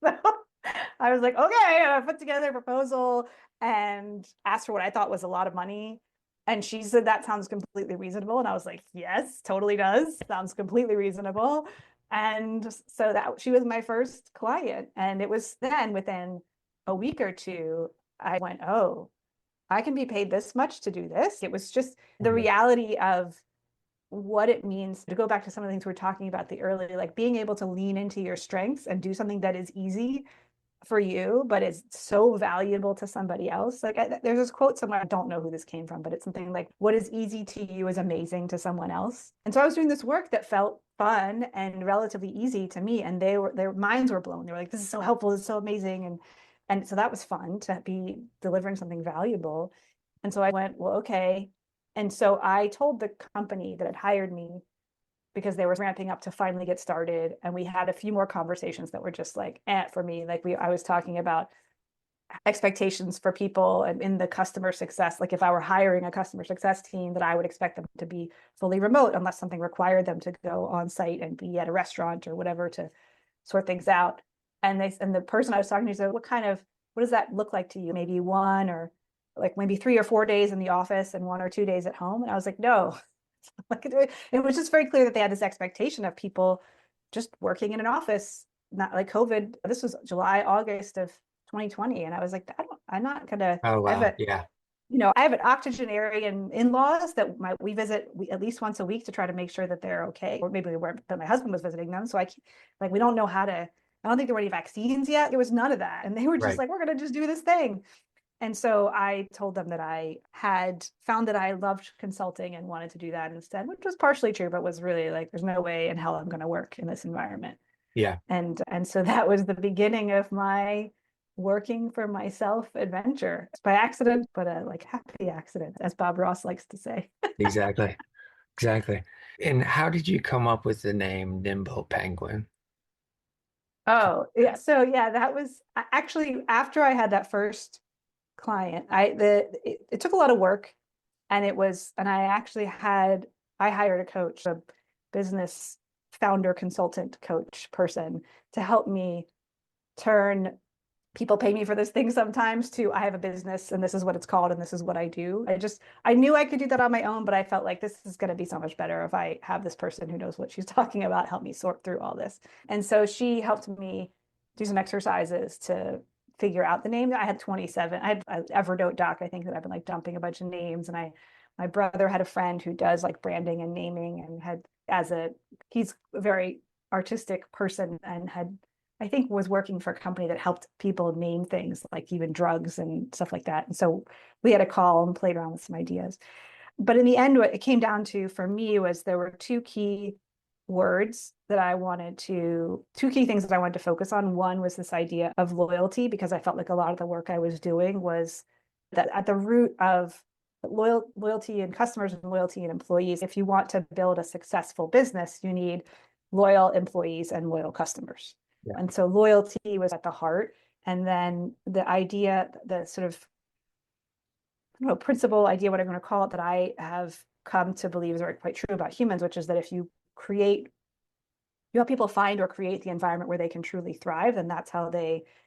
I was like, okay. And I put together a proposal and asked for what I thought was a lot of money. And she said, that sounds completely reasonable. And I was like, yes, totally does. Sounds completely reasonable. And so that she was my first client. And it was then within a week or two, I went, oh, I can be paid this much to do this. It was just the reality of what it means to go back to some of the things we are talking about the early, like being able to lean into your strengths and do something that is easy for you, but is so valuable to somebody else. Like there's this quote somewhere, I don't know who this came from, but it's something like, what is easy to you is amazing to someone else. And so I was doing this work that felt fun and relatively easy to me. And their minds were blown. They were like, this is so helpful. This is so amazing. And so that was fun to be delivering something valuable. And so I went, well, okay. And so I told the company that had hired me because they were ramping up to finally get started. And we had a few more conversations that were just like, for me, like I was talking about expectations for people and in the customer success. Like if I were hiring a customer success team, that I would expect them to be fully remote unless something required them to go on site and be at a restaurant or whatever to sort things out. And the person I was talking to said, what does that look like to you? Maybe one or like maybe 3 or 4 days in the office and 1 or 2 days at home. And I was like, no, like it was just very clear that they had this expectation of people just working in an office, not like COVID. This was July, August of 2020. And I was like, I'm not gonna, Oh, I have wow. Yeah. I have an octogenarian in-laws that we visit at least once a week to try to make sure that they're okay. Or maybe we weren't, but my husband was visiting them. So we don't know I don't think there were any vaccines yet. There was none of that. And they were just Right. like, we're going to just do this thing. And so I told them that I had found that I loved consulting and wanted to do that instead, which was partially true, but was really like, there's no way in hell I'm going to work in this environment. Yeah. And so that was the beginning of my working for myself adventure. It's by accident, but a like happy accident, as Bob Ross likes to say. Exactly. Exactly. And how did you come up with the name Nimble Penguin? Oh, yeah. So yeah, that was actually after I had that first client. It took a lot of work, and I hired a coach, a business founder consultant coach person to help me turn people pay me for this thing sometimes to I have a business and this is what it's called and this is what I do. I knew I could do that on my own, but I felt like this is going to be so much better if I have this person who knows what she's talking about help me sort through all this. And so she helped me do some exercises to figure out the name. I had 27. I had an Evernote doc, I think, that I've been like dumping a bunch of names. And my brother had a friend who does like branding and naming and he's a very artistic person and I think was working for a company that helped people name things like even drugs and stuff like that. And so we had a call and played around with some ideas. But in the end, what it came down to for me was there were two key things that I wanted to focus on. One was this idea of loyalty, because I felt like a lot of the work I was doing was that at the root of loyalty in customers and loyalty in employees. If you want to build a successful business, you need loyal employees and loyal customers. Yeah. And so loyalty was at the heart. And then the idea, the sort of principle, idea, whatever you want to call it, that I have come to believe is quite true about humans, which is that if you help people find or create the environment where they can truly thrive, then that's how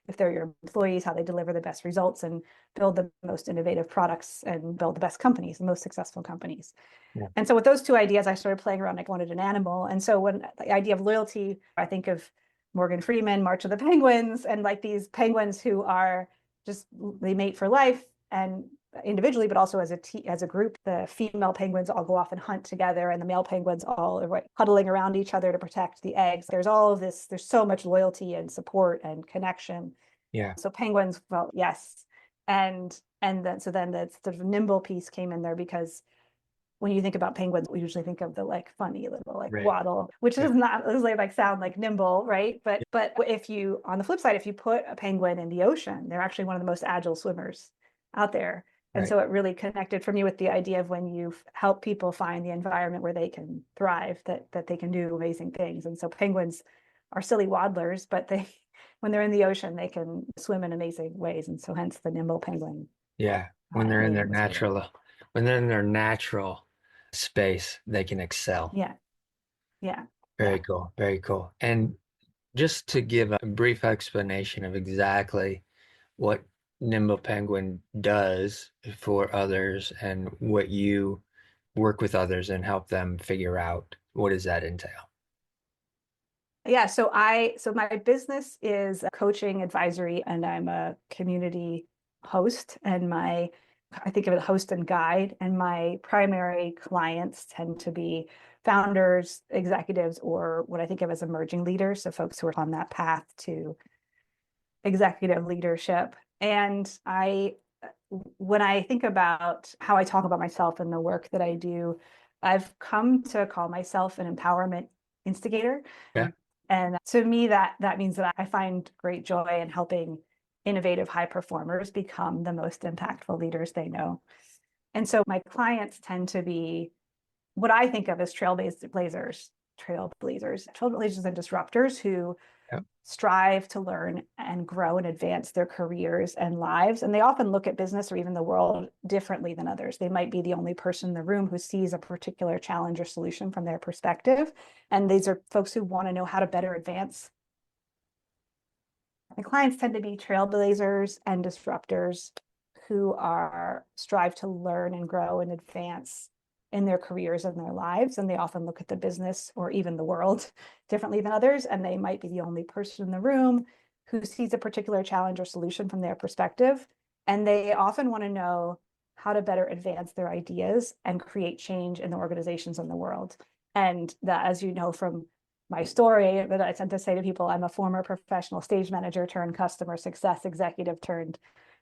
if they're your employees, how they deliver the best results and build the most innovative products and build the best companies, the most successful companies. Yeah. And so with those two ideas, I started playing around. I wanted an animal. And so when the idea of loyalty, I think of Morgan Freeman, March of the Penguins, and like these penguins who are they mate for life and individually, but also as a group. The female penguins all go off and hunt together, and the male penguins all are huddling around each other to protect the eggs. There's all of this. There's so much loyalty and support and connection. Yeah. So penguins, well, yes, and then the sort of nimble piece came in there, because when you think about penguins, we usually think of the like funny little like Right. waddle, which Yeah. does not doesn't like sound like nimble, right? But if you, on the flip side, if you put a penguin in the ocean, they're actually one of the most agile swimmers out there. And Right. so it really connected for me with the idea of when you help people find the environment where they can thrive, that they can do amazing things. And so penguins are silly waddlers, but they when they're in the ocean, they can swim in amazing ways. And so hence the nimble penguin Yeah. When they're in their name was really, natural space, they can excel. yeah, yeah, Very yeah. cool. Very cool. And just to give a brief explanation of exactly what Nimble Penguin does for others and what you work with others and help them figure out, what does that entail? Yeah, so my business is coaching advisory, and I'm a community host, and I think of it host and guide, and my primary clients tend to be founders, executives, or what I think of as emerging leaders, so folks who are on that path to executive leadership. And when I think about how I talk about myself and the work that I do, I've come to call myself an empowerment instigator. Yeah. And to me, that means that I find great joy in helping innovative high performers become the most impactful leaders they know. And so my clients tend to be what I think of as trailblazers and disruptors who Yeah. strive to learn and grow and advance their careers and lives. And they often look at business or even the world differently than others. They might be the only person in the room who sees a particular challenge or solution from their perspective. And these are folks who want to know how to better advance. My clients tend to be trailblazers and disruptors who strive to learn and grow and advance in their careers and their lives. And they often look at the business or even the world differently than others. And they might be the only person in the room who sees a particular challenge or solution from their perspective. And they often want to know how to better advance their ideas and create change in the organizations in the world. And that, as you know from my story, that I tend to say to people, I'm a former professional stage manager turned customer success executive turned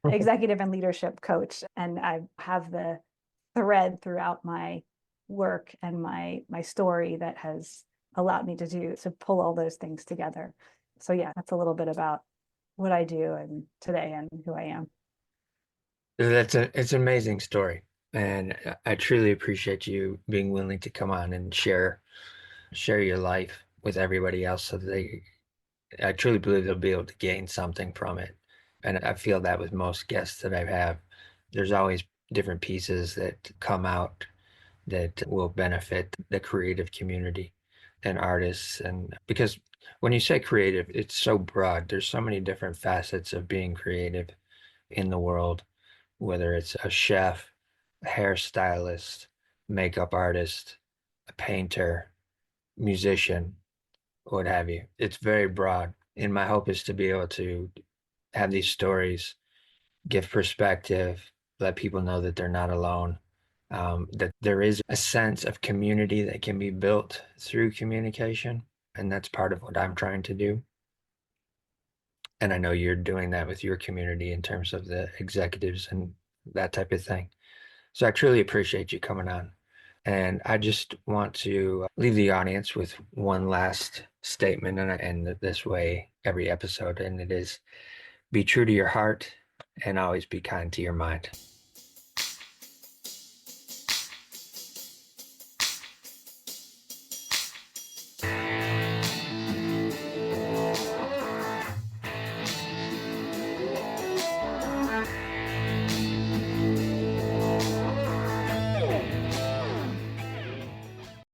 executive and leadership coach. And I have the thread throughout my work and my story that has allowed me to pull all those things together. So yeah, that's a little bit about what I do and today and who I am. It's an amazing story. And I truly appreciate you being willing to come on and share your life with everybody else so that I truly believe they'll be able to gain something from it. And I feel that with most guests that I have, there's always different pieces that come out that will benefit the creative community and artists. And because when you say creative, it's so broad. There's so many different facets of being creative in the world, whether it's a chef, a hairstylist, makeup artist, a painter, musician, what have you. It's very broad. And my hope is to be able to have these stories, give perspective, let people know that they're not alone, that there is a sense of community that can be built through communication. And that's part of what I'm trying to do. And I know you're doing that with your community in terms of the executives and that type of thing. So I truly appreciate you coming on. And I just want to leave the audience with one last statement, and I end it this way every episode, and it is be true to your heart and always be kind to your mind.